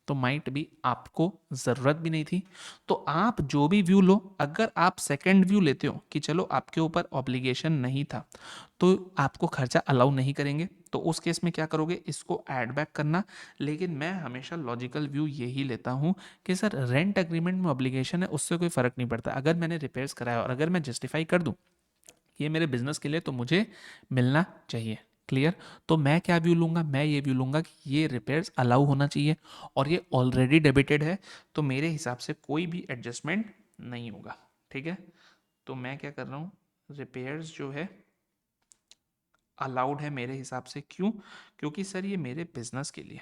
तो माइट भी आपको ज़रूरत भी नहीं थी, तो आप जो भी व्यू लो, अगर आप सेकंड व्यू लेते हो कि चलो आपके ऊपर ऑब्लिगेशन नहीं था तो आपको खर्चा अलाउ नहीं करेंगे, तो उस केस में क्या करोगे, इसको ऐड बैक करना। लेकिन मैं हमेशा लॉजिकल व्यू यही लेता हूँ कि सर रेंट एग्रीमेंट में ऑब्लिगेशन है उससे कोई फ़र्क नहीं पड़ता, अगर मैंने रिपेयर्स कराया और अगर मैं जस्टिफाई कर दूँ ये मेरे बिजनेस के लिए तो मुझे मिलना चाहिए, क्लियर। तो मैं क्या व्यू लूँगा, मैं ये व्यू लूँगा कि ये रिपेयर्स अलाउ होना चाहिए और ये ऑलरेडी डेबिटेड है, तो मेरे हिसाब से कोई भी एडजस्टमेंट नहीं होगा, ठीक है। तो मैं क्या कर रहा हूँ, रिपेयर्स जो है अलाउड है मेरे हिसाब से, क्यों, क्योंकि सर ये मेरे बिजनेस के लिए,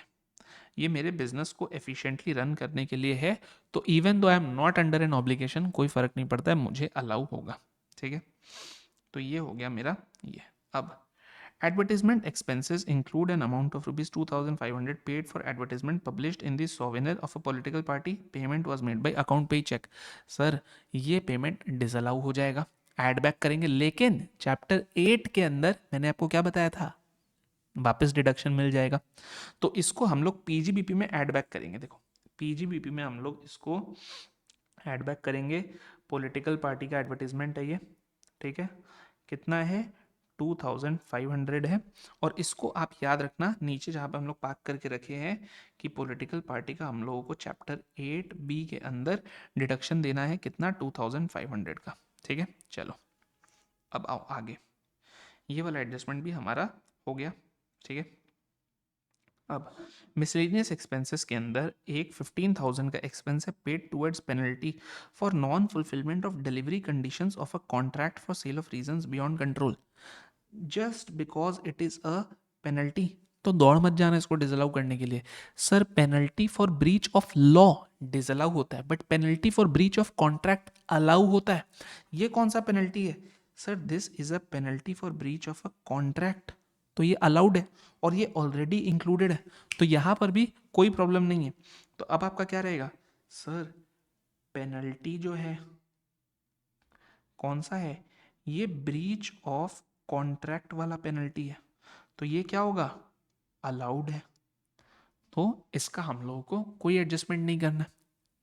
ये मेरे बिजनेस को एफिशिएंटली रन करने के लिए है, तो even though I am not under an obligation कोई फ़र्क नहीं पड़ता है, मुझे अलाउ होगा, ठीक है। तो ये हो गया मेरा ये। अब advertisement expenses include an amount of rupees 2,500 paid for advertisement published in the souvenir of a political party. Payment was made by account pay check. Sir ये पेमेंट डिसअलाउ हो जाएगा, एड बैक करेंगे, लेकिन चैप्टर 8 के अंदर मैंने आपको क्या बताया था, वापस डिडक्शन मिल जाएगा, तो इसको हम लोग पीजीबीपी में ऐड बैक करेंगे। देखो पीजीबीपी में हम लोग इसको ऐड बैक करेंगे, पॉलिटिकल पार्टी का एडवर्टीजमेंट है ये, ठीक है, कितना है 2500 है। और इसको आप याद रखना नीचे जहाँ पे हम लोग पार्क करके रखे हैं कि पॉलिटिकल पार्टी का हम लोगों को चैप्टर 8B के अंदर डिडक्शन देना है कितना, 2500 का। ठीक है, चलो अब आओ आगे। ये वाला एडजस्टमेंट भी हमारा हो गया। ठीक है, अब मिसलेनियस एक्सपेंसेस के अंदर एक 15,000 का एक्सपेंस है paid towards penalty for non fulfilment of delivery conditions of a contract for sale of reasons beyond control, just because it is a penalty. तो दौड़ मत जाना इसको डिसअलाउ करने के लिए। Sir penalty for breach of law disallow होता है, but penalty for breach of contract allow होता है। ये कौन सा पेनल्टी है sir? This is a penalty for breach of a contract, तो ये अलाउड है और ये ऑलरेडी इंक्लूडेड है, तो यहां पर भी कोई प्रॉब्लम नहीं है। तो अब आपका क्या रहेगा सर? पेनल्टी जो है कौन सा है? ये ब्रीच ऑफ कॉन्ट्रैक्ट वाला पेनल्टी है, तो ये क्या होगा? अलाउड है, तो इसका हम लोगों को कोई एडजस्टमेंट नहीं करना।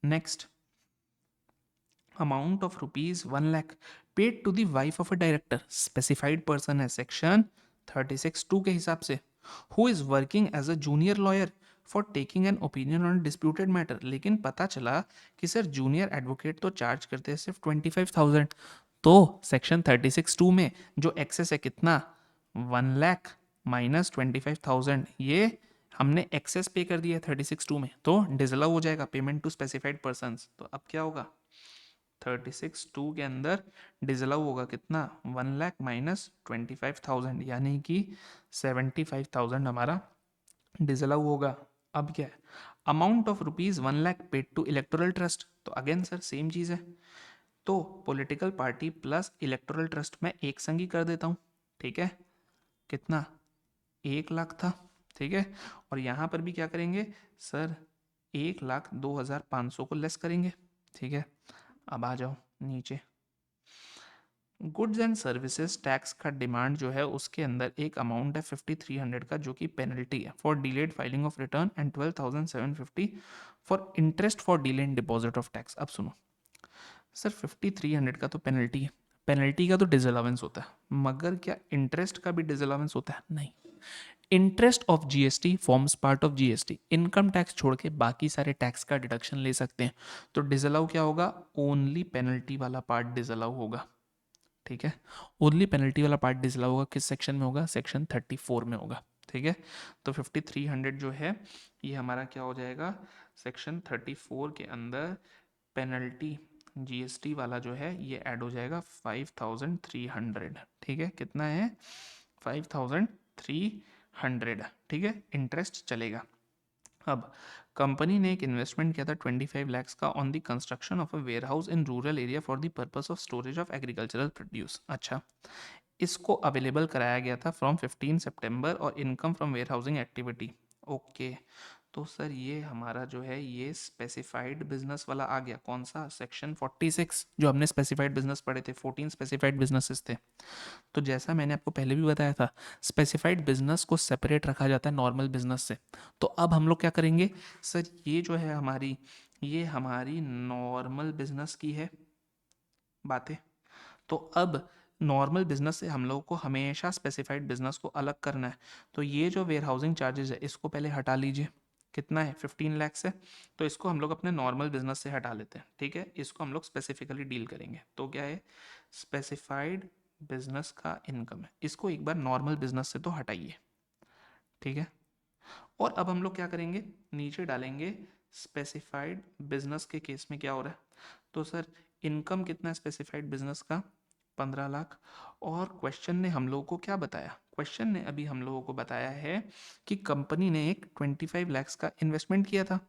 Next, amount of rupees 1 lakh paid to the wife of a director specified person है सेक्शन 36(2) के हिसाब से, who is working as a junior lawyer for taking an opinion on disputed matter. लेकिन पता चला कि सर जूनियर एडवोकेट तो charge करते हैं सिर्फ 25,000, तो सेक्शन 36(2) में जो एक्सेस है कितना, 1 लाख माइनस 25,000, ये हमने एक्सेस पे कर दिया है 36(2) में, तो डिसअलाउ हो जाएगा पेमेंट टू स्पेसिफाइड पर्सन। तो अब क्या होगा? 36(2) के अंदर डिसअलाउ होगा कितना, 1 लाख माइनस 25,000, यानी कि 75,000 हमारा डिसअलाउ होगा। अब क्या है? Amount of rupees 1 lakh paid to electoral trust, तो अगेन सर सेम चीज है, तो political party plus electoral trust में एक संग ही कर देता हूँ। ठीक है, कितना, 1 लाख था। ठीक है, और यहाँ पर भी क्या करेंगे सर? 1,02,500 को लेस करेंगे। ठीक है, अब आ जाओ नीचे, गुड्स एंड सर्विसेज टैक्स का डिमांड जो है उसके अंदर एक अमाउंट है 5,300 का, जो कि पेनल्टी है for delayed filing of return, and 12,750 for interest for delay in deposit of tax. अब सुनो सर, 5,300 का तो पेनल्टी है, पेनल्टी का तो डिसअलावेंस होता है, मगर क्या इंटरेस्ट का भी डिसअलावेंस होता है? नहीं। Interest of GST forms part of GST, income tax छोड़ के बाकी सारे टैक्स का डिडक्शन ले सकते हैं, तो डिसअलाउ क्या होगा? ओनली पेनल्टी वाला पार्ट डिसअलाउ होगा। ठीक है, ओनली पेनल्टी वाला पार्ट डिसअलाउ होगा। किस सेक्शन में होगा? सेक्शन 34 में होगा। ठीक है, तो 5,300 जो है ये हमारा क्या हो जाएगा? सेक्शन 34 के अंदर पेनल्टी जीएसटी वाला जो है ये ऐड हो जाएगा 5,300। ठीक है, कितना है? 5,300। ठीक है, इंटरेस्ट चलेगा। अब कंपनी ने एक इन्वेस्टमेंट किया था 25 lakhs का on the construction of a warehouse in rural area for the purpose of storage of agricultural produce. अच्छा, इसको अवेलेबल कराया गया था फ्रॉम 15 सितंबर और income from warehousing activity. Okay, तो सर ये हमारा जो है ये स्पेसिफाइड बिजनेस वाला आ गया। कौन सा? सेक्शन 46, जो हमने स्पेसिफाइड बिजनेस पढ़े थे, 14 स्पेसिफाइड बिजनेसेस थे। तो जैसा मैंने आपको पहले भी बताया था, स्पेसिफाइड बिजनेस को सेपरेट रखा जाता है नॉर्मल बिजनेस से। तो अब हम लोग क्या करेंगे सर? ये जो है हमारी, ये हमारी नॉर्मल बिजनेस की है बातें, तो अब नॉर्मल बिजनेस से हम लोग को हमेशा स्पेसिफाइड बिजनेस को अलग करना है। तो ये जो वेयर हाउसिंग चार्जेस है इसको पहले हटा लीजिए। कितना है? 15 लाख से, तो इसको हम लोग अपने नॉर्मल बिजनेस से हटा लेते हैं। ठीक है, इसको हम लोग स्पेसिफिकली डील करेंगे। तो क्या है? स्पेसिफाइड बिजनेस का इनकम है, इसको एक बार नॉर्मल बिजनेस से तो हटाइए। ठीक है, और अब हम लोग क्या करेंगे? नीचे डालेंगे स्पेसिफाइड बिजनेस के केस में क्या हो रहा है। तो सर इनकम कितना है स्पेसिफाइड बिजनेस का? 15 लाख। और क्वेश्चन ने हम लोगों को क्या बताया? क्वेश्चन ने अभी हम लोगों को बताया है कि कंपनी ने एक 25 lakhs का इन्वेस्टमेंट किया था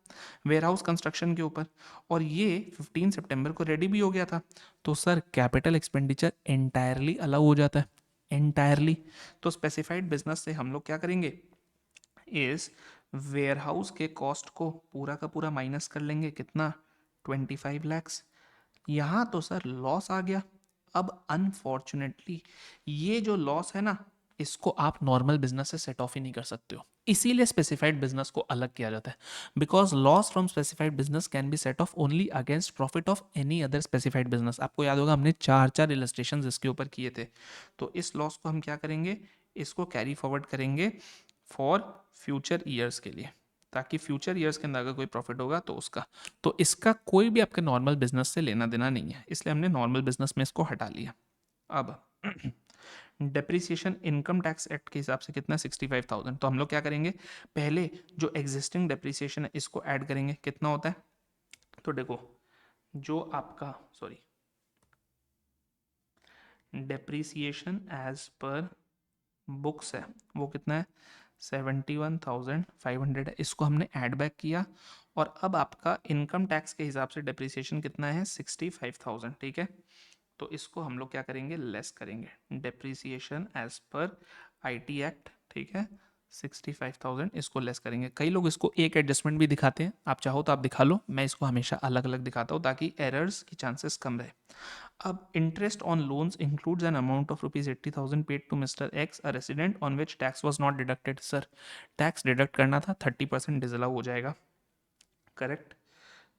वेयर हाउस कंस्ट्रक्शन के ऊपर, और ये 15 सितंबर को रेडी भी हो गया था। तो sir capital expenditure entirely allow हो जाता है, एंटायरली। तो स्पेसिफाइड बिजनेस से हम लोग क्या करेंगे? इस वेयर हाउस के कॉस्ट को पूरा का पूरा माइनस कर लेंगे। कितना? 25 lakhs। यहाँ तो सर लॉस आ गया। अब अनफॉर्चुनेटली ये जो लॉस है ना, इसको आप नॉर्मल बिजनेस से सेट ऑफ ही नहीं कर सकते हो, इसीलिए स्पेसिफाइड बिजनेस को अलग किया जाता है, because loss from specified business can be set of only against profit of any other specified business. आपको याद होगा हमने चार चार इलस्ट्रेशन इसके ऊपर किए थे। तो इस लॉस को हम क्या करेंगे, इसको कैरी फॉरवर्ड करेंगे फॉर फ्यूचर ईयर्स के लिए, ताकि फ्यूचर ईयर्स के अंदर अगर कोई प्रॉफिट होगा तो उसका, तो इसका कोई भी आपके नॉर्मल बिजनेस से लेना देना नहीं है, इसलिए हमने नॉर्मल बिजनेस में इसको हटा लिया। अब डेप्रिसिएशन इनकम टैक्स एक्ट के हिसाब से कितना, 65,000। तो हम लोग क्या करेंगे, पहले जो एग्जिस्टिंग डेप्रिसिएशन है इसको ऐड करेंगे, कितना होता है, तो देखो जो आपका sorry depreciation as per books है वो कितना है, 71,500 है, इसको हमने ऐड बैक किया। और अब आपका इनकम टैक्स के हिसाब से डेप्रिसिएशन कितना है, 65,000, ठीक है। तो इसको हम लोग क्या करेंगे, लेस करेंगे, depreciation as per IT act, ठीक है, 65,000 इसको लेस करेंगे। कई लोग इसको एक एडजस्टमेंट भी दिखाते हैं, आप चाहो तो आप दिखा लो, मैं इसको हमेशा अलग अलग दिखाता हूँ ताकि एरर्स की चांसेस कम रहे। अब interest on loans includes an amount of ₹80,000 paid to mister X a resident on which tax was not deducted. Sir tax deduct करना था, 30% डिसअलाउ हो जाएगा, करेक्ट।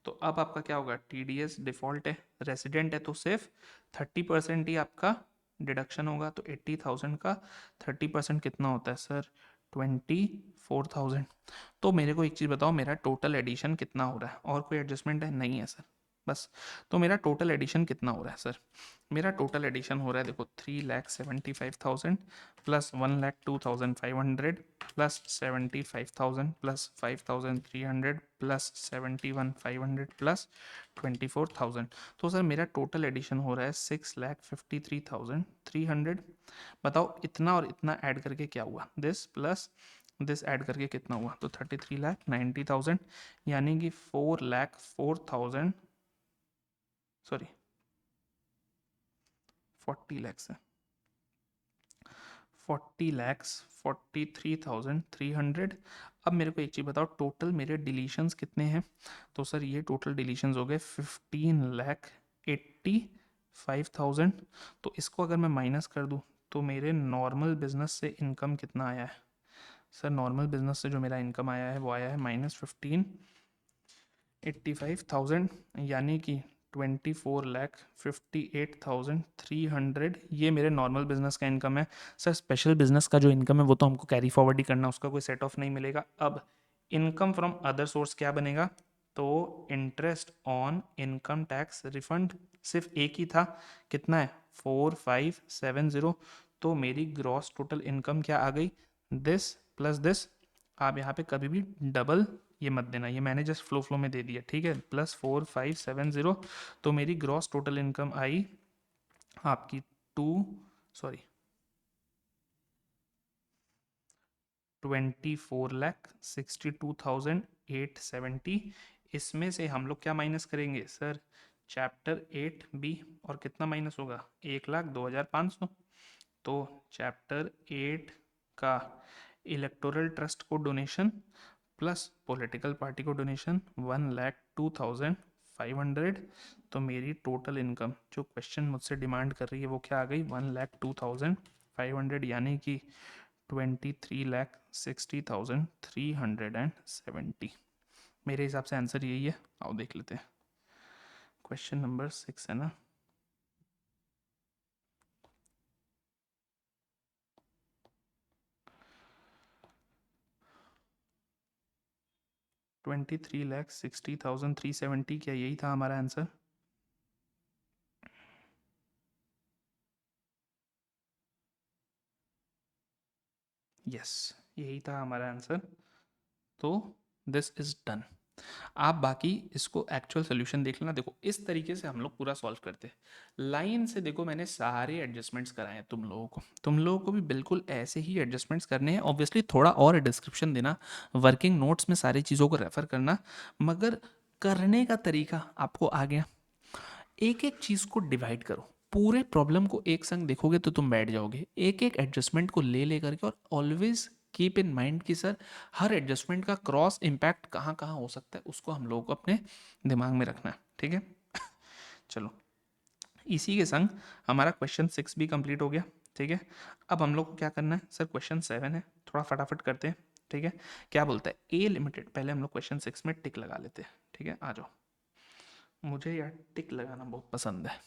तो अब आपका क्या होगा, टीडीएस डिफॉल्ट है, रेसिडेंट है तो सिर्फ 30% ही आपका डिडक्शन होगा। तो 80,000 का 30% कितना होता है सर, 24,000। तो मेरे को एक चीज़ बताओ, मेरा टोटल एडिशन कितना हो रहा है, और कोई एडजस्टमेंट है, नहीं है सर, बस। तो मेरा टोटल एडिशन कितना हो रहा है सर, मेरा टोटल एडिशन हो रहा है, देखो 3,75,000 plus 1,02,500 plus 75,000 plus 5,300 plus 71,500 plus 24,000। तो सर मेरा टोटल एडिशन हो रहा है 6,53,300। बताओ इतना और इतना ऐड करके क्या हुआ, दिस प्लस दिस ऐड करके कितना हुआ, तो 33,90,000, यानी कि 4,04,000 सॉरी 40 लैक्स है, 40,43,300। अब मेरे को एक चीज़ बताओ, टोटल मेरे डिलीशंस कितने हैं, तो सर ये टोटल डिलीशंस हो गए 15,85,000। तो इसको अगर मैं माइनस कर दूं तो मेरे नॉर्मल बिजनेस से इनकम कितना आया है, सर नॉर्मल बिजनेस से जो मेरा इनकम आया है वो आया है -15,85,000, यानी कि 24,58,300। ये मेरे नॉर्मल बिजनेस का इनकम है। सर स्पेशल बिजनेस का जो इनकम है वो तो हमको कैरी फॉरवर्ड ही करना, उसका कोई सेट ऑफ नहीं मिलेगा। अब इनकम फ्रॉम अदर सोर्स क्या बनेगा, तो interest on income tax refund सिर्फ एक ही था, कितना है 4,570। तो मेरी ग्रॉस टोटल इनकम क्या आ गई, दिस प्लस दिस। आप यहाँ पे कभी भी डबल ये मत देना, ये मैंने जस्ट फ्लो में दे दिया, ठीक है, +4,570। तो मेरी ग्रॉस टोटल इनकम आई आपकी 24,62,870। इसमें से हम लोग क्या माइनस करेंगे सर, चैप्टर 8B, और कितना माइनस होगा, 1,02,500। तो चैप्टर 8 का इलेक्टोरल ट्रस्ट को डोनेशन प्लस पॉलिटिकल पार्टी को डोनेशन 1,02,500। तो मेरी टोटल इनकम जो क्वेश्चन मुझसे डिमांड कर रही है वो क्या आ गई, 1,02,500, यानी कि 23,60,370। मेरे हिसाब से आंसर यही है, आओ देख लेते हैं। क्वेश्चन नंबर 6 है ना, 23,60,370, क्या यही था हमारा आंसर। यस यही था हमारा आंसर। तो दिस इज डन। आप बाकी इसको एक्चुअल सोल्यूशन देख लेना। देखो इस तरीके से हम लोग पूरा सॉल्व करते हैं, लाइन से देखो मैंने सारे एडजस्टमेंट्स कराए हैं तुम लोगों को भी बिल्कुल ऐसे ही एडजस्टमेंट्स करने हैं। ऑब्वियसली थोड़ा और डिस्क्रिप्शन देना, वर्किंग नोट्स में सारी चीज़ों को रेफर करना, मगर करने का तरीका आपको आ गया। एक एक चीज़ को डिवाइड करो, पूरे प्रॉब्लम को एक संग देखोगे तो तुम बैठ जाओगे, एक एक एडजस्टमेंट को ले करके। और ऑलवेज कीप इन माइंड कि सर हर एडजस्टमेंट का क्रॉस इम्पैक्ट कहाँ कहाँ हो सकता है, उसको हम लोगों को अपने दिमाग में रखना है, ठीक है। चलो इसी के संग हमारा क्वेश्चन 6 भी कंप्लीट हो गया। ठीक है, अब हम लोग को क्या करना है सर, क्वेश्चन 7 है, थोड़ा फटाफट करते हैं। ठीक है, क्या बोलता है ए लिमिटेड, पहले हम लोग क्वेश्चन 6 में टिक लगा लेते हैं। ठीक है, आ जाओ, मुझे यार टिक लगाना बहुत पसंद है।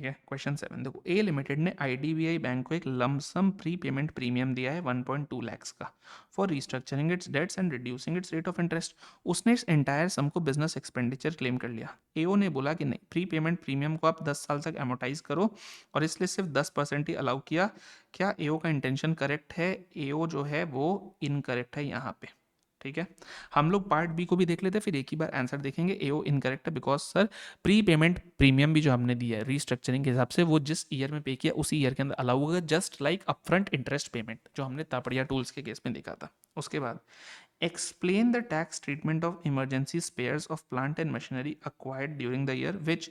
ठीक है, क्वेश्चन 7 देखो, ए लिमिटेड ने आईडीबीआई बैंक को एक लमसम प्री पेमेंट प्रीमियम दिया है 1.2 लाख का for restructuring its debts and reducing its rate of interest. उसने इस एंटायर सम को बिजनेस एक्सपेंडिचर क्लेम कर लिया। एओ ने बोला कि नहीं, प्री पेमेंट प्रीमियम को आप 10 साल तक एमोटाइज करो और इसलिए सिर्फ 10% ही अलाउ किया। क्या एओ का इंटेंशन करेक्ट है? एओ जो है वो इनकरेक्ट है यहाँ पे। ठीक है, हम लोग पार्ट बी को भी देख लेते हैं, फिर एक ही बार आंसर देखेंगे। एओ इनकरेक्ट है because sir pre payment premium भी जो हमने दिया है रीस्ट्रक्चरिंग के हिसाब से, वो जिस ईयर में पे किया उसी ईयर के अंदर अलाउ होगा, just like upfront interest payment जो हमने तापड़िया टूल्स के केस में देखा था। उसके बाद explain the tax treatment of emergency spares of plant and machinery acquired during the year which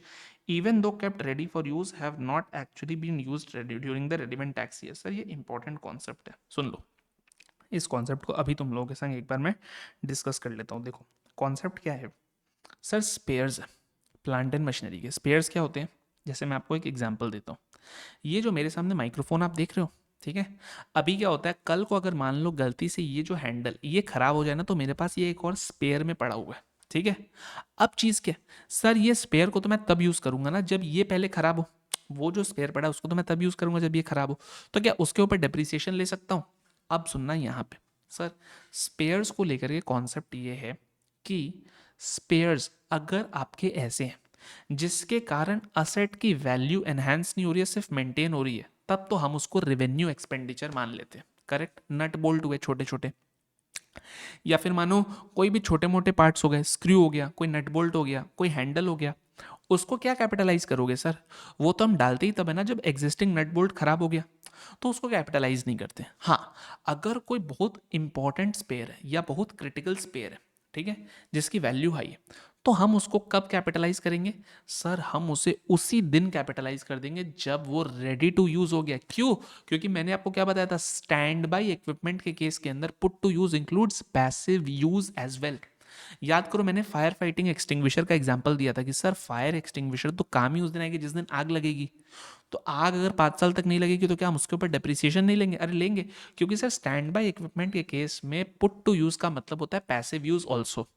even though kept ready for use have not actually been used during the relevant tax year। Sir ये important concept है, सुन लो। इस concept को अभी तुम लोगों के संग एक बार मैं डिस्कस कर लेता हूँ। देखो कॉन्सेप्ट क्या है sir, spares, plant and machinery के स्पेयर्स क्या होते हैं, जैसे मैं आपको एक एग्जांपल देता हूँ। ये जो मेरे सामने माइक्रोफोन आप देख रहे हो, ठीक है, अभी क्या होता है, कल को अगर मान लो गलती से ये जो हैंडल ये खराब हो जाए ना, तो मेरे पास ये एक और स्पेयर में पड़ा हुआ है। ठीक है, अब चीज़ क्या, सर ये स्पेयर को तो मैं तब यूज़ करूंगा ना जब ये पहले खराब हो। वो जो स्पेयर पड़ा है उसको तो मैं तब यूज़ करूंगा जब ये खराब हो। तो क्या उसके ऊपर डेप्रिसिएशन ले सकता हूँ? अब सुनना यहाँ पे सर, स्पेयर्स को लेकर के कॉन्सेप्ट ये है कि स्पेयर्स अगर आपके ऐसे हैं जिसके कारण असेट की वैल्यू एनहांस नहीं हो रही है, सिर्फ मेंटेन हो रही है, तब तो हम उसको रेवेन्यू एक्सपेंडिचर मान लेते हैं। करेक्ट, नट बोल्ट हुए छोटे छोटे, या फिर मानो कोई भी छोटे मोटे पार्ट्स हो गए, स्क्रू हो गया, कोई नट बोल्ट हो गया, कोई हैंडल हो गया, उसको क्या कैपिटलाइज करोगे सर? वो तो हम डालते ही तब है ना जब एग्जिस्टिंग नट बोल्ट खराब हो गया, तो उसको कैपिटलाइज नहीं करते। हाँ, अगर कोई बहुत इंपॉर्टेंट स्पेयर है या बहुत क्रिटिकल स्पेयर है, ठीक है, जिसकी वैल्यू हाई है, तो हम उसको कब कैपिटलाइज करेंगे सर? हम उसे उसी दिन कैपिटलाइज कर देंगे जब वो रेडी टू यूज हो गया। क्यों? क्योंकि मैंने आपको क्या बताया था, स्टैंड बाई इक्विपमेंट के केस के अंदर put to use includes passive use as well. याद करो, मैंने फायर फाइटिंग एक्सटिंग्विशर का एग्जांपल दिया था कि सर फायर एक्सटिंग्विशर तो काम ही उस दिन आएगी जिस दिन आग लगेगी। तो आग अगर 5 साल तक नहीं लगेगी तो क्या हम उसके ऊपर डेप्रिसिएशन नहीं लेंगे? अरे लेंगे, क्योंकि सर स्टैंड बाय इक्विपमेंट के केस में पुट टू यूज का मतलब होता है पैसिव यूज ऑल्सो।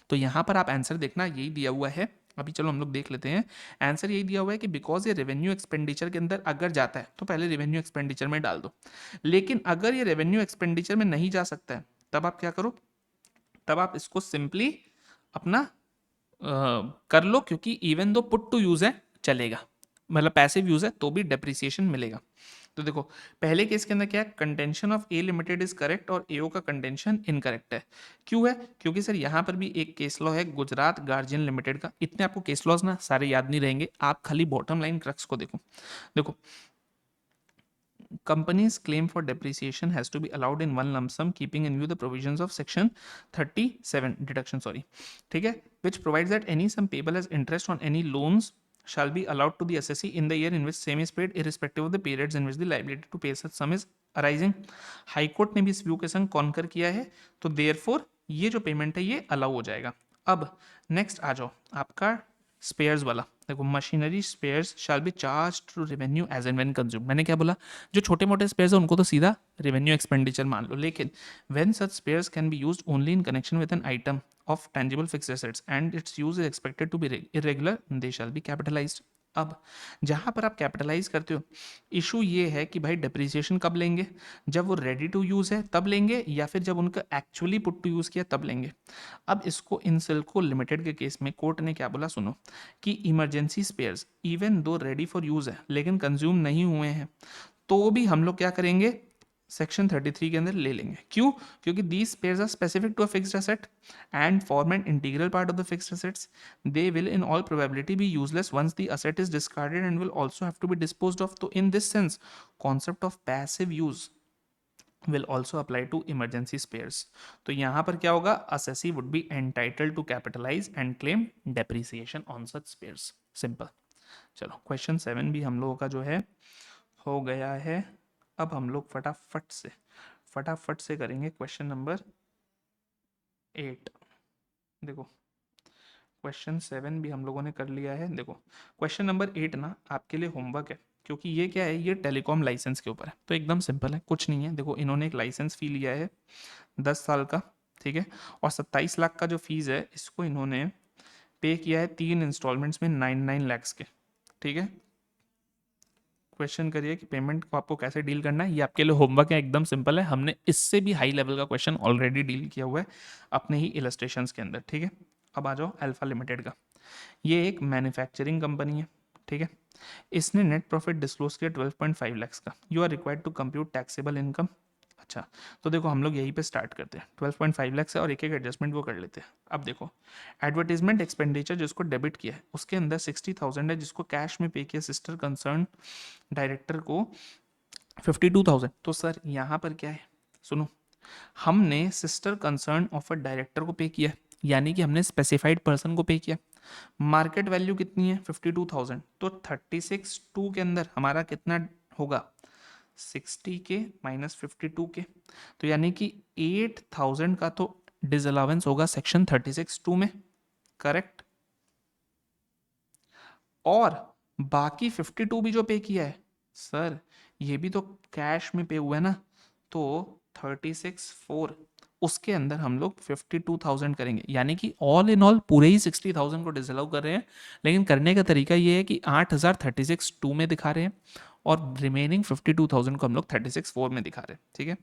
तो यहां पर आप आंसर देखना, यही दिया हुआ है। अभी चलो हम लोग देख लेते हैं। आंसर यही दिया हुआ है कि बिकॉज ये रेवेन्यू एक्सपेंडिचर के अंदर अगर जाता है तो पहले रेवेन्यू एक्सपेंडिचर में डाल दो, लेकिन अगर ये रेवेन्यू एक्सपेंडिचर में नहीं जा सकता है तब आप क्या करो, तब आप इसको सिंपली अपना कर लो, क्योंकि even though put to use है चलेगा, मतलब पैसिव यूज है तो भी डेप्रिसिएशन मिलेगा। तो देखो पहले केस के अंदर क्या है, contention of A limited is correct और एओ का कंटेंशन इनकरेक्ट है। क्यों है? क्योंकि सर यहाँ पर भी एक केस लॉ है गुजरात गार्जियन लिमिटेड का। इतने आपको केस लॉज ना सारे याद नहीं रहेंगे, आप खाली बॉटम लाइन क्रक्स को देखो। देखो, company's claim for depreciation has to be allowed in one lump sum keeping in view the provisions of section 37 deduction, sorry, ठीक है, which provides that any sum payable as interest on any loans shall be allowed to the assessee in the year in which same is paid irrespective of the periods in which the liability to pay such sum is arising। High court ने भी इस view के संग conquer किया है, तो therefore ये जो पेमेंट है ये अलाउ हो जाएगा। अब नेक्स्ट आ जाओ आपका स्पेयर्स वाला। देखो, machinery spares shall be charge to revenue as and when consume. मैंने क्या बोला, जो छोटे मोटे स्पेयर्स है उनको तो सीधा रेवेन्यू एक्सपेंडिचर मान लो, लेकिन when such spares can be used only in connection with an item of tangible fixed assets and its use is expected to be irregular, they shall be capitalised. अब जहां पर आप कैपिटलाइज करते हो, issue ये है कि भाई डेप्रिसिएशन कब लेंगे, जब वो रेडी टू यूज है तब लेंगे, या फिर जब उनका एक्चुअली पुट टू यूज किया तब लेंगे। अब इसको इनसिल्को लिमिटेड के केस में कोर्ट ने क्या बोला सुनो, कि emergency spares even though ready for use है लेकिन कंज्यूम नहीं हुए हैं, तो भी हम लोग क्या करेंगे, सेक्शन 33 के अंदर ले लेंगे। क्यों? क्योंकि these spares are specific to a fixed asset and form an integral part of the fixed assets, they will in all probability be useless once the asset is discarded and will also have to be disposed of. तो in this sense concept of passive use will also apply to emergency spares। तो यहाँ पर क्या होगा, assessee would be entitled to capitalize and claim depreciation on such spares। Simple. चलो question 7 भी हम लोगों का जो है हो गया है। अब हम लोग फटाफट से करेंगे क्वेश्चन नंबर 8। देखो क्वेश्चन 7 भी हम लोगों ने कर लिया है। देखो क्वेश्चन नंबर 8 ना आपके लिए होमवर्क है, क्योंकि ये क्या है, ये टेलीकॉम लाइसेंस के ऊपर है, तो एकदम सिंपल है, कुछ नहीं है। देखो इन्होंने एक लाइसेंस फी लिया है 10 साल का, ठीक है, और 27 लाख का जो फीस है इसको इन्होंने पे किया है 3 इंस्टॉलमेंट्स में 9 9 लाख के, ठीक है। क्वेश्चन करिए कि पेमेंट को आपको कैसे डील करना है, ये आपके लिए होमवर्क है, एकदम सिंपल है। हमने इससे भी हाई लेवल का क्वेश्चन ऑलरेडी डील किया हुआ है अपने ही इलस्ट्रेशंस के अंदर, ठीक है। अब आ जाओ अल्फा लिमिटेड का। ये एक मैन्युफैक्चरिंग कंपनी है, ठीक है। इसने नेट प्रॉफिट डिस्क्लोज किया 12.5 लाख का। You are required to compute taxable income. अच्छा, तो देखो हम लोग यहीं पे स्टार्ट करते हैं, 12.5 लाख से, और एक एक एडजस्टमेंट वो कर लेते हैं। अब देखो एडवर्टीजमेंट एक्सपेंडिचर जिसको डेबिट किया है उसके अंदर 60,000 है, जिसको कैश में पे किया सिस्टर कंसर्न डायरेक्टर को 52,000। तो सर यहाँ पर क्या है, सुनो, हमने sister concern of a director को पे किया, यानी कि हमने स्पेसिफाइड पर्सन को पे किया। मार्केट वैल्यू कितनी है 52,000, तो 36 के अंदर हमारा कितना होगा 60 के माइनस 52 के, तो यानी कि 8,000 का तो डिसअलावेंस होगा सेक्शन 36(2) में, करेक्ट। और बाकी 52 भी जो पे किया है सर, ये भी तो कैश में पे हुआ है ना, तो 36(4) उसके अंदर हम लोग 52,000 करेंगे, यानी कि ऑल इन ऑल पूरे ही 60,000 को डिसअलाउ कर रहे हैं। लेकिन करने का तरीका ये है कि 8,000 36(2) में दिखा रहे हैं और रिमेनिंग 52,000 को हम लोग 36(4) में दिखा रहे हैं, ठीक है।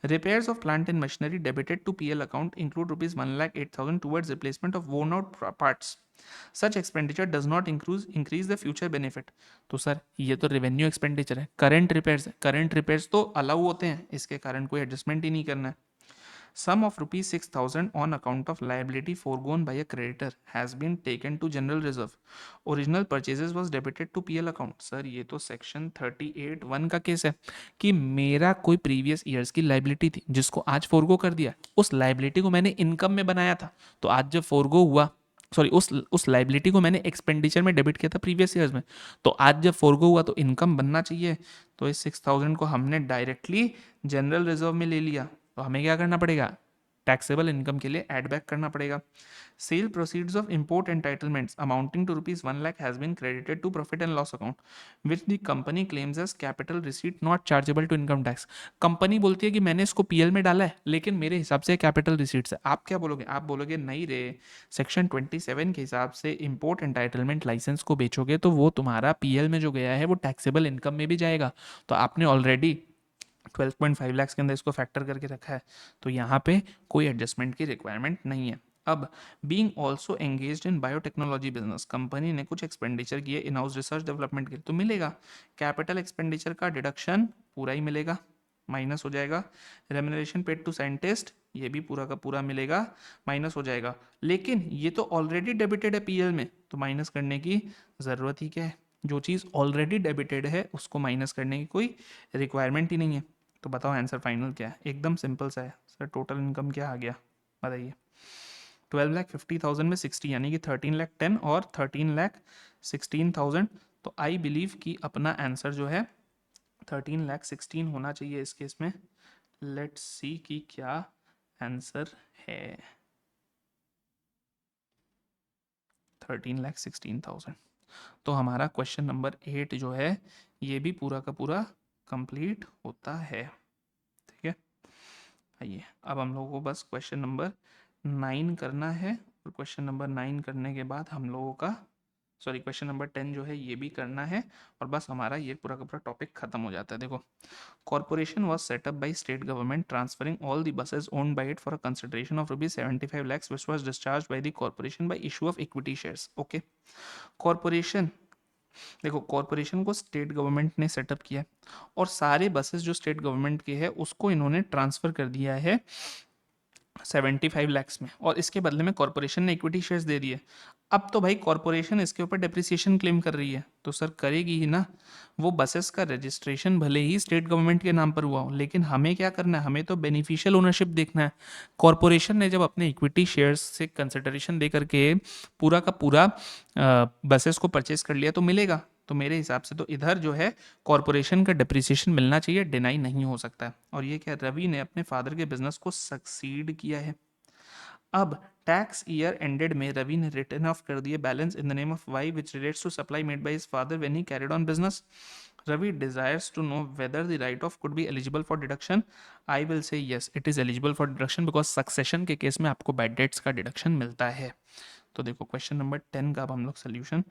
Repairs of plant and machinery debited to PL account include rupees 1,08,000 towards replacement of worn out parts. Such expenditure does not increase the future benefit. तो सर ये तो रेवेन्यू एक्सपेंडिचर है, करंट रिपेयर्स है, करंट रिपेयर्स तो allow होते हैं, इसके कारण कोई एडजस्टमेंट ही नहीं करना है। Sum of rupees 6,000 on account of liability foregone by a creditor has been taken to general reserve. Original purchases was debited to PL account. Sir ये तो सेक्शन 38(1) का केस है कि मेरा कोई प्रीवियस ईयर्स की लाइबिलिटी थी जिसको आज फोरगो कर दिया, उस लाइबिलिटी को मैंने इनकम में बनाया था, तो आज जब फोरगो हुआ, सॉरी उस लाइबिलिटी को मैंने एक्सपेंडिचर में डेबिट किया था प्रीवियस ईयर्स में, तो आज जब फोरगो हुआ तो इनकम बनना चाहिए। तो इस 6,000 को हमने डायरेक्टली जनरल रिजर्व में ले लिया, तो हमें क्या करना पड़ेगा, टैक्सेबल इनकम के लिए एड बैक करना पड़ेगा। Sale proceeds of import entitlements amounting to rupees 1 lakh has been credited to profit and loss account which the company claims as capital receipt not chargeable to income tax. Company बोलती है कि मैंने इसको PL में डाला है, लेकिन मेरे हिसाब से कैपिटल रिसीट्स है। आप क्या बोलोगे, आप बोलोगे नहीं रे, सेक्शन 27 के हिसाब से इंपोर्ट एंटाइटलमेंट लाइसेंस को बेचोगे तो वो तुम्हारा पीएल में जो गया है वो टैक्सेबल इनकम में भी जाएगा। तो आपने ऑलरेडी 12.5 लाख के अंदर इसको फैक्टर करके रखा है, तो यहाँ पे कोई एडजस्टमेंट की रिक्वायरमेंट नहीं है। अब being also engaged in biotechnology business, company ने कुछ एक्सपेंडिचर किए इन हाउस रिसर्च डेवलपमेंट के लिए, तो मिलेगा कैपिटल एक्सपेंडिचर का डिडक्शन पूरा ही मिलेगा, माइनस हो जाएगा। रेम्यूनरेशन पेड टू साइंटिस्ट ये भी पूरा का पूरा मिलेगा, माइनस हो जाएगा। लेकिन ये तो ऑलरेडी डेबिटेड है पीएल में, तो माइनस करने की ज़रूरत ही क्या है, जो चीज़ ऑलरेडी डेबिटेड है उसको माइनस करने की कोई रिक्वायरमेंट ही नहीं है। तो बताओ आंसर फाइनल क्या है, एकदम सिंपल सा है सर। टोटल इनकम क्या आ गया बताइए, 12,50,000 में 60 यानी कि 13,10 और 13,16,000। तो आई बिलीव कि अपना आंसर जो है 13,16 होना चाहिए इस केस में। लेट्स सी कि क्या आंसर है, 13,16,000। तो हमारा क्वेश्चन नंबर 8 जो है ये भी पूरा का पूरा कंप्लीट होता है, ठीक है। आइए अब हम लोगों को बस क्वेश्चन नंबर 9 करना है, और क्वेश्चन नंबर 9 करने के बाद हम लोगों का, सॉरी क्वेश्चन नंबर 10 जो है ये भी करना है, और बस हमारा ये पूरा का पूरा टॉपिक खत्म हो जाता है। देखो, corporation was set up by state government transferring all the buses owned by it for a consideration of rupees 75 lakhs which was discharged by the corporation by issue of equity shares. Okay, corporation, देखो corporation को state government ने setup किया और सारे buses जो state government के हैं उसको इन्होंने ट्रांसफ़र कर दिया है 75 लैक्स में, और इसके बदले में कॉरपोरेशन ने इक्विटी शेयर्स दे दिए। अब तो भाई कॉरपोरेशन इसके ऊपर डेप्रिसिएशन क्लेम कर रही है, तो सर करेगी ही ना। वो बसेस का रजिस्ट्रेशन भले ही स्टेट गवर्नमेंट के नाम पर हुआ हो, लेकिन हमें क्या करना है, हमें तो बेनिफिशियल ओनरशिप देखना है। कॉरपोरेशन ने जब अपने इक्विटी शेयर्स से कंसिडरेशन दे करके पूरा का पूरा बसेस को परचेज कर लिया तो मिलेगा। तो मेरे हिसाब से तो इधर जो है कॉरपोरेशन का डिप्रिसिएशन मिलना चाहिए, डिनाई नहीं हो सकता है। और ये क्या, रवि ने अपने फादर के बिजनेस को सक्सीड किया है। अब टैक्स ईयर एंडेड में रवि ने रिटर्न ऑफ कर दिए balance in the name of Y which relates to supply made by his father when he carried on business. Ravi desires to know whether the write-off could be eligible for deduction. I will say yes, it is eligible for deduction because succession के case में आपको bad debts का deduction मिलता है. तो देखो question number 10 का अब हम लोग सोल्यूशन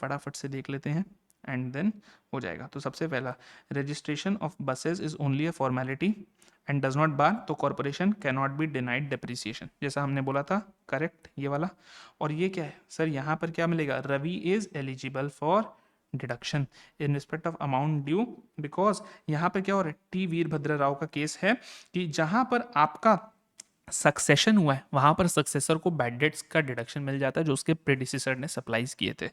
फटाफट से देख लेते हैं एंड देन हो जाएगा. तो सबसे पहला, registration of buses is only a formality and does not bar, तो corporation can not be denied depreciation, जैसा हमने बोला था. करेक्ट, ये वाला. और ये क्या है सर, यहाँ पर क्या मिलेगा, Ravi is eligible for deduction in respect of amount due, because यहाँ पर क्या हो रहा है, टी वीरभद्र राव का केस है कि जहाँ पर आपका सक्सेशन हुआ है वहां पर सक्सेसर को बैड डेट्स का डिडक्शन मिल जाता है जो उसके प्रेडिसेसर ने सप्लाईज किए थे.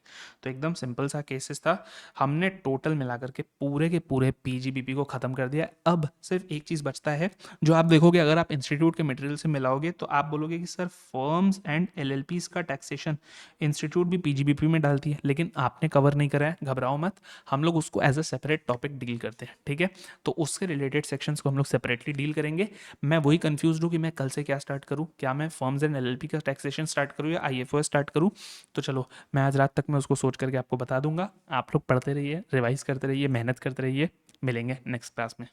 तो एकदम सिंपल सा केसेस था. हमने टोटल मिलाकर के पूरे पीजीबीपी को खत्म कर दिया. अब सिर्फ एक चीज बचता है जो आप देखोगे, अगर आप इंस्टीट्यूट के मटेरियल से मिलाओगे तो आप बोलोगे कि सर फर्म्स एंड एलएलपीज का टैक्सेशन इंस्टीट्यूट भी पीजीबीपी में डालती है, लेकिन आपने कवर नहीं करा है. घबराओ मत, हम लोग उसको as a separate topic deal करते हैं, ठीक है. तो उससे रिलेटेड सेक्शंस को हम लोग सेपरेटली डील करेंगे. मैं वही कंफ्यूज हूँ कि मैं कल से क्या स्टार्ट करूँ, क्या मैं फर्म्स एंड एलएलपी का टैक्सेशन स्टार्ट करूँ या आईएफओएस स्टार्ट करूँ. तो चलो, मैं आज रात तक मैं उसको सोच करके आपको बता दूंगा. आप लोग पढ़ते रहिए, रिवाइज करते रहिए, मेहनत करते रहिए. मिलेंगे नेक्स्ट क्लास में.